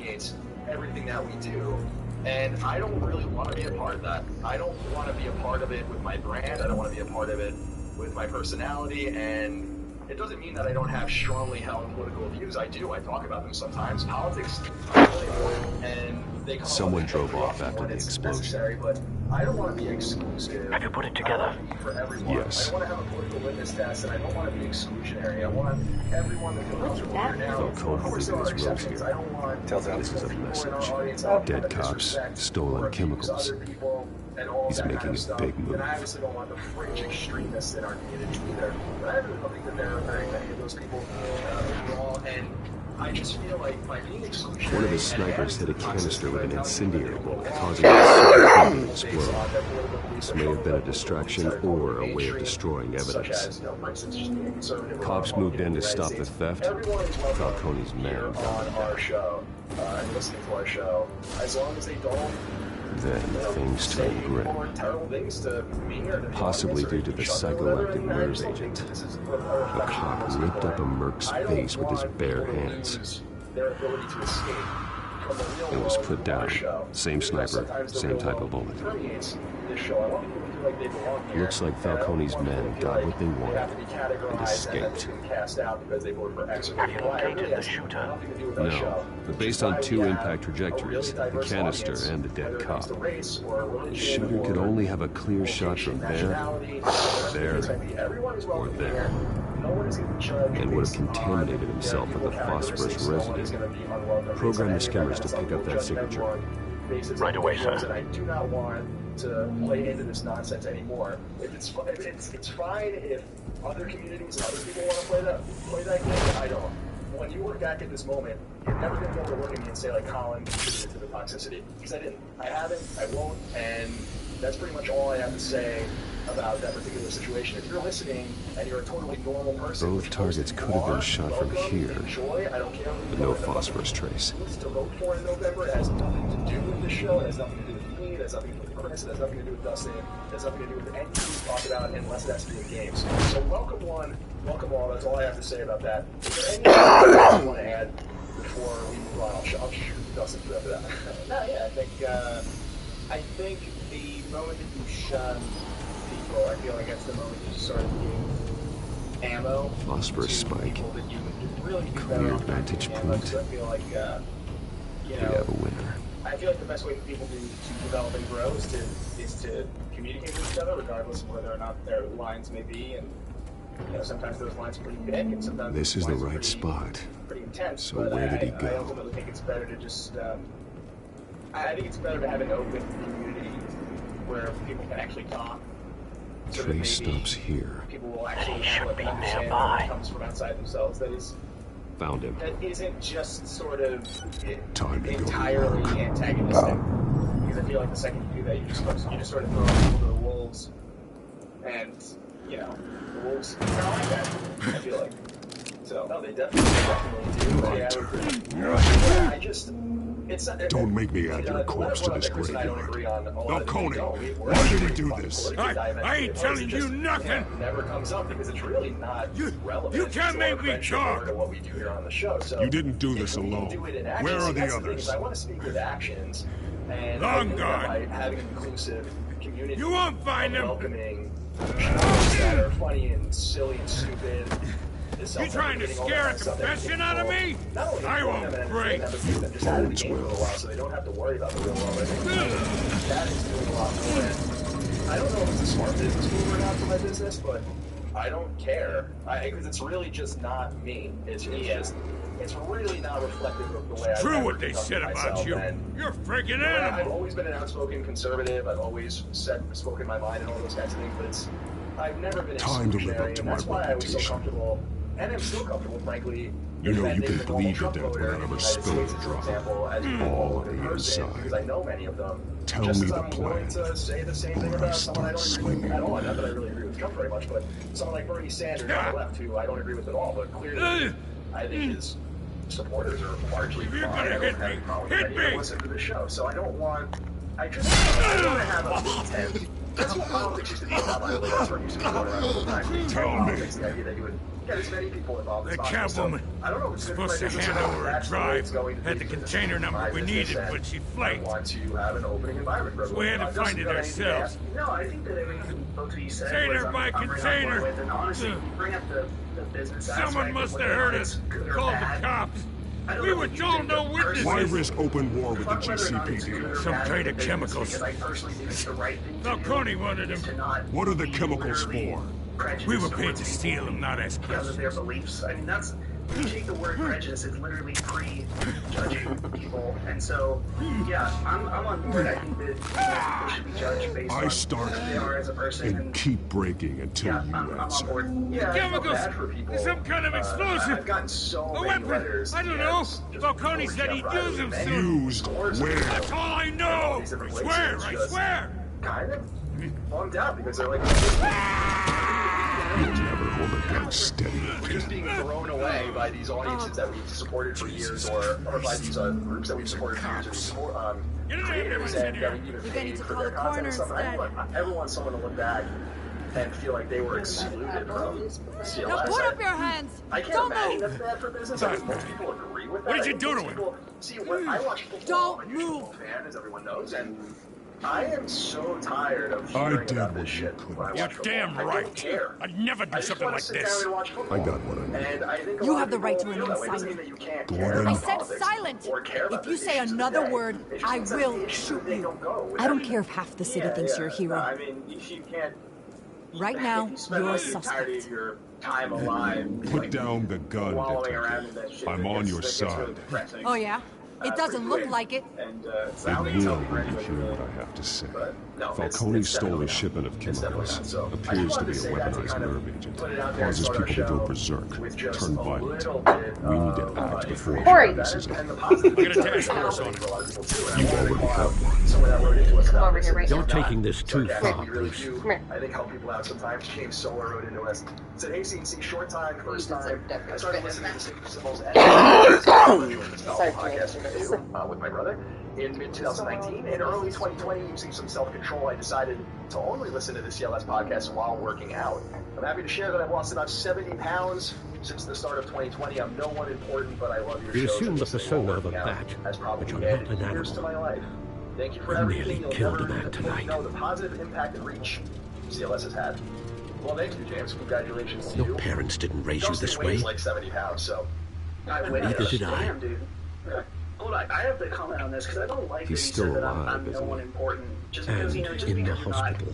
Everything that we do. And I don't really want to be a part of that. I don't want to be a part of it with my brand. I don't want to be a part of it with my personality. And it doesn't mean that I don't have strongly held political views. I do. I talk about them sometimes. Politics is really important, and they come Someone drove off after the explosion. But I don't want to be exclusive. Have you put it together? For everyone. Yes. I don't want to have a political litmus test, and I don't want to be exclusionary. I want everyone to feel comfortable here now. Of course, there are exceptions. I don't want Telltale, this is a message. Dead cops, stolen chemicals. He's making a big move. And I obviously don't want the fringe extremists in our community either. But I really don't think that there are very many of those people overall. And I just feel like by being exclusionary... One of the snipers hit a canister with an incendiary bullet, causing it to explode. This may have been a distraction or a way of destroying evidence. Cops moved in to stop the theft. Falcone's man on our show and listening to our show, as long as they don't... Then things turned grim. Possibly due to the psychoactive nerve agent. A cop ripped up a merc's face with his bare hands. It was put down. Same sniper, same type of bullet. Looks like Falcone's men got what they wanted and escaped. Have you located the shooter? No, but based on two impact trajectories, the canister and the dead cop, the shooter could only have a clear shot from there, or there, and would have contaminated himself with a phosphorus residue. Program the skimmers to pick up that signature. Right away, sir. And I do not want to play into this nonsense anymore. It's fine if other communities and other people want to play that game. I don't. When you work back at this moment, you're never going to be able to look at me and say, like, Colin contributed to the toxicity. Because I didn't. I haven't. I won't. And that's pretty much all I have to say about that particular situation. If you're listening and you're a totally normal person... Both targets could have been shot from here, but no phosphorus trace. ...to vote for in November, it has nothing to do with this show. It has nothing to do with me. It has nothing to do with Chris. It has nothing to do with Dustin. It has nothing to do with anything we talk about unless it has to do with games. So welcome one, welcome all. That's all I have to say about that. Is there anything else you want to add before we move on? I'll shoot Dustin for that. No, yeah, I think the moment that you shun people, I feel like that's the moment you start to give ammo. Phosphorus spike. That you really Clear vantage point. So I feel like, We have a winner. I feel like the best way for people to develop and grow is to communicate with each other, regardless of whether or not their lines may be. And sometimes those lines are pretty big, and sometimes this is the right spot. Pretty intense. So where did he go? I ultimately think it's better to just. I think it's better to have an open community where people can actually talk. So Trace stops here. People will actually understand what comes from outside themselves. That is. Found him. That isn't just sort of Time to entirely go. antagonistic. Because I feel like the second you do that, you just sort of throw people to the wolves, and the wolves kind of like that. I feel like. So no, they definitely do. Yeah, I just. Don't make me add your corpse to this graveyard. Falcone, why did he do this? I ain't telling you nothing. Never comes up because it's really not relevant. You can't make me talk. To what we do here on the show. So You didn't do this alone. Where are the others? I want to speak with actions, and Long gone. by having an inclusive community, You won't find them. welcoming shows that are funny and silly and stupid. You trying to scare a confession out of me? I won't break. Bones will. So they don't have to worry about the real world. I think that is doing a lot more. I don't know if it's a smart business move or not for my business, but I don't care. Because it's really just not me. It's really not reflective of the way I True what they said about you. You're a freaking animal. I've always been an outspoken conservative. I've always spoken my mind and all those kinds of things, but I've never been Time to live up to my that's why I was so reputation. comfortable, and I'm still comfortable, frankly. You know you can defending the bleed to normal death truck loader without ever in the United spilling States, a for drop. example, as you All on in the person, inside. because I know many of them. Tell Just me as the I'm willing plan, to say the same thing or I about someone I start don't agree with swinging. at all. Not that I really agree with Trump very much, but someone like Bernie Sanders on the left, who I don't agree with at all, but clearly I think his supporters are largely If you're fine. gonna I don't hit have me, a problem hit with any of me. listen to the show, so I don't want. I want to have a pretense. That's what politics used to be about, by the way. That's what used to be going around all the time. Tell me. Politics, the idea that you would get as many people involved as The possible. Catwoman I don't know if it's supposed to hand over a drive, had the container number we needed, but she I flaked. want to have an opening environment for We had to everyone. find it ourselves. No, I think that everything both of you said Say was there by I'm right on container. board with, and honestly, you bring up the business Someone aspect must of have whether heard it's us. good or Called bad. the cops. I don't We know were what you told think, no but witnesses. Why personally, risk open war with the fuck whether or not it's good GCPD? or Some bad kind of business, chemicals. because I personally think it's the right thing to do Falcone wanted is them. to not What are the be chemicals literally for? prejudiced We were paid towards to people steal them, not ask because of questions. their beliefs. I mean, that's you take the word prejudice, it's literally pre-judging people, and so yeah, I'm on board. I think that people should be judged based I on start who they are as a person. and And keep breaking until yeah, you I'm on answer. board. Yeah, I feel Chemicals. bad for people. Some kind of explosive. I've gotten so A many weapon. letters. I don't DMs, know. just Falcone before said he'd Jeff Riley use them and soon. Used Coercive. where? That's all I know. These different I places, swear, it's I just swear. Kind of bummed out because they're like You'll never hold a gun steady just again. being thrown away by these audiences that we've supported for years, or by these groups that we've supported for years, or these creators that we even You're gonna paid need to for call their the content coroner and stuff. And instead. everyone wants someone to look back and feel like they were excluded from CLS. Now put up your hands. I can't Don't imagine move. that's bad for business. I think most people agree with that. What did you I think do most to him? people- See, when I watch football, Don't I'm a huge move. football fan, as everyone knows, and I am so tired of I hearing did about what this you shit could. when I You're watch football. damn I right. don't care. I'd never do I just something want like to sit down this. and watch football. I got what I need. And I think a You lot have of the right people to feel remain that way. It doesn't silent. mean that you can't Gordon. care I about said politics silent. or care about If you the say issues of the another day. word, It just I means that will the issues shoot they you. don't go with I don't everything. care if half the city thinks you're a hero. I mean, you can't. Right now, you spend you're a like the entirety suspect. of your time alive. Put like, down the gun, wallowing around detective. in that shit. I'm That on gets- your that gets really side. depressing. Oh yeah? It doesn't look quick. like it. And so I It don't think it's will helping for when you anybody, hear really. what I have to say. But, no, Falcone it's stole definitely a shipment of not. It's definitely chemicals. not. So, I just Appears to wanted be a say that to weaponized kind of nerve agent. put it out there and Causes start our people to go show berserk, with just turn a violent. little bit We need to of, act before Corey. it passes and on. the positive Look at a things that task are force happening on for a lot of people too. And You I wanted to already call have out one. someone that wrote into us Come about over this, here, and right it's now. You're not taking this too sarcastic. far, We really Bruce. do, Come here. I think, help people out sometimes. James Solar wrote into us. Said, hey, CNC, short time, first deserve time. that I started respect. listening to Symbols Sorry, podcast with my brother in mid-2019. In early 2020, using some self-control, I decided to only listen to the CLS podcast while working out. I'm happy to share that I've lost about 70 pounds since the start of 2020. I'm no one important, but I love your You shows. assume and the listening while persona of a working out bat, has probably but you're not added an years to animal. my life. Thank you for You everything. nearly You'll killed never a man tonight. know the positive impact and reach CLS has had. Well, thank you, James. Congratulations to you. Your parents didn't raise you Dustin this weighs way. like 70 pounds, so Neither did I. Damn, dude. Hold on, I have to comment on this because I don't like He's that he still said that alive, I'm no isn't he? one important. Just And because, just in the because you're not hospital.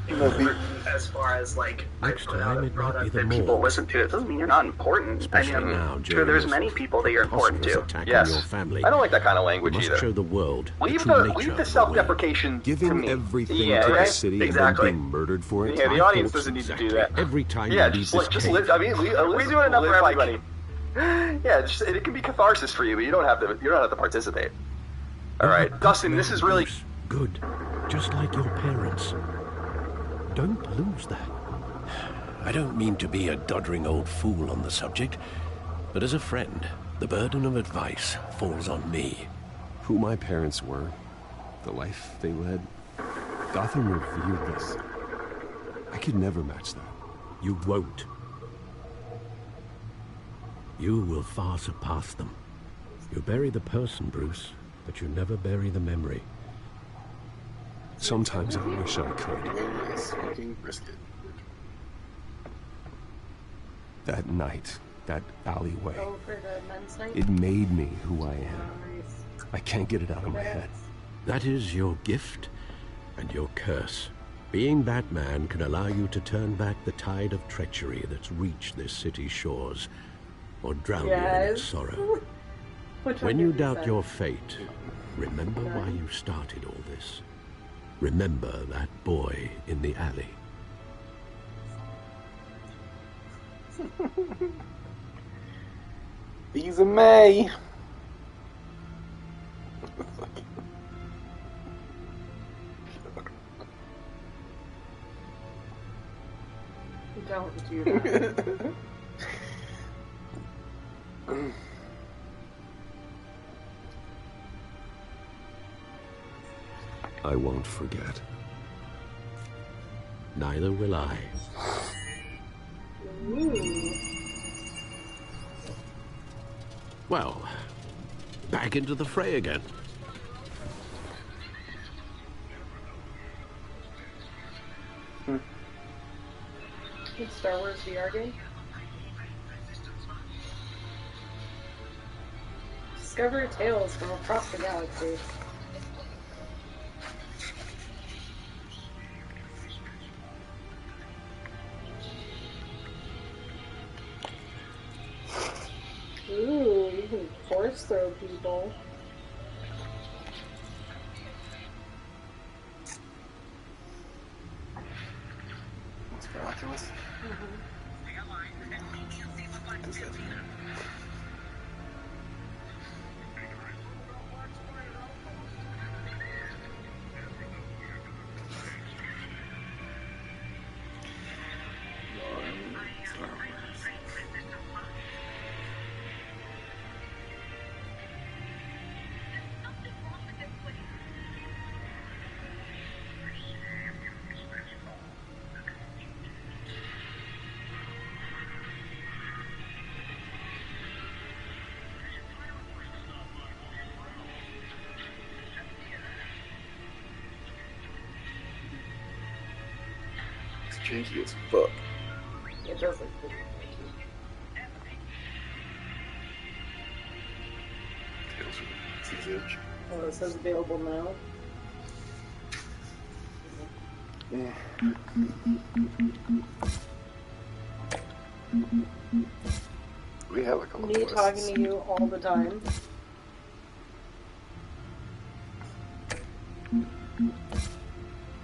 As far as like, Next time it might be the that people morgue. listen to, it doesn't mean you're not important. Especially I mean, now, sure, there's during many this people that you're important preposterous to. attack Yes. on your family. I don't like that kind of You language must either. show the world Leave the true the nature leave of the the self-deprecation to Giving me. everything Yeah, to the okay? city Exactly. and then being murdered for it. Yeah, the My audience thoughts doesn't need exactly. to do that. Every time Yeah, you leave just this live. I mean, we do it enough for everybody. Yeah, it can be catharsis for you, but you don't have to participate. All right, Dustin, this is really good, just like your parents. Don't lose that. I don't mean to be a doddering old fool on the subject, but as a friend, the burden of advice falls on me. Who my parents were, the life they led, Gotham revered this. I could never match that. You won't. You will far surpass them. You bury the person, Bruce, but you never bury the memory. Sometimes I wish I could. Smoking brisket. That night, that alleyway, Oh, for the men's night? it made me who I am. I can't get it out of my head. That is your gift and your curse. Being Batman can allow you to turn back the tide of treachery that's reached this city's shores, or drown you in its sorrow. When you doubt your fate, remember why you started all this. Remember that boy in the alley. He's a May. Don't do that. I won't forget. Neither will I. Well, back into the fray again. Star Wars VR game? Discover tales from across the galaxy. Ooh, you can force throw people. What's for Oculus? Janky as fuck. It does look pretty. Tales from the Sea's Edge. Oh, it says available now. We have a couple Me talking to you all the time.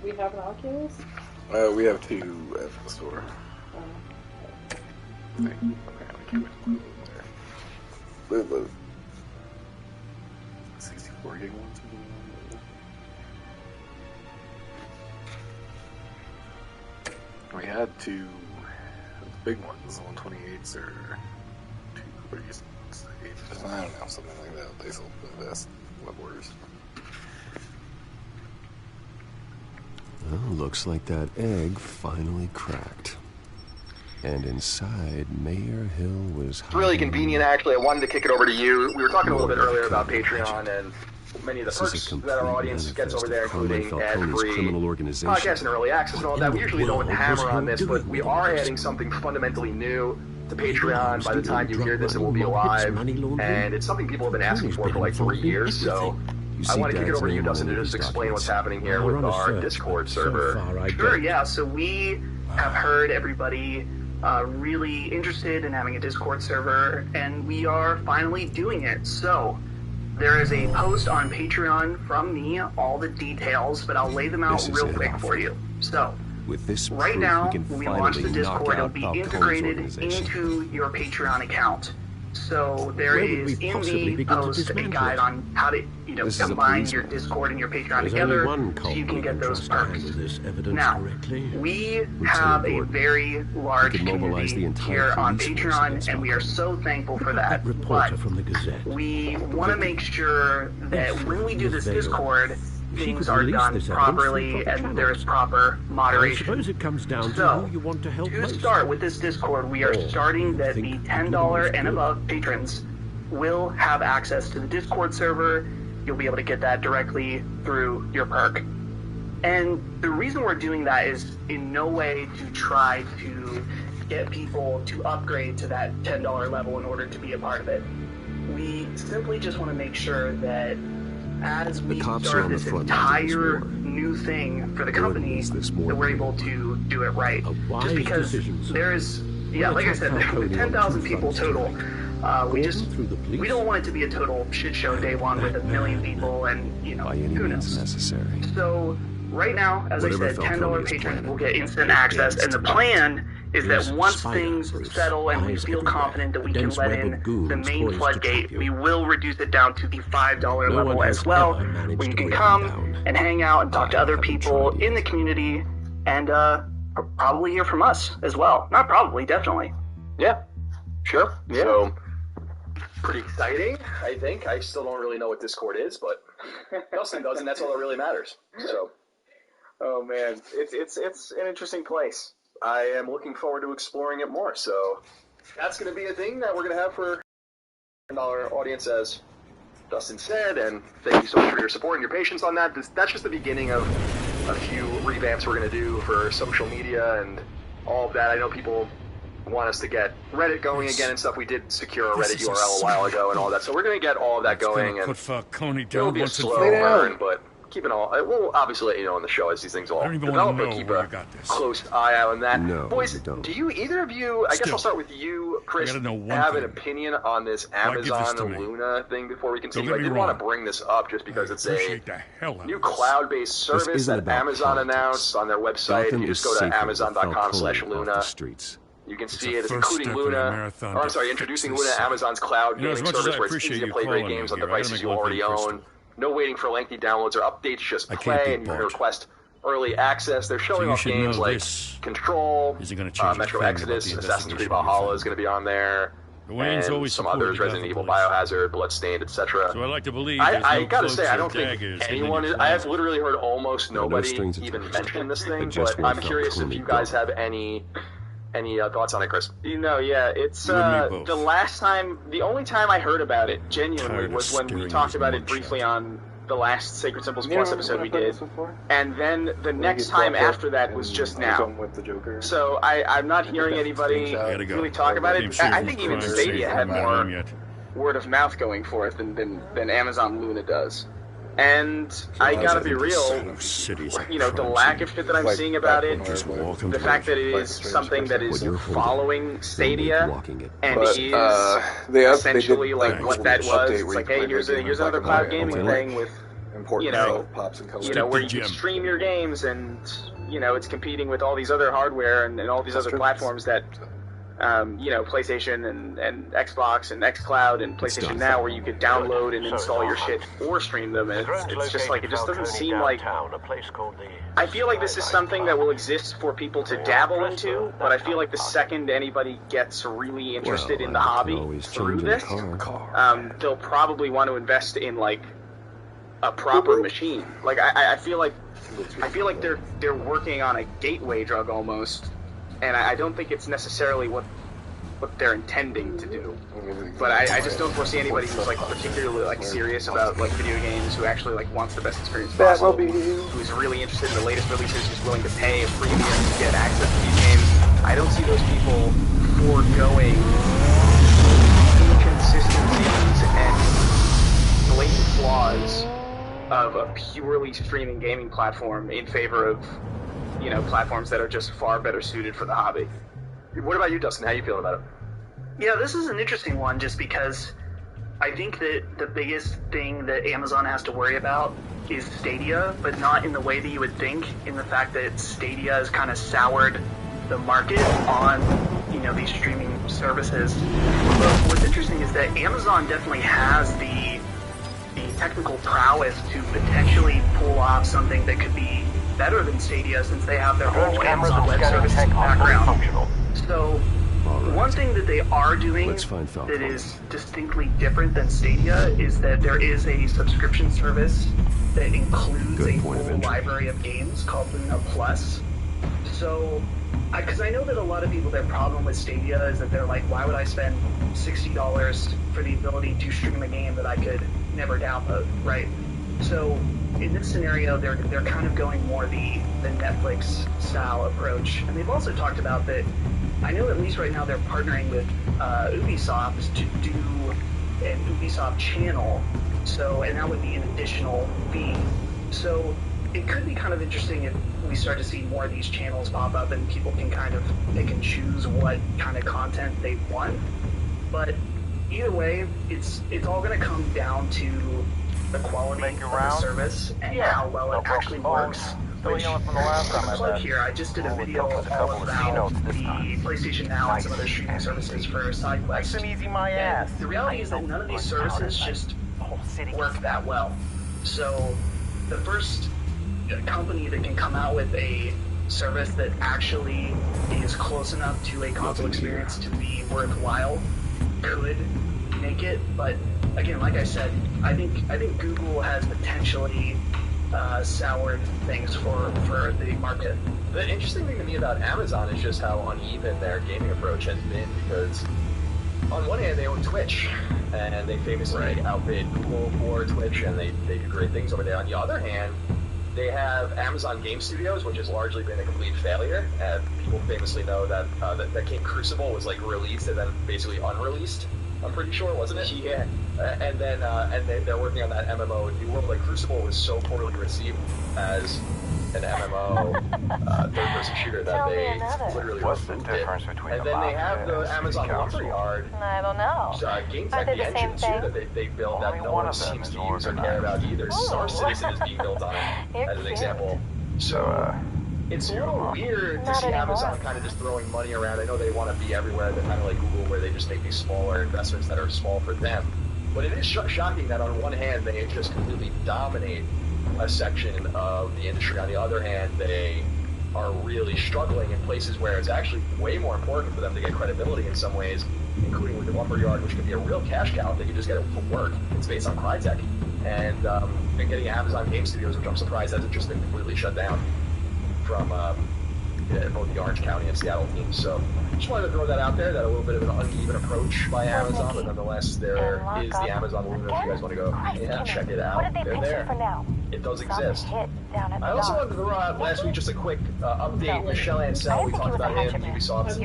We have an Oculus? We have two at the store. Apparently came in there. The 64 gig ones. We had two big ones, the 128s or 240s. I don't know, something like that. They sold the best web orders. Well, looks like that egg finally cracked. And inside, Mayor Hill was It's really convenient, actually. I wanted to kick it over to you. We were talking a little bit earlier about Patreon and many of the perks that our audience gets over there, including ad-free podcasts and early access and all that. We usually don't hammer on this, but we are adding something fundamentally new to Patreon. By the time you hear this, it will be live, and it's something people have been asking for like 3 years, so I want to kick it over to you, Dustin, to just explain what's happening here with our Discord server. Sure, yeah. So we have heard everybody really interested in having a Discord server, and we are finally doing it. So there is a post on Patreon from me, all the details, but I'll lay them out real quick for you. So with this right proof, now, we launched the Discord. It'll be integrated into your Patreon account. So there is in the post a guide on how to, combine your Discord and your Patreon together so you can get those perks. Now, we have a very large community here on Patreon, and we are so thankful for that. But we want to make sure that when we do this Discord, things are done properly and there is proper moderation. I suppose it comes down to who you want to help most. To start with this Discord, we are starting that the $10 and above patrons will have access to the Discord server. You'll be able to get that directly through your perk. And the reason we're doing that is in no way to try to get people to upgrade to that $10 level in order to be a part of it. We simply just want to make sure that as we start this entire new thing for the company, that we're able to do it right. Just because there is, like I said, there are 10,000 people total. We don't want it to be a total shit show day one with 1 million people and, who knows. Necessary. So right now, as I said, $10 patrons will get instant access, and the plan is that once things settle and we feel confident that we can let in the main floodgate, we will reduce it down to the $5 level as well, where you can come and hang out and talk to other people in the community and probably hear from us as well. Not probably, definitely. Yeah, sure. Yeah. So, pretty exciting, I think. I still don't really know what Discord is, but Dustin does, and that's all that really matters. So, oh man, it's an interesting place. I am looking forward to exploring it more. So that's going to be a thing that we're going to have for our audience, as Dustin said. And thank you so much for your support and your patience on that. That's just the beginning of a few revamps we're going to do for social media and all of that. I know people want us to get Reddit going again and stuff. We did secure a Reddit URL a while ago and all that. So we're going to get all of that going. And it'll be a slow burn, but keep it all. We'll obviously let you know on the show as these things all develop, but keep a close eye out on that. No, boys, do you either of you? I guess I'll start with you, Chris. Have an opinion on this Amazon Luna thing before we continue? I did want to bring this up just because it's a new cloud-based service that Amazon announced on their website. You just go to Amazon.com/Luna. You can see it. It's including Luna. Or I'm sorry, introducing Luna, Amazon's cloud gaming service, where it's easy to play great games on devices you already own. No waiting for lengthy downloads or updates, just play, and you can request early access. They're showing off games like Control, Metro Exodus, Assassin's Creed Valhalla is going to be on there, and some others, Resident Evil, Biohazard, Bloodstained, etc. So I like to believe I gotta say, I don't think anyone is, I have literally heard almost nobody even mention this thing, but I'm curious if you guys have any thoughts on it, Chris? It's the only time I heard about it genuinely was when we talked about it briefly on the last Sacred Symbols Plus episode we did, and then the next time after that was just now. So I'm not hearing anybody really talk about it. I think even Stadia had more word of mouth going for it than Amazon Luna does. And I gotta be real, the lack of shit that I'm seeing about it, the fact that it is something that is following Stadia and is essentially like what that was. It's like, hey, here's another cloud gaming thing with, where you can stream your games and, it's competing with all these other hardware and all these other platforms that, PlayStation and Xbox and xCloud and PlayStation Now, where you could download and install your shit or stream them. And it's just like, it just doesn't seem like... I feel like this is something that will exist for people to dabble into, but I feel like the second anybody gets really interested in the hobby through this, they'll probably want to invest in, like, a proper machine. Like, I feel like they're working on a gateway drug almost. And I don't think it's necessarily what they're intending to do. But I just don't foresee anybody who's like particularly like serious about like video games, who actually like wants the best experience possible, who's really interested in the latest releases, who's willing to pay a premium to get access to these games. I don't see those people foregoing inconsistencies and blatant flaws of a purely streaming gaming platform in favor of, platforms that are just far better suited for the hobby. What about you, Dustin? How you feeling about it? Yeah, this is an interesting one just because I think that the biggest thing that Amazon has to worry about is Stadia, but not in the way that you would think, in the fact that Stadia has kind of soured the market on, these streaming services. But what's interesting is that Amazon definitely has the technical prowess to potentially pull off something that could be better than Stadia, since they have their whole Amazon Web Services background. So one thing that they are doing that is distinctly different than Stadia is that there is a subscription service that includes a full library of games called Luna Plus. So, because I know that a lot of people, their problem with Stadia is that they're like, why would I spend $60 for the ability to stream a game that I could never download, right? So in this scenario, they're kind of going more the Netflix style approach. And they've also talked about that, I know at least right now they're partnering with Ubisoft to do an Ubisoft channel. So, and that would be an additional fee. So it could be kind of interesting if we start to see more of these channels pop up and people can kind of pick and choose what kind of content they want. But either way, it's all going to come down to the quality of the service and how well it actually works. Which, plug here, I just did a video all about the PlayStation Now and some other streaming services for SideQuest. And the reality is that none of these services just work that well. So the first company that can come out with a service that actually is close enough to a console experience to be worthwhile could make it. But again, like I said, I think Google has potentially soured things for the market. The interesting thing to me about Amazon is just how uneven their gaming approach has been, because on one hand they own Twitch, and they famously outbid Google for Twitch, and they do great things over there. On the other hand, they have Amazon Game Studios, which has largely been a complete failure. People famously know that that game Crucible was released and then basically unreleased. I'm pretty sure, wasn't it? Yeah. And then they're working on that MMO New World. Crucible was so poorly received as an MMO third-person shooter that they literally removed it. And then they have the Amazon Lumberyard. I don't know. Game Tech, the engine too, that they built that no one seems to use or care about either. Star Citizen is being built on it, as an example. So it's a little weird to see Amazon kind of just throwing money around. I know they want to be everywhere. They're kind of like Google, where they just make these smaller investments that are small for them. But it is shocking that on one hand they just completely dominate a section of the industry. On the other hand, they are really struggling in places where it's actually way more important for them to get credibility in some ways, including with the Lumberyard, which could be a real cash cow if they could just get it to work. It's based on Crytek. And getting Amazon Game Studios, which I'm surprised hasn't just been completely shut down from both the Orange County and Seattle teams. So just wanted to throw that out there, that a little bit of an uneven approach by Amazon, but nonetheless there is the Amazon Luna if you guys want to go check it out. They're there. It does exist. I also wanted to throw out last week just a quick update. Michel Ancel, we talked about him, Ubisoft's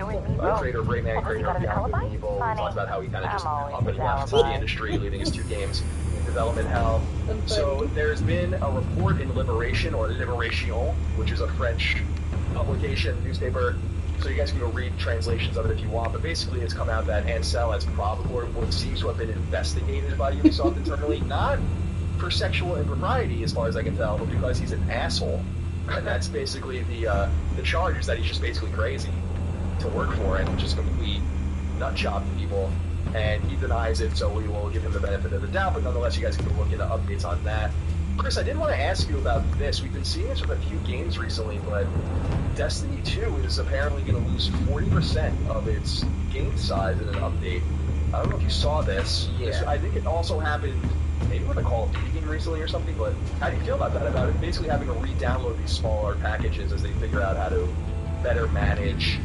creator of Rayman, creator of Beyond Good and Evil. We talked about how he kind of just up and left the industry, leaving his 2 games in development hell. So there's been a report in Liberation, or Liberation, which is a French publication, newspaper, so you guys can go read translations of it if you want, but basically it's come out that Ancel has probably, or what seems to have been investigated by Ubisoft internally, not for sexual impropriety as far as I can tell, but because he's an asshole. And that's basically the charge, is that he's just basically crazy to work for and just complete nut job to people. And he denies it, so we will give him the benefit of the doubt, but nonetheless you guys can look into updates on that. Chris, I did want to ask you about this. We've been seeing this with a few games recently, but Destiny 2 is apparently going to lose 40% of its game size in an update. I don't know if you saw this. Yeah. I think it also happened maybe with a Call of Duty game recently or something, but how do you feel about that? About it basically having to re-download these smaller packages as they figure out how to better manage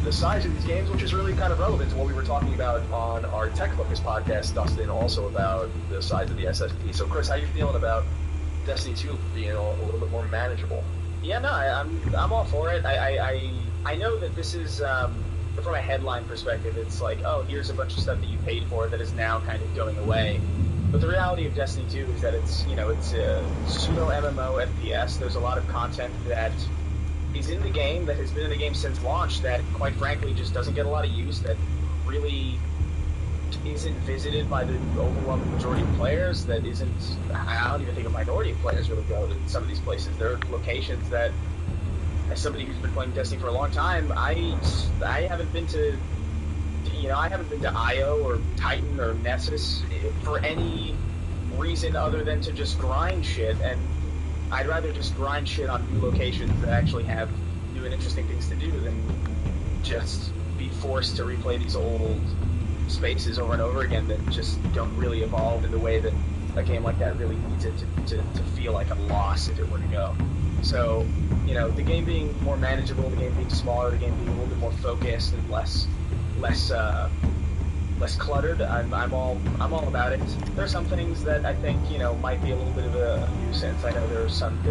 the size of these games, which is really kind of relevant to what we were talking about on our Tech Focus podcast, Dustin, also about the size of the SSD. So, Chris, how are you feeling about Destiny 2 being a little bit more manageable? Yeah, no, I'm all for it. I know that this is, from a headline perspective, it's like, oh, here's a bunch of stuff that you paid for that is now kind of going away. But the reality of Destiny 2 is that it's a pseudo MMO FPS. There's a lot of content that is in the game, that has been in the game since launch, that quite frankly just doesn't get a lot of use, that really isn't visited by the overwhelming majority of players, that isn't, I don't even think a minority of players really go to some of these places. There are locations that, as somebody who's been playing Destiny for a long time, I haven't been to, I haven't been to IO or Titan or Nessus for any reason other than to just grind shit, and I'd rather just grind shit on new locations that actually have new and interesting things to do than just be forced to replay these old spaces over and over again that just don't really evolve in the way that a game like that really needs it to feel like a loss if it were to go. So, the game being more manageable, the game being smaller, the game being a little bit more focused and less cluttered, I'm all about it. There are some things that I think might be a little bit of a nuisance. I know they're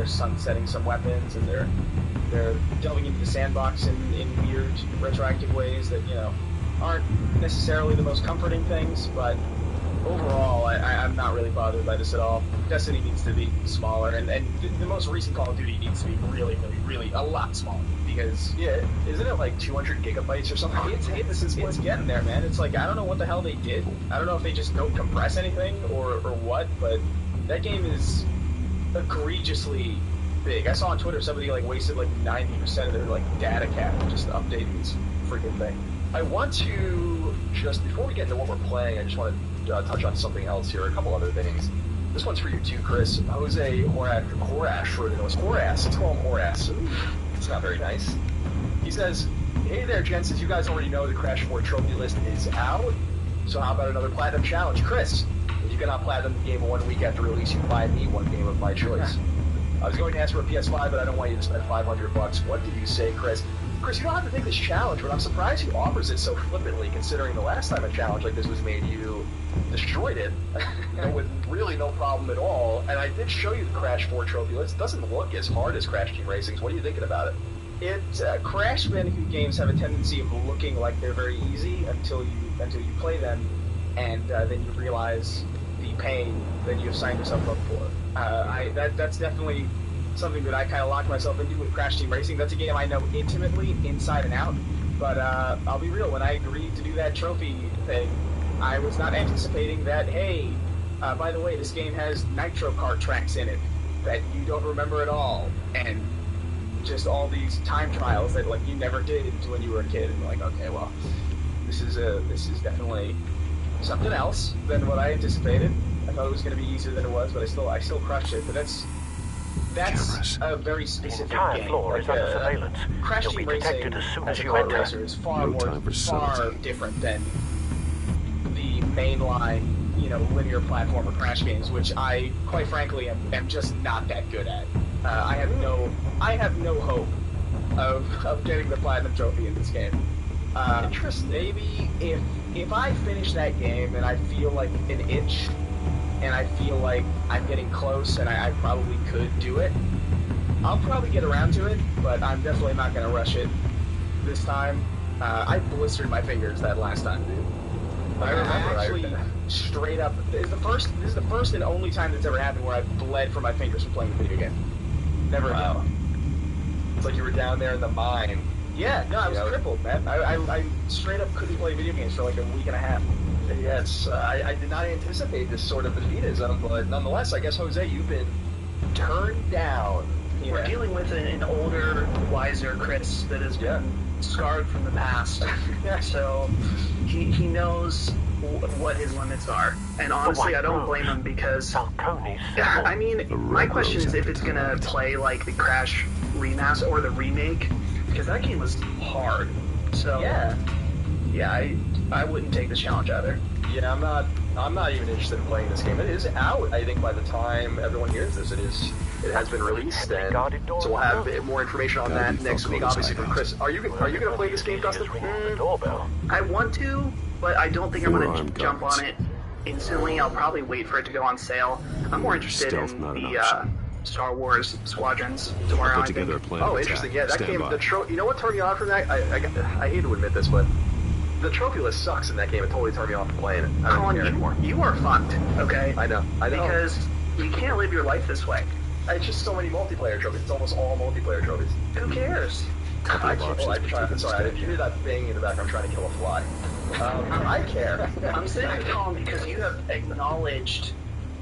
sunsetting some weapons, and they're delving into the sandbox in weird retroactive ways that aren't necessarily the most comforting things, but overall, I'm not really bothered by this at all. Destiny needs to be smaller, and the most recent Call of Duty needs to be really, really, really a lot smaller, because isn't it like 200 gigabytes or something? It's getting there, man. It's like, I don't know what the hell they did. I don't know if they just don't compress anything or what, but that game is egregiously big. I saw on Twitter somebody wasted 90% of their data cap just updating this freaking thing. I want to just, before we get into what we're playing, I just want to touch on something else here, a couple other things. This one's for you too, Chris. Jose Horash wrote it. Let's call him Horace. It's not very nice. He says, "Hey there, gents. As you guys already know, the Crash 4 trophy list is out. So how about another platinum challenge? Chris, if you cannot platinum the game 1 week after release, you buy me one game of my choice." I was going to ask for a PS5, but I don't want you to spend $500. What do you say, Chris? Chris, you don't have to take this challenge, but I'm surprised he offers it so flippantly, considering the last time a challenge like this was made, you destroyed it with really no problem at all. And I did show you the Crash 4 trophy list. It doesn't look as hard as Crash Team Racing's. What are you thinking about it? Crash Bandicoot games have a tendency of looking like they're very easy until you play them, and then you realize the pain that you've signed yourself up for. That's definitely something that I kind of locked myself into with Crash Team Racing. That's a game I know intimately, inside and out. But I'll be real, when I agreed to do that trophy thing, I was not anticipating that, hey, by the way, this game has Nitro Kart tracks in it that you don't remember at all, and just all these time trials that you never did when you were a kid. And okay, well, this is definitely something else than what I anticipated. I thought it was going to be easier than it was, but I still crushed it. But that's a very specific game. Floor is under surveillance. Crash Team Racing as a kart racer is far different than the mainline, linear platformer Crash games, which I, quite frankly, am just not that good at. I have no hope of getting the platinum trophy in this game. Interesting. Maybe if I finish that game and I feel like an itch, and I feel like I'm getting close and I probably could do it, I'll probably get around to it, but I'm definitely not going to rush it this time. I blistered my fingers that last time, dude. I actually straight up, this is the first and only time that's ever happened where I've bled from my fingers from playing the video game. Never again. It's like you were down there in the mine. Yeah, no, I was crippled, man. I straight up couldn't play video games for a week and a half. Yes, I did not anticipate this sort of defeatism, but nonetheless, I guess, Jose, you've been turned down. Yeah. We're dealing with an older, wiser Chris that has been scarred from the past. So he knows what his limits are. And honestly, I don't blame him, because I mean, my question is if it's going to play like the Crash remaster or the remake, because that game was hard. So I wouldn't take this challenge either. Yeah, I'm not even interested in playing this game. It is out, I think, by the time everyone hears this. It has been released, and so we'll have more information on that next week, obviously, from Chris. Are you going to play this game, Dustin? I want to, but I don't think I'm going to jump on it instantly. I'll probably wait for it to go on sale. I'm more interested in the Star Wars Squadrons tomorrow. Put together a plan. Oh, interesting. Yeah, that game. You know what turned me on from that? I hate to admit this, but the trophy list sucks in that game. It totally turned me off from playing it. I don't Colin, care anymore. You are fucked, okay? I know. Because you can't live your life this way. It's just so many multiplayer trophies. It's almost all multiplayer trophies. Who cares? I didn't hear that bang in the back. I'm trying to kill a fly. I care. I'm saying Colin because you have acknowledged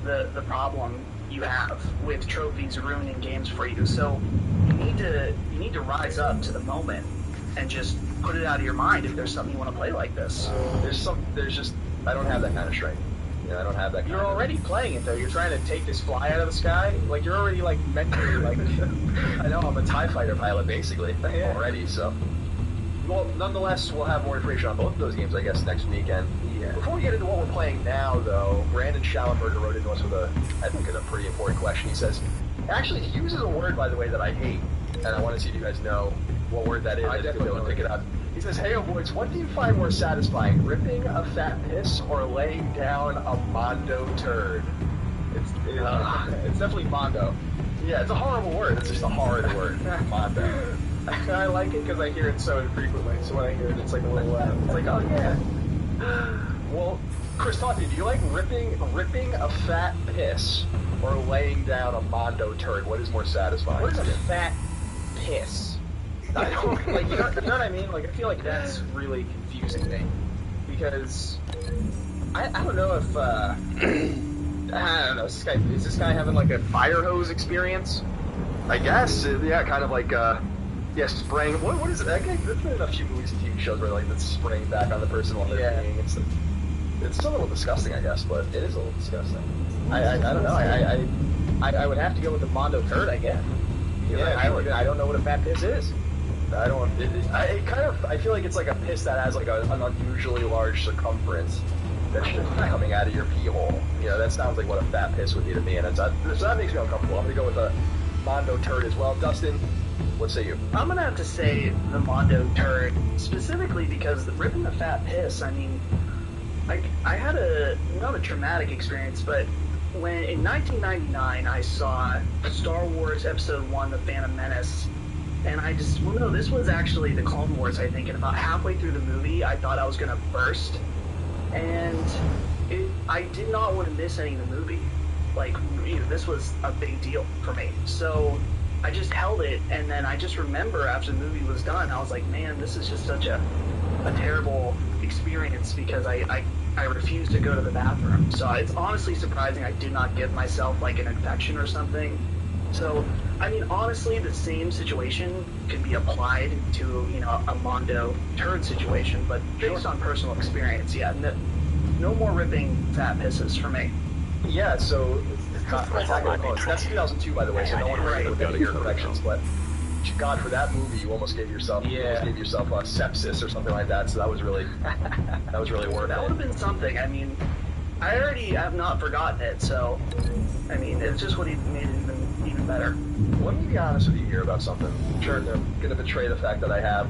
the problem you have with trophies ruining games for you. So you need to rise up to the moment and just put it out of your mind if there's something you want to play like this. I don't have that kind of strength. I don't have that. You're already playing it though. You're trying to take this fly out of the sky. Like you're already like mentally like. I know I'm a TIE fighter pilot basically already. So, well, nonetheless, we'll have more information on both of those games, I guess, next weekend. Yeah. Before we get into what we're playing now, though, Brandon Schallenberger wrote into us with I think a pretty important question. He says, actually, he uses a word, by the way, that I hate, and I want to see if you guys know what word that is. I definitely pick it up. He says, hey, oh boys, what do you find more satisfying, ripping a fat piss or laying down a Mondo turd? It's definitely Mondo. Yeah, it's a horrible word. It's just a horrid word. Mondo. I like it because I hear it so infrequently. So when I hear it, it's like a little it's like, oh yeah. Well, Chris, talk to me. Do you like ripping a fat piss or laying down a Mondo turd? What is more satisfying? What is a fat piss? I don't like you know what I mean? Like I feel like that's really confusing me because I don't know if I don't know. Is this guy having like a fire hose experience? I guess yeah, kind of like spraying. What is it? There's been a few movies and TV shows where like that's spraying back on the person while they're peeing. It's a little disgusting, I guess, but it is a little disgusting. I don't know. I would have to go with the Mondo turd, I guess. Yeah, I don't know what a fat piss is. I don't. I feel like it's like a piss that has like an unusually large circumference that's just coming out of your pee hole. That sounds like what a fat piss would be to me, and so that makes me uncomfortable. I'm gonna go with a Mondo turd as well. Dustin, what say you? I'm gonna have to say the Mondo turd specifically because ripping a fat piss. I mean, I had not a traumatic experience, but when in 1999 I saw Star Wars Episode 1: The Phantom Menace. And this was actually the Clone Wars, I think, and about halfway through the movie, I thought I was going to burst. And I did not want to miss any of the movie. Like, this was a big deal for me. So I just held it, and then I just remember after the movie was done, I was like, man, this is just such a terrible experience because I refused to go to the bathroom. So it's honestly surprising I did not give myself, like, an infection or something. So, I mean, honestly, the same situation can be applied to, a Mondo turd situation, but based on personal experience, yeah, no more ripping fat pisses for me. Yeah, so that's 2002, by the way, so no one really got your corrections, but God, for that movie, you almost gave yourself sepsis or something like that, so that was really worth it. That would have been something. I mean, I already have not forgotten it, so, I mean, it's just what he made it even better. Let me be honest with you here about something. Sure, I'm going to betray the fact that I have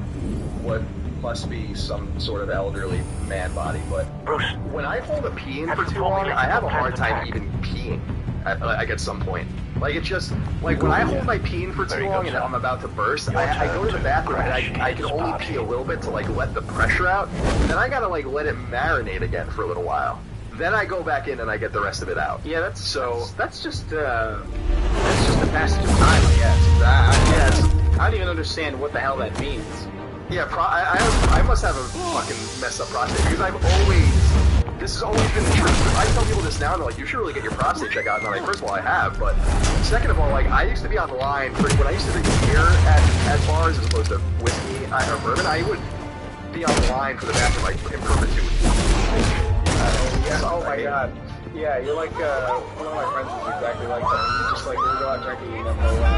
what must be some sort of elderly man body, but Bruce, when I hold a pee in for too long, I have a hard time even peeing at some point. Like, it's just, like, when I hold my pee in for too long and I'm about to burst, I go to the bathroom and I can only pee a little bit to, like, let the pressure out, and then I gotta, like, let it marinate again for a little while. Then I go back in and I get the rest of it out. Yeah, that's just a passage of time, I guess. I don't even understand what the hell that means. Yeah, I must have a fucking messed up prostate because this has always been the truth. I tell people this now, and they're like, you should really get your prostate checked out. And I'm like, first of all, I have, but second of all, like, I used to be on the line when I used to drink beer at bars as opposed to whiskey or bourbon. I would be on the line for the bathroom like in perpetuity. Oh my god. Yeah, you're like, one of my friends is exactly like that. He's just like, we'll go out drinking and then he'll be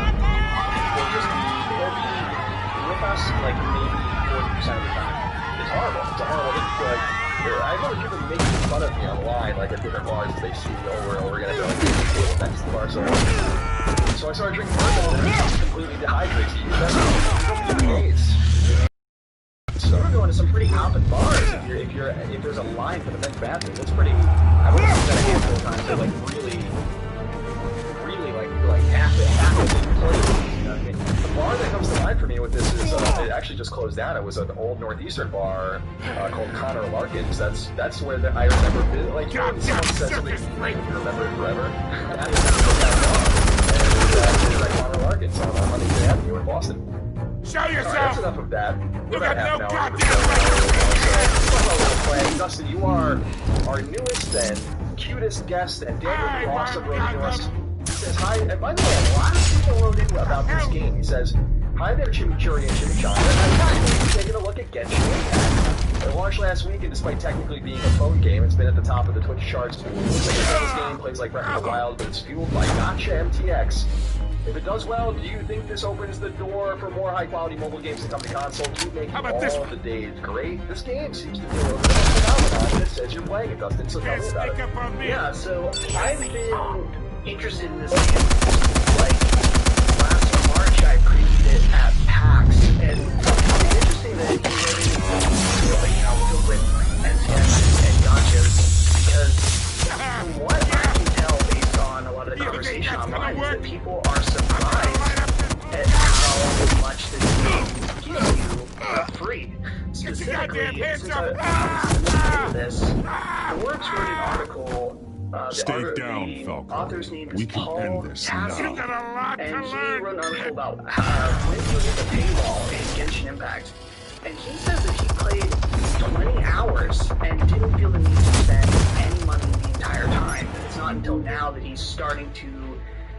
with us like maybe 40% of the time. It's horrible. It's a horrible thing. Like, I remember people making fun of me online, like at different bars as they see me over and over again. They're like, next to the bar, so I started drinking bourbon and it completely dehydrates you. That's AIDS. So we're going to some pretty hopping bars if there's a line for the men's bathroom. That's pretty. I've only seen that a handful of times. They're like really like half the place. You know what I mean? bar that comes to mind for me with this is it actually just closed down. It was an old northeastern bar called Connor Larkin's. That's where I remember. Like, you know, when someone said something, you remember it forever. That is that Connor Larkin's on Huntington Avenue in Boston. Show yourself! That's enough of that. You got no goddamn right. Dustin, you are our newest and cutest guest, and Daniel also wrote to us. He says, hi, and by the way, a lot of people wrote in about this game. He says, hi there, Chimichurri and Chimichanga. I'm taking a look at Genshin Impact. It launched last week, and despite technically being a phone game, it's been at the top of the Twitch charts. Looks like a sales game, plays like Breath of the Wild, but it's fueled by Gacha MTX. If it does well, do you think this opens the door for more high-quality mobile games to come to console? Keep making all the days great. This game seems to be a little bit of a phenomenon, and it says you're playing it, Dustin, so tell me about it. Yeah, so I've been interested in this game, like, last March I previewed it at PAX, and it's interesting that you wrote in, filled with NTX and gotchas, because from what I can tell based on a lot of the conversation online is that people are surprised at how much this game gives you for free. Specifically, since I was this, the Works wrote an article. Stay down, Falco. Author's name is We can Paul end this now. Tassi, and he wrote an article about when he hit the paywall in Genshin Impact. And he says that he played 20 hours and didn't feel the need to spend any money the entire time. It's not until now that he's starting to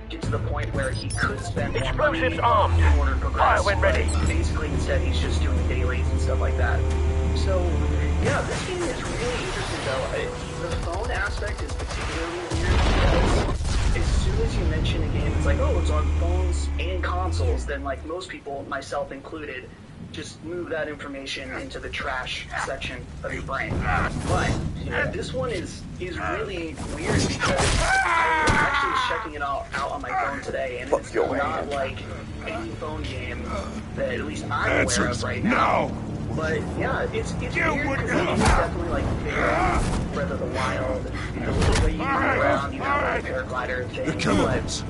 get to the point where he could spend more money in order to progress. When ready. Basically, instead, he's just doing dailies and stuff like that. So, yeah, this game is really interesting, though. The phone aspect is particularly weird because as soon as you mention a game, it's like, oh, it's on phones and consoles, then, like, most people, myself included, just move that information into the trash section of your brain. But, you know, this one is really weird because I was actually checking it out on my phone today, and it's not like any phone game that at least I'm aware of right now. But yeah, it's weird because it's definitely like Breath of the Wild, the way you move around, you have like a paraglider thing, but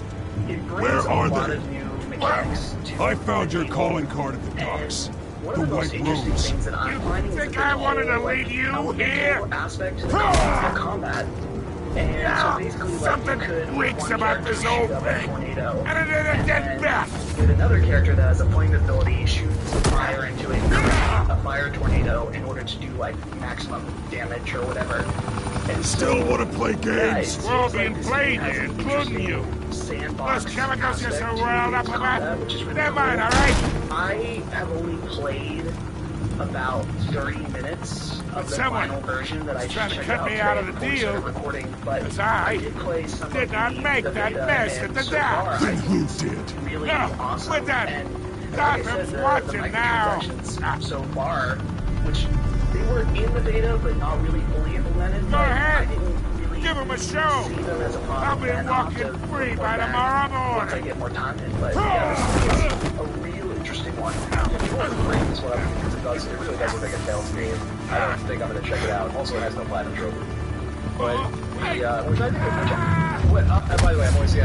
it brings a lot of new mechanics to I found your calling card at the docks. One of the most interesting things that I'm finding is that I wanted to leave you here? Aspect to the combat. And so basically, like, Something you could reeks about this old thing. Tornado, And it is a dead bat. with another character that has a flame ability, shoots fire into it, a fire tornado in order to do like maximum damage or whatever. And Still want to play games? We're all being played here, including you. Sandbox Those chemicals you're so riled up about, really they're mine, cool. alright? I have only played about 30 minutes of the Someone final version that I just trying to checked cut out me out of today the before we deal. started recording, but Because I did play some did of not make the that beta, mess and at the so dock. far, I Then think who it's did? really No, awesome. we're done. And like I Gotham's said, watching the now. microtransactions so far, which they were in the beta but not really fully implemented. Go but ahead. I didn't really Give 'em a show. see them as a problem. I'll be and walking have to free report by back tomorrow once I morning. get more time in. But yeah, this is a real interesting one. If you want to bring this one up because it really does look like a Telltale game. I don't think I'm going to check it out. Also, it has no platinum trophy. But which I think is by the way, I'm always I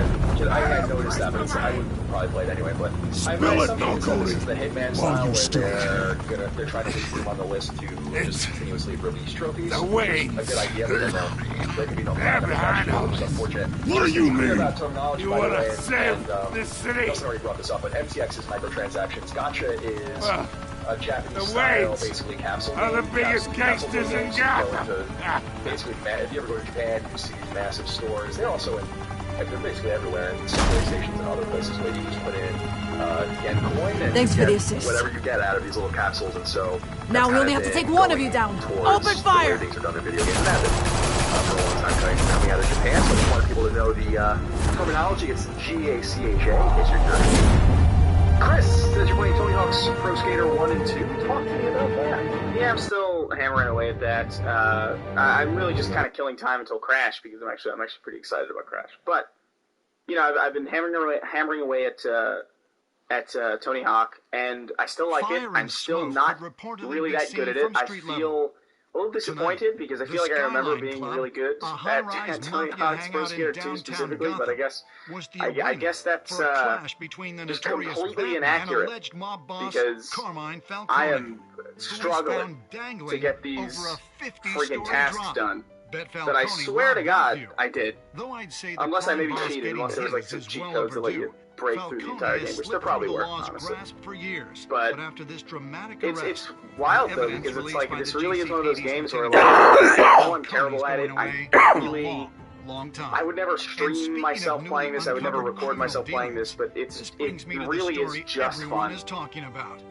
noticed that, but I would probably play it anyway. But my assumption is that this is the Hitman style where they're trying to get room on the list to just continuously release trophies. The way. Which is a good idea, but then there could be no platinum behind attached, us. which is unfortunate. What do you mean? About terminology, You by the wanna way, save and, this city? Dustin already brought this up, but MTX is microtransactions. Gacha is a Japanese The style, waves basically capsule are the game. biggest Capsule gangsters in games. You go Gotham. into basically, if you ever go to Japan, you see these massive stores. They're also they're basically everywhere, in subway stations and other places where you just put in yen coin and Thanks you for the get assist. whatever you get out of these little capsules, and so Now we only have to take one of you down. Open fire! Things are done in video games. And that's for a long time coming out of Japan, so I just want people to know the terminology. It's GACHA, in case you're curious. Chris says you're playing Tony Hawk's Pro Skater 1 and 2. Talk to me about that. Yeah, I'm still hammering away at that. I'm really just kind of killing time until Crash because I'm actually pretty excited about Crash. But you know, I've been hammering away at Tony Hawk, and I still like it. I'm still not really that good at it. I feel a little disappointed because I feel like I remember being really good at doing Onyx Pro Skater 2 specifically, but I guess that's just completely inaccurate because I am struggling to get these freaking tasks done. But I swear to God, I did. Unless I maybe cheated, unless there was like some cheat codes that let you break through the entire game, which there probably were, honestly. But it's wild though, because it's like, this really is one of those games where like, I know I'm terrible at it, I would never stream myself playing this, I would never record myself playing this, but it really is just fun.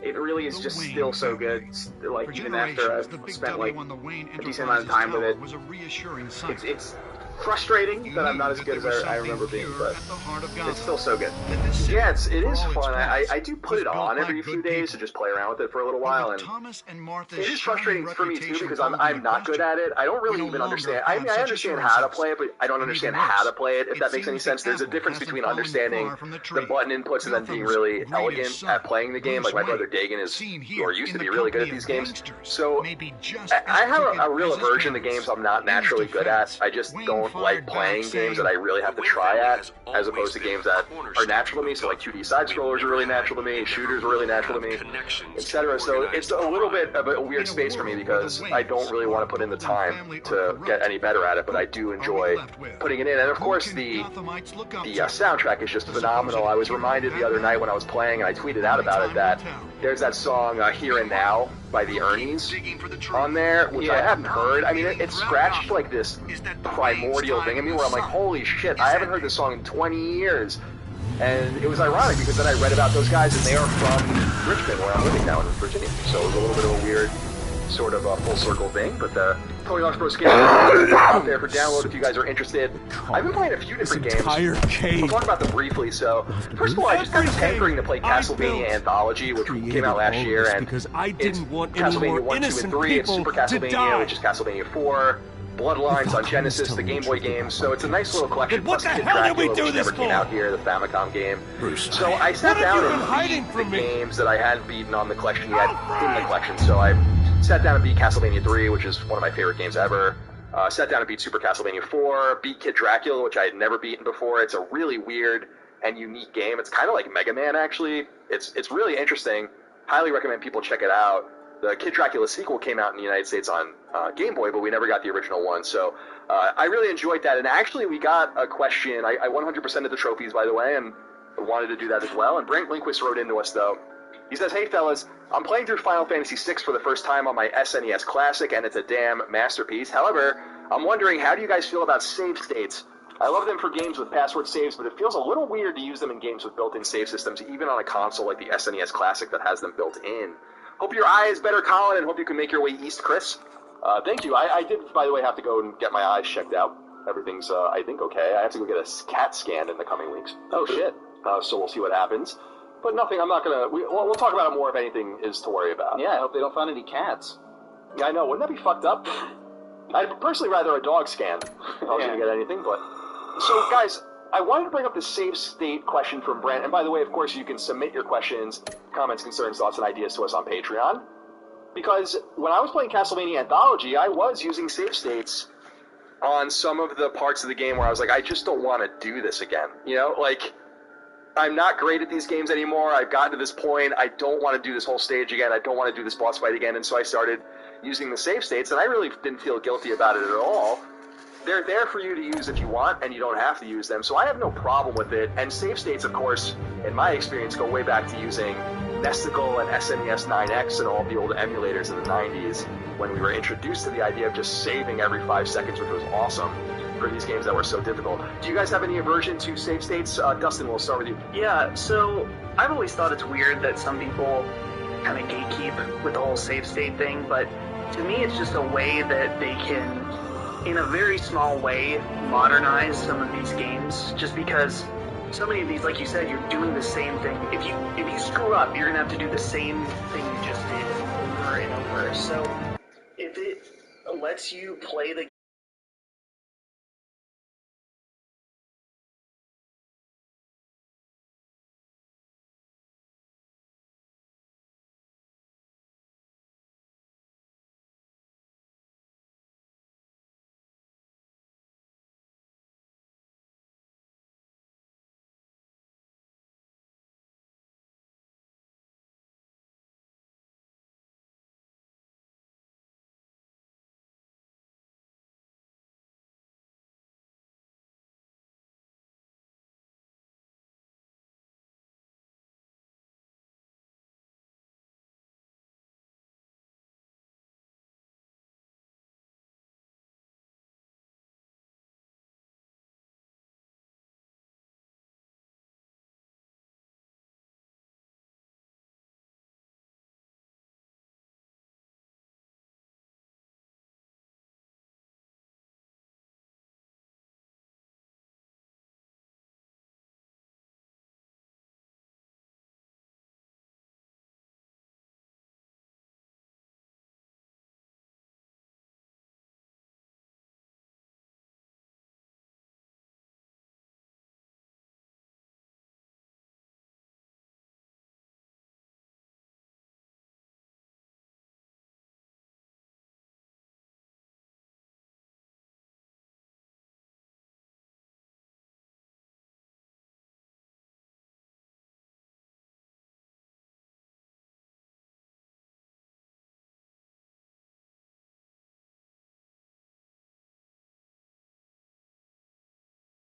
It really is just still so good, like even after I've spent like a decent amount of time with it. It's frustrating that I'm not as good as I remember being, but it's still so good. Yeah, it is fun. I do put it on every few days to just play around with it for a little while, and it is frustrating for me too because I'm not good at it. I don't really even understand. I mean, I understand how to play it, but I don't understand how to play it, if that makes any sense. There's a difference between understanding the button inputs and then being really elegant at playing the game. Like my brother Dagan is, or used to be really good at these games. So I have a real aversion to games I'm not naturally good at. I just don't like playing games that I really have to try at, as opposed to games that are natural to me. So like 2D side scrollers are really natural to me, shooters are really natural to me, etc. So it's a little bit of a weird space for me because I don't really want to put in the time to get any better at it, but I do enjoy putting it in. And of course the soundtrack is just phenomenal. I was reminded the other night when I was playing, and I tweeted out about it, that there's that song Here and Now by the Ernies on there, which I hadn't heard. I mean, it scratched like this primordial thing in me where I'm like, holy shit, I haven't heard this song in 20 years. And it was ironic because then I read about those guys, and they are from Richmond, where I'm living now in Virginia. So it was a little bit of a weird sort of a full circle thing, but the Tony Hawk's Pro Skater is out there for download if you guys are interested. I've been playing a few different games. We'll talk about them briefly. So, first of all, I just got hankering to play Castlevania Anthology, which came out last year, and because I didn't want any Castlevania more 1, 2, and 3. It's Super Castlevania, which is Castlevania 4. Bloodlines on Genesis, the Game Boy games, so it's a nice little collection. What the Plus hell did we Dracula, do which this never for? came out here, the Famicom game. So I sat down and beat the games that I hadn't beaten on the collection yet in the collection. So I sat down and beat Castlevania 3, which is one of my favorite games ever. Sat down and beat Super Castlevania 4, beat Kid Dracula, which I had never beaten before. It's a really weird and unique game. It's kind of like Mega Man, actually. It's really interesting. Highly recommend people check it out. The Kid Dracula sequel came out in the United States on Game Boy, but we never got the original one. So I really enjoyed that. And actually, we got a question. I 100% of the trophies, by the way, and wanted to do that as well. And Brent Lindquist wrote into us, though. He says, hey, fellas, I'm playing through Final Fantasy VI for the first time on my SNES Classic, and it's a damn masterpiece. However, I'm wondering, how do you guys feel about save states? I love them for games with password saves, but it feels a little weird to use them in games with built-in save systems, even on a console like the SNES Classic that has them built in. Hope your eye is better, Colin, and hope you can make your way east, Chris. Thank you. I did, by the way, have to go and get my eyes checked out. Everything's, I think, okay. I have to go get a CAT scan in the coming weeks. Oh, shit. So we'll see what happens. But nothing, I'm not gonna, we'll talk about it more if anything is to worry about. Yeah, I hope they don't find any cats. Yeah, I know. Wouldn't that be fucked up? I'd personally rather a dog scan if I was gonna get anything, but... So, guys, I wanted to bring up the save state question from Brent, and by the way, of course, you can submit your questions, comments, concerns, thoughts, and ideas to us on Patreon. Because when I was playing Castlevania Anthology, I was using save states on some of the parts of the game where I was like, I just don't want to do this again. You know, like, I'm not great at these games anymore. I've gotten to this point. I don't want to do this whole stage again. I don't want to do this boss fight again. And so I started using the save states, and I really didn't feel guilty about it at all. They're there for you to use if you want, and you don't have to use them. So I have no problem with it. And save states, of course, in my experience, go way back to using Nesticle and SNES 9X and all the old emulators in the 90s when we were introduced to the idea of just saving every 5 seconds, which was awesome for these games that were so difficult. Do you guys have any aversion to save states? Dustin, we'll start with you. Yeah, so I've always thought it's weird that some people kind of gatekeep with the whole save state thing, but to me it's just a way that they can, in a very small way, modernize some of these games, just because so many of these, like you said, you're doing the same thing. If you screw up, you're going to have to do the same thing you just did over and over. So if it lets you play the